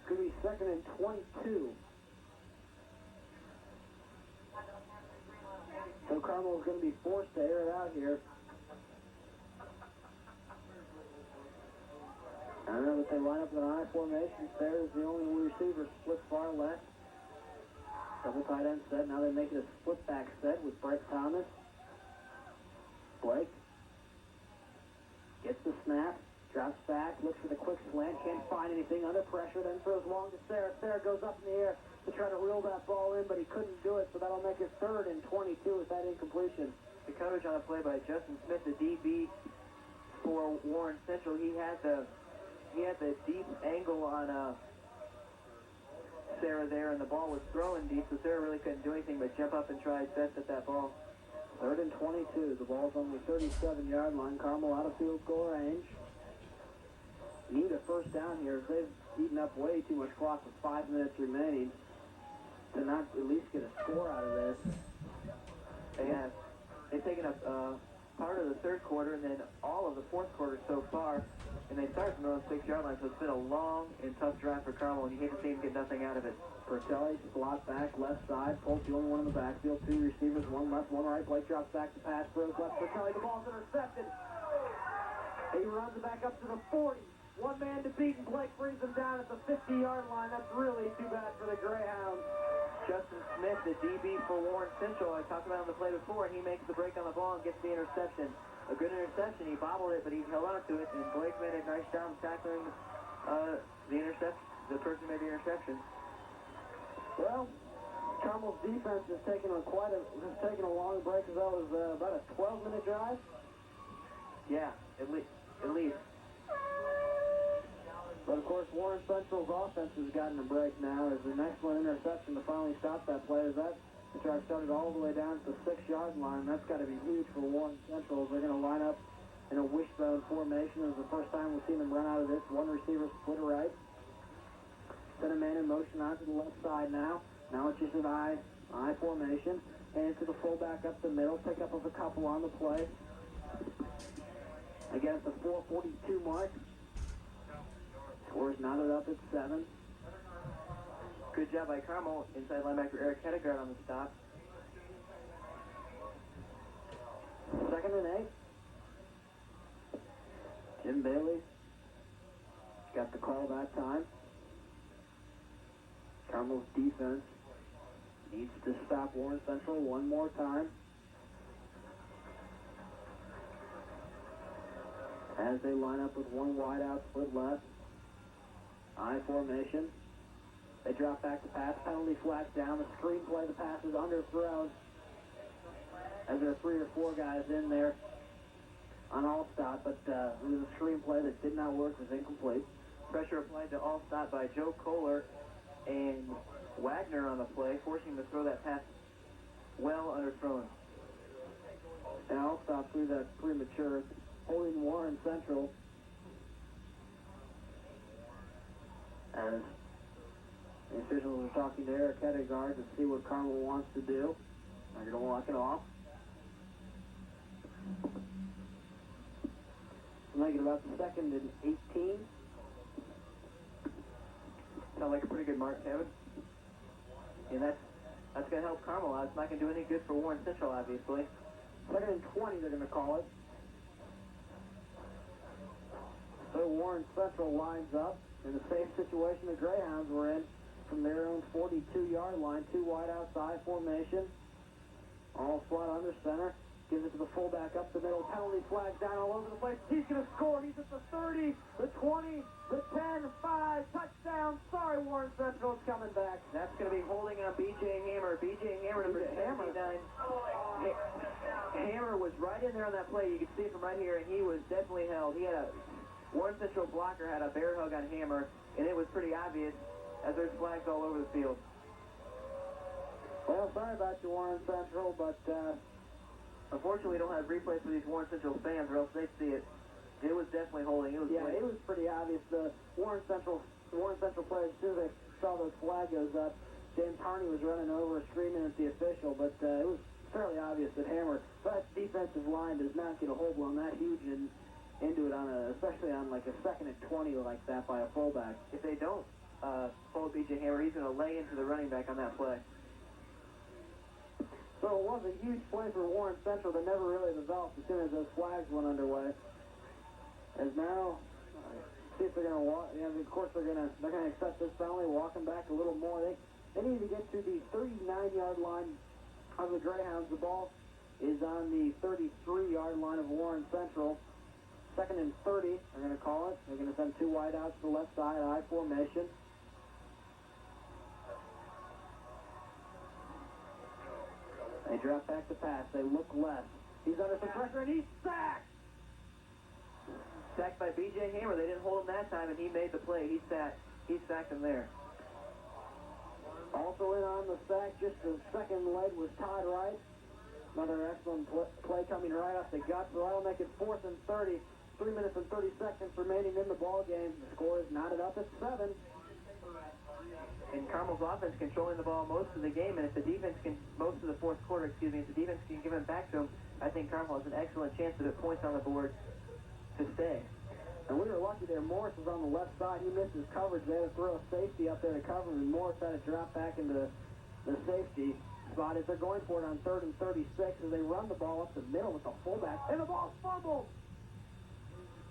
Could be 2nd and 22. So Carmel's going to be forced to air it out here. I know that they line up in an I formation. Fair is the only receiver split far left. Double tight end set. Now they make it a split back set with Brett Thomas. Blake gets the snap, drops back, looks for the quick slant, can't find anything under pressure, then throws long to Sarah. Sarah goes up in the air to try to reel that ball in, but he couldn't do it, so that'll make it 3rd and 22 with that incompletion. The coverage on a play by Justin Smith, the DB for Warren Central. He had the deep angle on Sarah there, and the ball was throwing deep, so Sarah really couldn't do anything but jump up and try his best at that ball. 3rd and 22. The ball's on the 37-yard line. Carmel out of field goal range. Need a first down here. They've eaten up way too much clock with 5 minutes remaining to not at least get a score out of this. They've taken up part of the 3rd quarter and then all of the 4th quarter so far, and they started from their own 6-yard line, so it's been a long and tough drive for Carmel, and you hate to see them get nothing out of it. Pertelli, slot back, left side. Polk's the only one in the backfield. 2 receivers, 1 left, 1 right. Blake drops back to pass, throws left. Pertelli, the ball's intercepted. He runs it back up to the 40. 1 man to beat, and Blake brings him down at the 50-yard line. That's really too bad for the Greyhounds. Justin Smith, the DB for Warren Central, I talked about him the play before, and he makes the break on the ball and gets the interception. A good interception. He bobbled it, but he held on to it, and Blake made a nice job tackling the interception. The person made the interception. Well, Carmel's defense has taken a long break, as well as about a 12-minute drive. Yeah, at least. But of course, Warren Central's offense has gotten a break now as an excellent interception to finally stop that play. As that the drive started all the way down to the 6-yard line. That's got to be huge for Warren Central. They're going to line up in a wishbone formation. This is the first time we've seen them run out of this. 1 receiver split right. Then a man in motion onto the left side now. Now it's just an I formation. And to the fullback up the middle. Pick up of a couple on the play. Again at the 4:42 mark. Score's knotted up at 7. Good job by Carmel. Inside linebacker Eric Hedegaard on the stop. 2nd and 8. Jim Bailey got the call that time. Carmel's defense needs to stop Warren Central 1 more time. As they line up with 1 wide out, split left. I formation. They drop back to pass. Penalty flags down. The screen play. The pass is underthrown. As there are 3 or 4 guys in there on all stop, but it was a screen play that did not work. It was incomplete. Pressure applied to all stop by Joe Kohler and Wagner on the play, forcing him to throw that pass well underthrown. And all stop through that premature, holding Warren Central. As the officials are talking to Eric Hedegaard to see what Carmel wants to do. They're going to walk it off. Make it about 2nd and 18. Sounds like a pretty good mark, Kevin. And that's going to help Carmel out. It's not going to do any good for Warren Central, obviously. 2nd and 20, they're going to call it. So Warren Central lines up in the same situation the Greyhounds were in from their own 42-yard line. 2 wide outside formation. All slot under center. Gives it to the fullback up the middle. Penalty flags down all over the place. He's going to score. He's at the 30, the 20, the 10, 5. Touchdown. Sorry, Warren Central's coming back. That's going to be holding on B.J. Hammer. B.J. Hammer, number 79. Hammer was right in there on that play. You can see it from right here, and he was definitely held. Warren Central blocker had a bear hug on Hammer, and it was pretty obvious as there's flags all over the field. Well, sorry about you, Warren Central, but unfortunately we don't have replays for these Warren Central fans, or else they'd see it. It was definitely holding. It was pretty obvious. The Warren Central players, as soon as they saw those flag goes up, James Harney was running over screaming at the official, but it was fairly obvious that Hammer, that defensive line does not get a hold on that huge into it, especially on like a 2nd and 20 like that by a fullback. If they don't hold B.J. Hammer, he's going to lay into the running back on that play. So it was a huge play for Warren Central that never really developed as soon as those flags went underway. As now, see if they're going to walk. Of course, they're going to accept this penalty, walking back a little more. They need to get to the 39-yard line of the Greyhounds. The ball is on the 33-yard line of Warren Central. 2nd and 30, they're going to call it. They're going to send 2 wideouts to the left side, I formation. They drop back to pass. They look left. He's under some pressure, and he's sacked! Sacked by B.J. Hammer. They didn't hold him that time, and he made the play. He sacked him there. Also in on the sack, just the second leg was Todd Wright. Another excellent play coming right off the gut. So that'll make it 4th and 30. 3 minutes and 30 seconds remaining in the ball game. The score is knotted up at 7. And Carmel's offense controlling the ball most of the game, and if the defense can, most of the fourth quarter, if the defense can give it back to him, I think Carmel has an excellent chance to put points on the board to stay. And we were lucky there. Morris was on the left side. He missed his coverage. They had to throw a safety up there to cover him, and Morris had to drop back into the safety spot as they're going for it on 3rd and 36 as they run the ball up the middle with the fullback, and the ball's fumbled.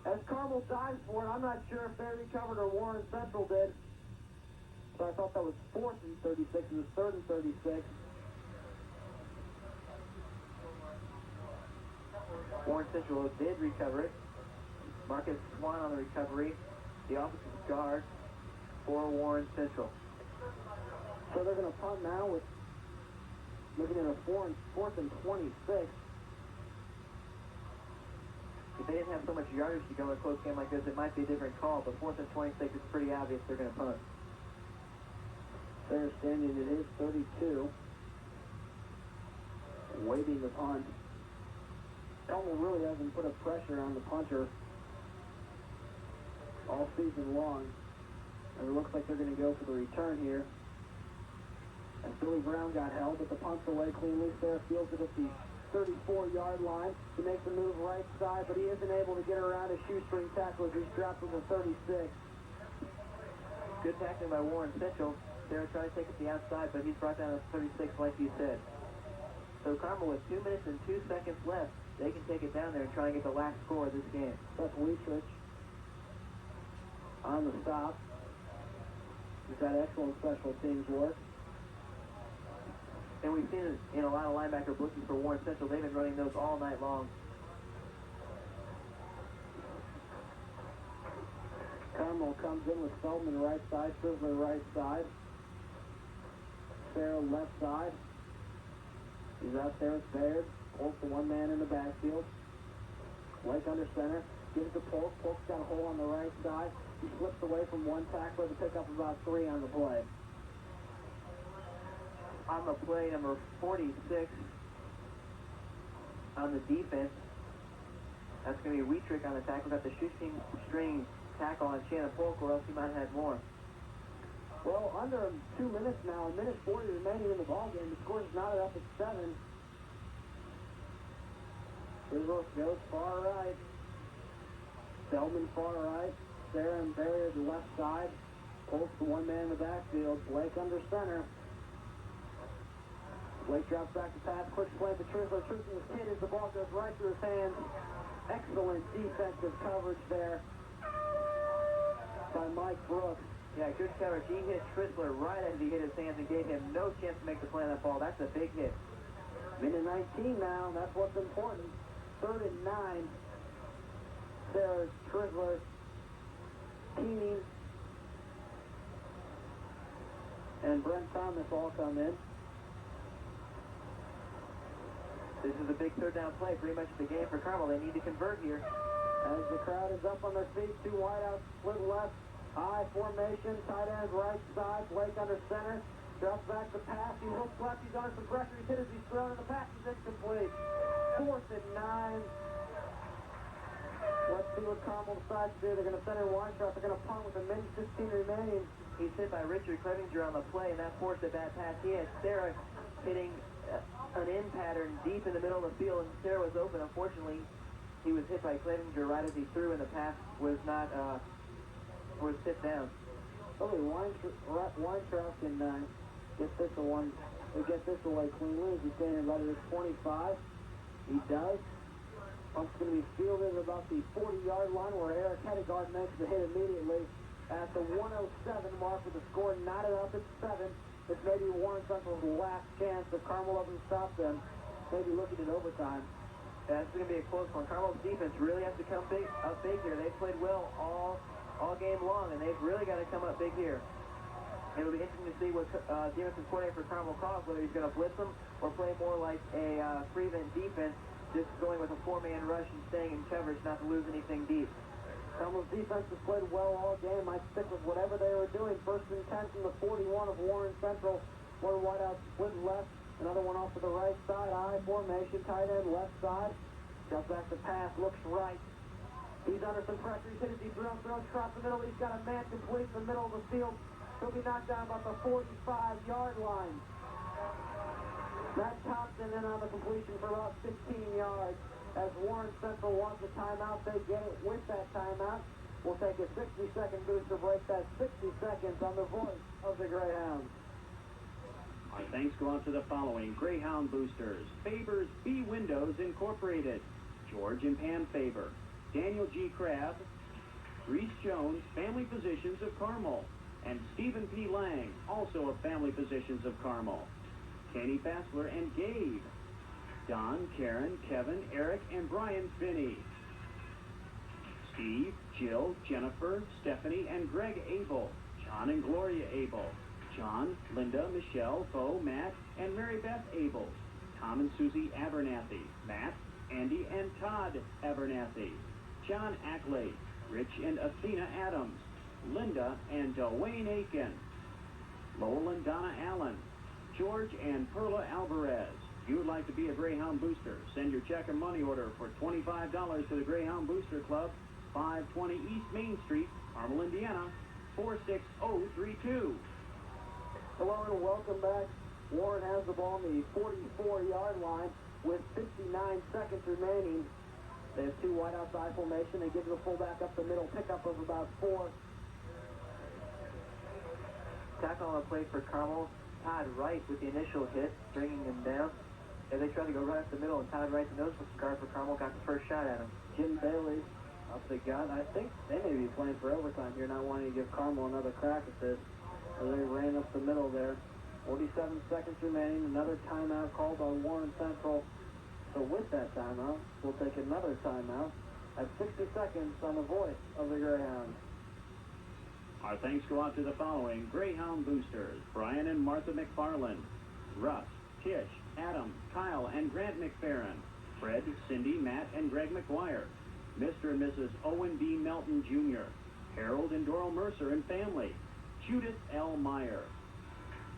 As Carmel dives for it, I'm not sure if they recovered or Warren Central did. So I thought that was 4th and 36. It was 3rd and 36. Warren Central did recover it. Marcus Swan on the recovery. The offensive guard for Warren Central. So they're going to punt now with looking at a 4th and 26. If they didn't have so much yardage to go in a close game like this, it might be a different call, but 4th and 26 is pretty obvious they're going to punt. They're standing at his 32, waiting the punt. Carmel really hasn't put a pressure on the punter all season long. And it looks like they're going to go for the return here. And Billy Brown got held, but the punt's away cleanly. Sarah fields it at the 34-yard line. He makes a move right side, but he isn't able to get around a shoestring tackle as he's dropped to the 36. Good tackling by Warren Central. They're trying to take it to the outside, but he's brought down to 36 like you said. So Carmel with 2 minutes and 2 seconds left, they can take it down there and try and get the last score of this game. That's Leatrich on the stop. He's got excellent special teams work. And we've seen it in a lot of linebacker blitzes for Warren Central. They've been running those all night long. Carmel comes in with Feldman right side, Frizzler right side. Farrell left side. He's out there with Baird. Polk, the one man in the backfield. Blake under center. Gives it to Polk. Polk's got a hole on the right side. He slips away from one tackler to pick up about 3 on the play. On the play, number 46 on the defense. That's going to be Wietrich on the tackle. Got the shoestring tackle on Shannon Polk, or else he might have had more. Well, under 2 minutes now, a minute 40 remaining in the ballgame. The score's knotted up at 7. Frizzle goes far right. Feldman far right. Sarah and Barry at the left side. Polk, the one man in the backfield. Blake under center. Blake drops back to pass. Quick play to Trisler. Shooting his kid as the ball goes right through his hands. Excellent defensive coverage there by Mike Brooks. Yeah, good coverage. He hit Trisler right as he hit his hands and gave him no chance to make the play on that ball. That's a big hit. Minute 19 now. That's what's important. 3rd and 9. Sarah Trisler Keeney and Brent Thomas all come in. This is a big third down play, pretty much the game for Carmel. They need to convert here. As the crowd is up on their feet, 2 wideouts, split left, I formation, tight end right side, Blake under center, drops back the pass, he hooks left, he's under some pressure, he's hit as he's thrown, and the pass is incomplete. 4th and 9. Let's see what Carmel decides to do. They're going to center Weintraub, they're going to punt with a minute 16 remaining. He's hit by Richard Clevenger on the play, and that forced a bad pass. He had Sarah hitting an in pattern deep in the middle of the field, and Sarah was open. Unfortunately, he was hit by Clevenger right as he threw, and the pass was not was hit down. Hopefully Weintraub can get this away cleanly. He's standing right at his 25. He does. Pump's going to be fielded at about the 40-yard line, where Eric Hedegaard makes the hit immediately at the 107 mark with the score knotted up at 7. It's maybe Warren Central's last chance if Carmel doesn't stop them. Maybe looking at overtime. That's going to be a close one. Carmel's defense really has to come up big here. They've played well all game long, and they've really got to come up big here. It'll be interesting to see what defensive coordinator for Carmel calls, whether he's going to blitz them or play more like a prevent defense, just going with a 4-man rush and staying in coverage, not to lose anything deep. Carmel's defense has played well all game. Might stick with whatever they were doing. 1st and 10 from the 41 of Warren Central. One wideout split left, another one off to the right side. I formation, tight end left side. Drops back the pass, looks right. He's under some pressure. He's hit as he throws across the middle. He's got a man complete in the middle of the field. He'll be knocked down about the 45-yard line. Matt Thompson in on the completion for about 15 yards. As Warren Central wants a timeout, they get it with that timeout. We'll take a 60-second booster break. That's 60 seconds on the voice of the Greyhounds. Our thanks go out to the following Greyhound boosters: Faber's B Windows Incorporated, George and Pam Faber, Daniel G. Crabb, Reese Jones, Family Physicians of Carmel, and Stephen P. Lang, also of Family Physicians of Carmel. Kenny Fassler and Gabe, Don, Karen, Kevin, Eric, and Brian Finney. Steve, Jill, Jennifer, Stephanie, and Greg Abel. John and Gloria Abel. John, Linda, Michelle, Bo, Matt, and Mary Beth Abel. Tom and Susie Abernathy. Matt, Andy, and Todd Abernathy. John Ackley. Rich and Athena Adams. Linda and Dwayne Aiken. Lowell and Donna Allen. George and Perla Alvarez. If you would like to be a Greyhound booster, send your check or money order for $25 to the Greyhound Booster Club, 520 East Main Street, Carmel, Indiana, 46032. Hello and welcome back. Warren has the ball on the 44-yard line with 59 seconds remaining. They have 2 wideouts I formation. They give the fullback up the middle, pickup of about 4. Tackle on the play for Carmel. Todd Wright with the initial hit, bringing him down. As they tried to go right up the middle, and Todd Wright, the nose guard for Carmel, got the first shot at him. Jim Bailey up the gut. I think they may be playing for overtime here, not wanting to give Carmel another crack at this. As they ran up the middle there. 47 seconds remaining. Another timeout called by Warren Central. So with that timeout, we'll take another timeout at 60 seconds on the voice of the Greyhounds. Our thanks go out to the following Greyhound boosters: Brian and Martha McFarland, Russ, Tish, Adam, Kyle, and Grant McFerrin, Fred, Cindy, Matt, and Greg McGuire, Mr. and Mrs. Owen B. Melton Jr., Harold and Doral Mercer and family, Judith L. Meyer,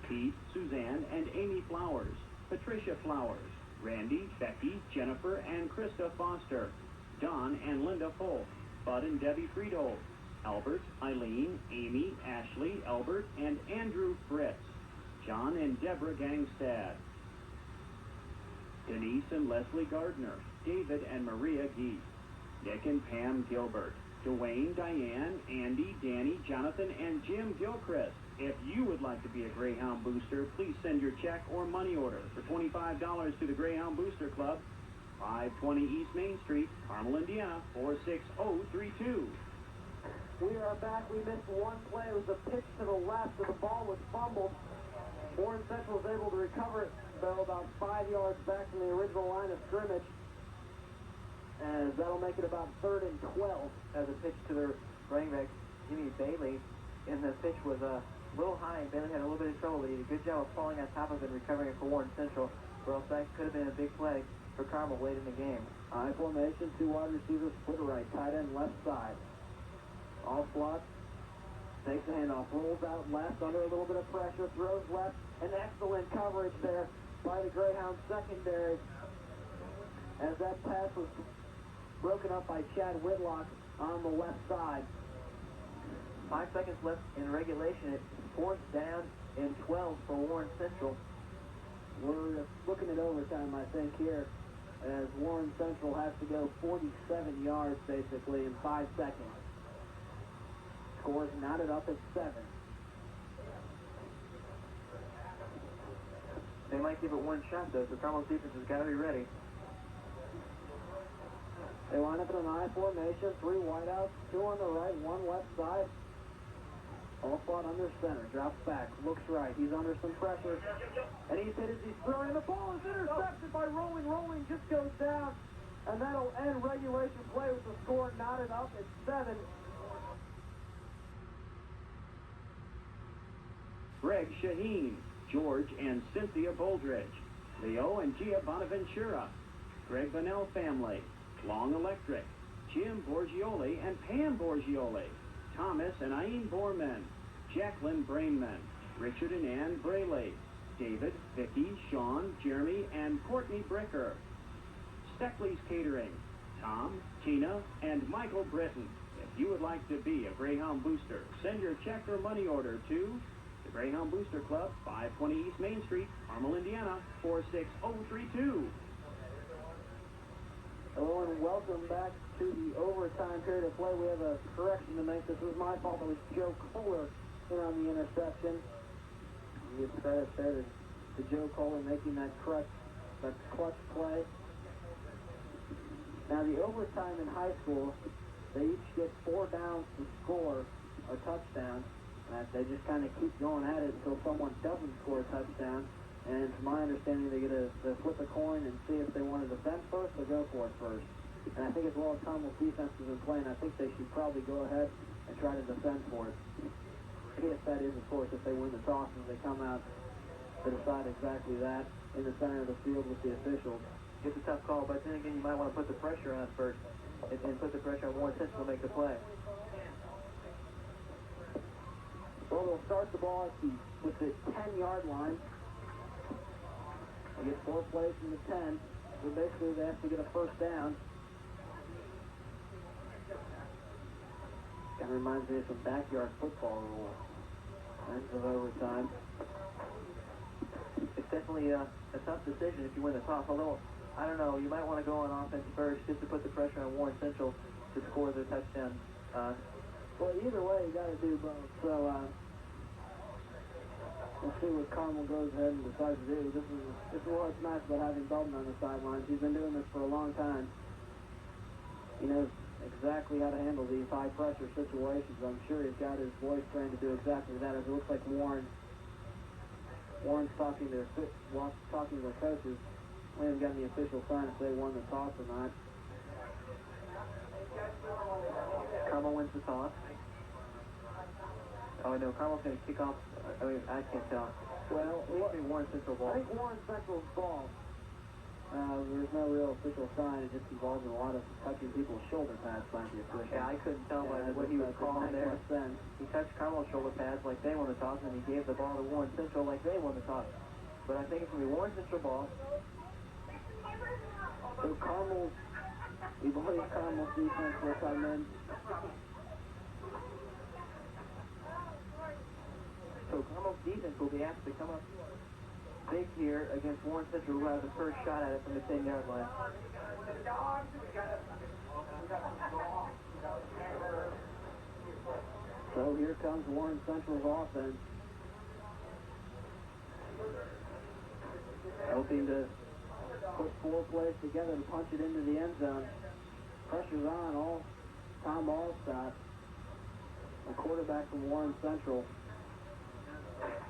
Pete, Suzanne, and Amy Flowers, Patricia Flowers, Randy, Becky, Jennifer, and Krista Foster, Don and Linda Folk, Bud and Debbie Friedhold, Albert, Eileen, Amy, Ashley, Albert, and Andrew Fritz, John and Deborah Gangstad, Denise and Leslie Gardner, David and Maria Geese, Nick and Pam Gilbert, Dwayne, Diane, Andy, Danny, Jonathan, and Jim Gilchrist. If you would like to be a Greyhound booster, please send your check or money order for $25 to the Greyhound Booster Club, 520 East Main Street, Carmel, Indiana, 46032. We are back. We missed one play. It was a pitch to the left, so the ball was fumbled. Warren Central was able to recover it, though, about 5 yards back from the original line of scrimmage. As that'll make it about 3rd and 12. As a pitch to their running back, Jimmy Bailey, and the pitch was a little high, and Bailey had a little bit of trouble, but he did a good job of falling on top of it and recovering it for Warren Central, or else that could have been a big play for Carmel late in the game. I formation, 2 wide receivers, split right, tight end left side. All slot, takes the handoff, rolls out left, under a little bit of pressure, throws left, and excellent coverage there by the Greyhound secondary. As that pass was broken up by Chad Whitlock on the left side. 5 seconds left in regulation. It's 4th down and 12 for Warren Central. We're looking at overtime, I think, here, as Warren Central has to go 47 yards, basically, in 5 seconds. Scores knotted up at 7. They might give it one shot, though, so Carmel's defense has got to be ready. They line up in an I formation, 3 wideouts, 2 on the right, 1 left side. All spot under center, drops back, looks right, he's under some pressure, and he's hit as he's throwing, and the ball is intercepted by Rolling, just goes down, and that'll end regulation play with the score knotted up at 7. Greg Shaheen, George and Cynthia Boldridge, Leo and Gia Bonaventura, Greg Bonnell family, Long Electric, Jim Borgioli and Pam Borgioli, Thomas and Aine Borman, Jacqueline Brainman, Richard and Ann Braley, David, Vicky, Sean, Jeremy, and Courtney Bricker. Steckley's Catering, Tom, Tina, and Michael Britton. If you would like to be a Greyhound Booster, send your check or money order to the Greyhound Booster Club, 520 East Main Street, Carmel, Indiana, 46032. Hello and welcome back to the overtime period of play. We have a correction to make. This was my fault. It was Joe Kohler in on the interception. You give credit there to Joe Kohler making that clutch play. Now the overtime in high school, they each get 4 downs to score a touchdown. They just kind of keep going at it until someone doesn't score a touchdown. And from my understanding, they flip a coin and see if they want to defend first or go for it first. And I think as well as Carmel's defense has been playing, I think they should probably go ahead and try to defend for it. If that is, of course, if they win the toss and they come out to decide exactly that in the center of the field with the officials. It's a tough call, but then again, you might want to put the pressure on first and put the pressure on Warren Central to make the play. Well, they'll start the ball with the 10-yard line. They get 4 plays from the 10. So basically, they have to get a first down. Kind of reminds me of some backyard football rules. Ends of overtime. It's definitely a tough decision if you win the toss. Although, I don't know, you might want to go on offense first just to put the pressure on Warren Central to score the touchdown. Well, either way, you got to do both. So, we'll see what Carmel goes ahead and decides to do. This is what's nice about having Belton on the sidelines. He's been doing this for a long time. He knows exactly how to handle these high-pressure situations. I'm sure he's got his boys trained to do exactly that. As it looks like Warren's talking to their coaches. We haven't gotten the official sign if they won the toss or not. Carmel wins the toss. Oh, no, Carmel's going to kick off. I mean, I can't tell. Well, It must be Warren Central ball. I think Warren Central's ball. There's no real official sign. It just involves a lot of touching people's shoulder pads by the official. Yeah, I couldn't tell by what he was calling there. Sense. He touched Carmel's shoulder pads like they won the toss, and he gave the ball to Warren Central like they won the toss. But I think it's going to be Warren Central ball. So we believe Carmel's defense will come in. So Carmel's defense will be asked to come up big here against Warren Central, who has the first shot at it from the 10-yard line. So here comes Warren Central's offense. Hoping to put 4 plays together to punch it into the end zone. Pressure's on. Tom Allstott, the quarterback from Warren Central.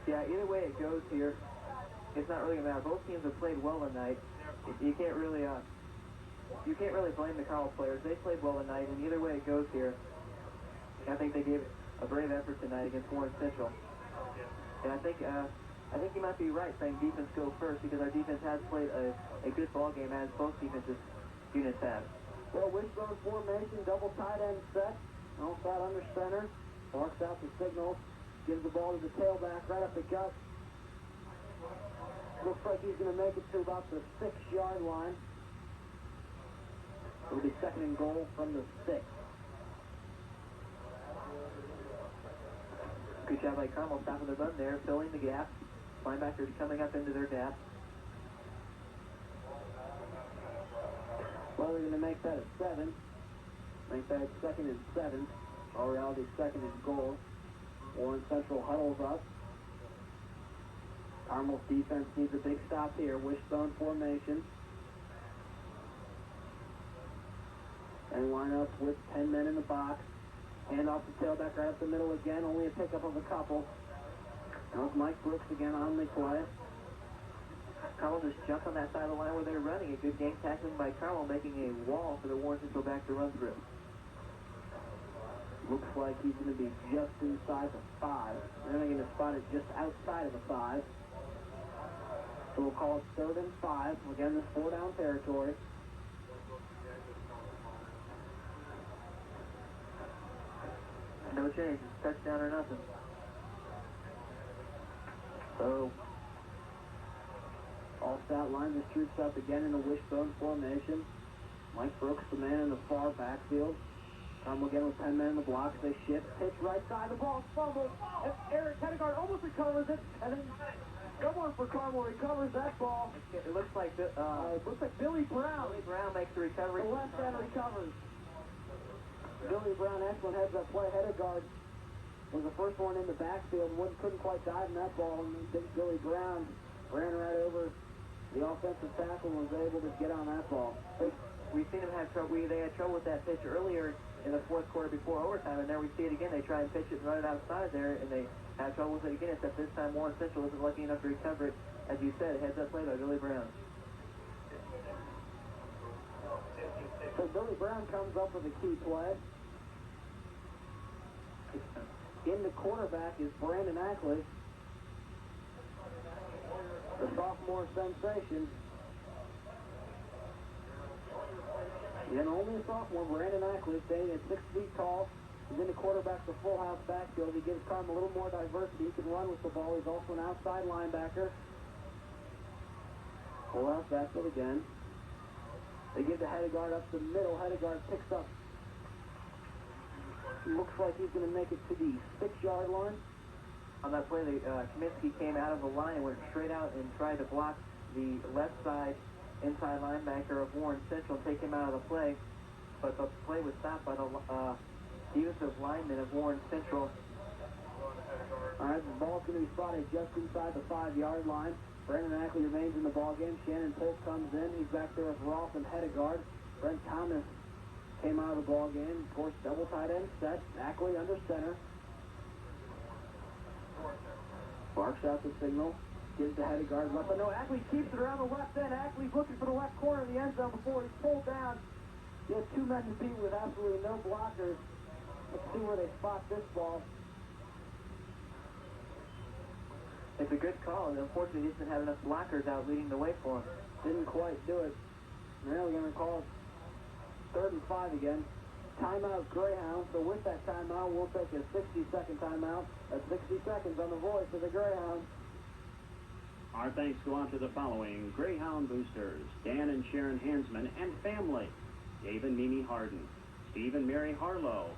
Yeah, either way it goes here, it's not really going to matter. Both teams have played well tonight. You can't really blame the Carmel players. They played well tonight, and either way it goes here, I think they gave a brave effort tonight against Warren Central. And I think you might be right saying defense go first, because our defense has played a good ball game, as both defensive units have. Well, wishbone formation, double tight end set. Outside under center. Barks out the signal. Gives the ball to the tailback right up the gut. Looks like he's going to make it to about the 6-yard line. It'll be second and goal from the 6. Good job by Carmel stopping the run there, filling the gap. Linebackers coming up into their gap. Well, they're going to make that a 7. Make that second and 7. Or reality second and goal. Warren Central huddles up. Carmel's defense needs a big stop here. Wishbone formation. And line up with 10 men in the box. Hand off the tailback right up the middle again. Only a pickup of a couple. Now it's Mike Brooks again on the play. Carmel just jumped on that side of the line where they're running. A good game tackling by Carmel, making a wall for the Warren Central back to run through. Looks like he's going to be just inside the 5. They're going to spot it just outside of the 5. So we'll call it 3rd and 5. Again, this 4-down territory. No change. It's touchdown or nothing. So, all stat line just troops up again in a wishbone formation. Mike Brooks, the man in the far backfield. Carmel again with 10 men in the blocks. They shift, pitch right side. The ball fumbled. Eric Hedegaard almost recovers it, and then someone for Carmel recovers that ball. It looks like Billy Brown. Billy Brown makes the recovery. The left hand recovers. Billy Brown, excellent heads up play. Hedegaard was the first one in the backfield. Couldn't quite dive in that ball. And Billy Brown ran right over the offensive tackle and was able to get on that ball. We've seen them have trouble. They had trouble with that pitch earlier in the fourth quarter before overtime, and there we see it again. They try and pitch it and run it outside there, and they have trouble with it again, except this time Warren Central isn't lucky enough to recover it. As you said, heads up play by Billy Brown. So Billy Brown comes up with a key play. In the quarterback is Brandon Ackley, the sophomore sensation. Again, only a sophomore, Brandon Ackley, staying at 6 feet tall. He's in the quarterback, the full house backfield. He gives Carmel a little more diversity. He can run with the ball. He's also an outside linebacker. Full house backfield again. They give the Hedegaard up the middle. Hedegaard picks up. Looks like he's going to make it to the 6-yard line. On that play, Kaminsky came out of the line and went straight out and tried to block the left side inside linebacker of Warren Central and take him out of the play. But the play was stopped by the defensive lineman of Warren Central. All right, the ball's going to be spotted just inside the 5-yard line. Brandon Ackley remains in the ballgame. Shannon Polk comes in. He's back there with Roth and Hedegaard. Brent Thomas came out of the ball game. Of course, double tight end set. Ackley under center. Barks out the signal. Gives to Hedegaard left. But no, Ackley keeps it around the left end. Ackley's looking for the left corner of the end zone before he's pulled down. He has 2 men to beat with absolutely no blockers. Let's see where they spot this ball. It's a good call, and unfortunately, he doesn't have enough blockers out leading the way for him. Didn't quite do it. Now we're going to call it 3rd and 5 again. Timeout Greyhound. So with that timeout, we'll take a 60-second timeout. That's 60 seconds on the voice of the Greyhound. Our thanks go out to the following Greyhound boosters: Dan and Sharon Hansman and family, Dave and Mimi Harden, Steve and Mary Harlow,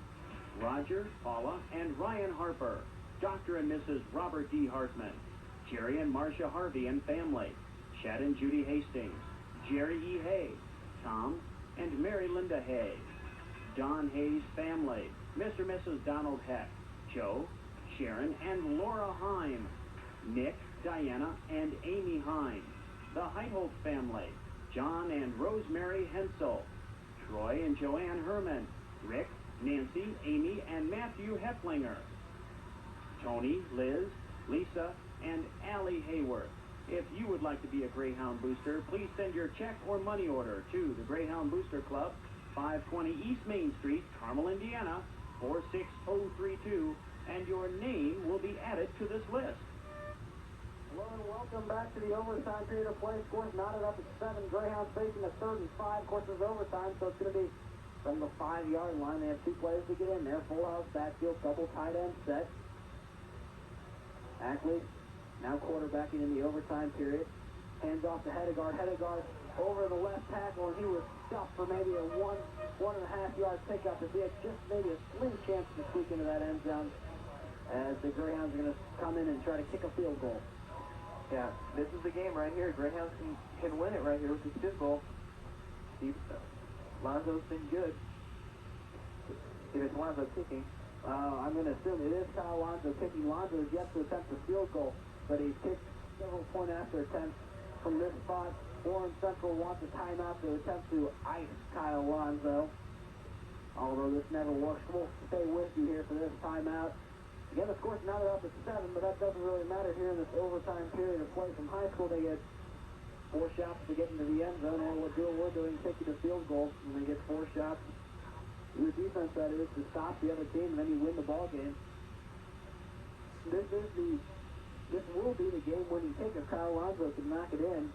Roger, Paula, and Ryan Harper, Dr. and Mrs. Robert D. Hartman, Jerry and Marcia Harvey and family, Chad and Judy Hastings, Jerry E. Hay, Tom and Mary Linda Hay, Don Hayes family, Mr. and Mrs. Donald Heck, Joe, Sharon, and Laura Heim, Nick, Diana, and Amy Heim, the Heitholt family, John and Rosemary Hensel, Troy and Joanne Herman, Rick, Nancy, Amy, and Matthew Hefflinger, Tony, Liz, Lisa, and Allie Hayworth. If you would like to be a Greyhound booster, please send your check or money order to the Greyhound Booster Club, 520 East Main Street, Carmel, Indiana, 46032, and your name will be added to this list. Hello and welcome back to the overtime period of play. Scores knotted up at 7. Greyhounds facing a 3rd and 5. Of course, there's overtime, so it's going to be from the 5-yard line. They have 2 players to get in there. Full house backfield, double tight end set. Ackley now quarterbacking in the overtime period. Hands off to Hedegaard. Hedegaard over the left tackle, and he was stuffed for maybe a 1.5-yard pickup as he had just maybe a slim chance to squeak into that end zone as the Greyhounds are going to come in and try to kick a field goal. Yeah, this is the game right here. Greyhounds can win it right here with this field goal. Lonzo's been good. If it's Lonzo kicking. I'm going to assume it is Kyle Lonzo kicking. Lonzo is yet to attempt a field goal, but he's kicked several point-after attempts from this spot. Warren Central wants a timeout to attempt to ice Kyle Lonzo. Although this never works, we'll stay with you here for this timeout. Again, the score's now up at 7, but that doesn't really matter here in this overtime period of play. From high school, they get 4 shots to get into the end zone, and we're doing kick you to field goal, and they get 4 shots. Your defense, that is, to stop the other team, and then you win the ball game. This will be the game-winning kick if Kyle Lonzo can knock it in.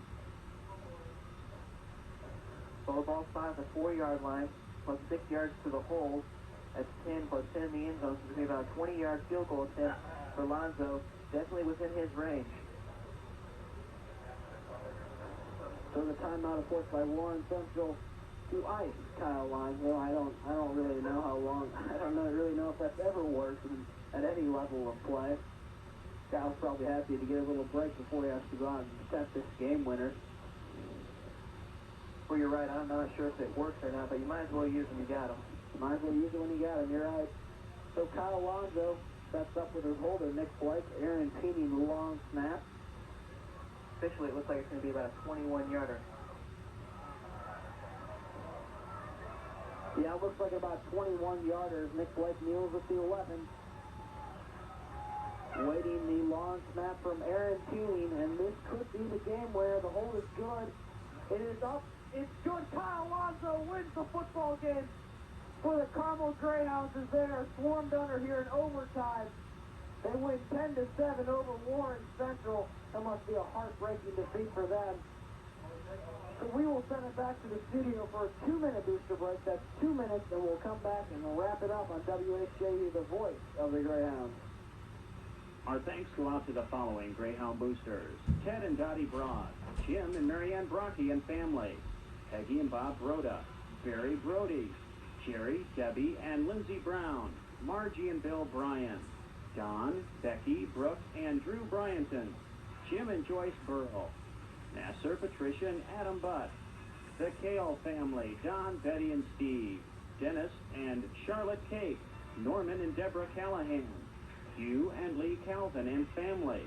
So the ball spot at the 4-yard line, plus 6 yards to the hole. That's 10 plus 10 in the end zone, so it's going to be about a 20-yard field goal attempt for Lonzo. Definitely within his range. So the timeout, of course, by Warren Central to ice Kyle Lonzo. I don't really know how long. I don't really know if that's ever worked at any level of play. Kyle's probably happy to get a little break before he has to go out and attempt this game winner. Well, you're right. I'm not sure if it works or not, but you might as well use them. You got them. Might as well use it when you got him, you're right. So Kyle Lonzo sets up with his holder, Nick Blake. Aaron Peeney, the long snap. Officially, it looks like it's going to be about a 21-yarder. Yeah, it looks like about 21-yarders. Nick Blake kneels at the 11. Waiting the long snap from Aaron Peeney, and this could be the game where the hold is good. It is up. It's good. Kyle Lonzo wins the football game for the Carmel Greyhounds as they are swarmed under here in overtime. They win 10-7 over Warren Central. That must be a heartbreaking defeat for them. So we will send it back to the studio for a 2-minute booster break. That's 2 minutes, and we'll come back and we'll wrap it up on WHJU, the voice of the Greyhounds. Our thanks go out to the following Greyhound boosters: Ted and Dottie Broad, Jim and Marianne Brocky and family, Peggy and Bob Broda, Barry Brody, Jerry, Debbie, and Lindsey Brown, Margie and Bill Bryan, Don, Becky, Brooke, and Drew Bryanton, Jim and Joyce Burrow, Nasser, Patricia, and Adam Butt, the Kale family, Don, Betty, and Steve, Dennis and Charlotte Cake, Norman and Deborah Callahan, Hugh and Lee Calvin and family,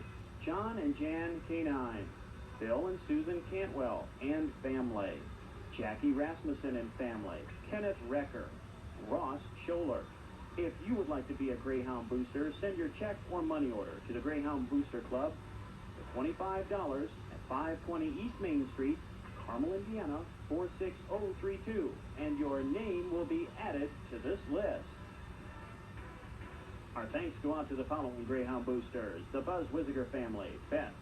John and Jan Canine, Bill and Susan Cantwell and family, Jackie Rasmussen and family, Kenneth Recker, Ross Scholler. If you would like to be a Greyhound booster, send your check or money order to the Greyhound Booster Club for $25 at 520 East Main Street, Carmel, Indiana, 46032, and your name will be added to this list. Our thanks go out to the following Greyhound boosters: the Buzz Wisiger family, Beth,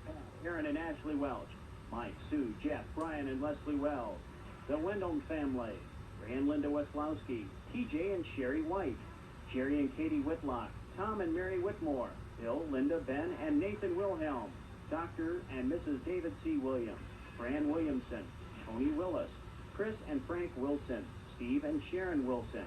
Aaron and Ashley Welch, Mike, Sue, Jeff, Brian, and Leslie Wells, the Wendell family, Ray and Linda Weslowski, TJ and Sherry White, Jerry and Katie Whitlock, Tom and Mary Whitmore, Bill, Linda, Ben, and Nathan Wilhelm, Dr. and Mrs. David C. Williams, Fran Williamson, Tony Willis, Chris and Frank Wilson, Steve and Sharon Wilson,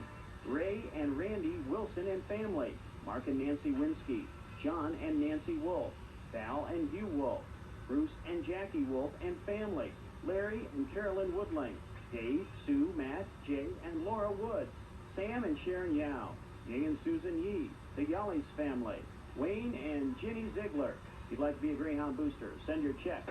Ray and Randy Wilson and family, Mark and Nancy Winsky, John and Nancy Wolf, Val and Hugh Wolf, Bruce and Jackie Wolf and family, Larry and Carolyn Woodling, Dave, Sue, Matt, Jay, and Laura Wood, Sam and Sharon Yao, Jay and Susan Yee, the Yallies family, Wayne and Jenny Ziegler. If you'd like to be a Greyhound booster, send your check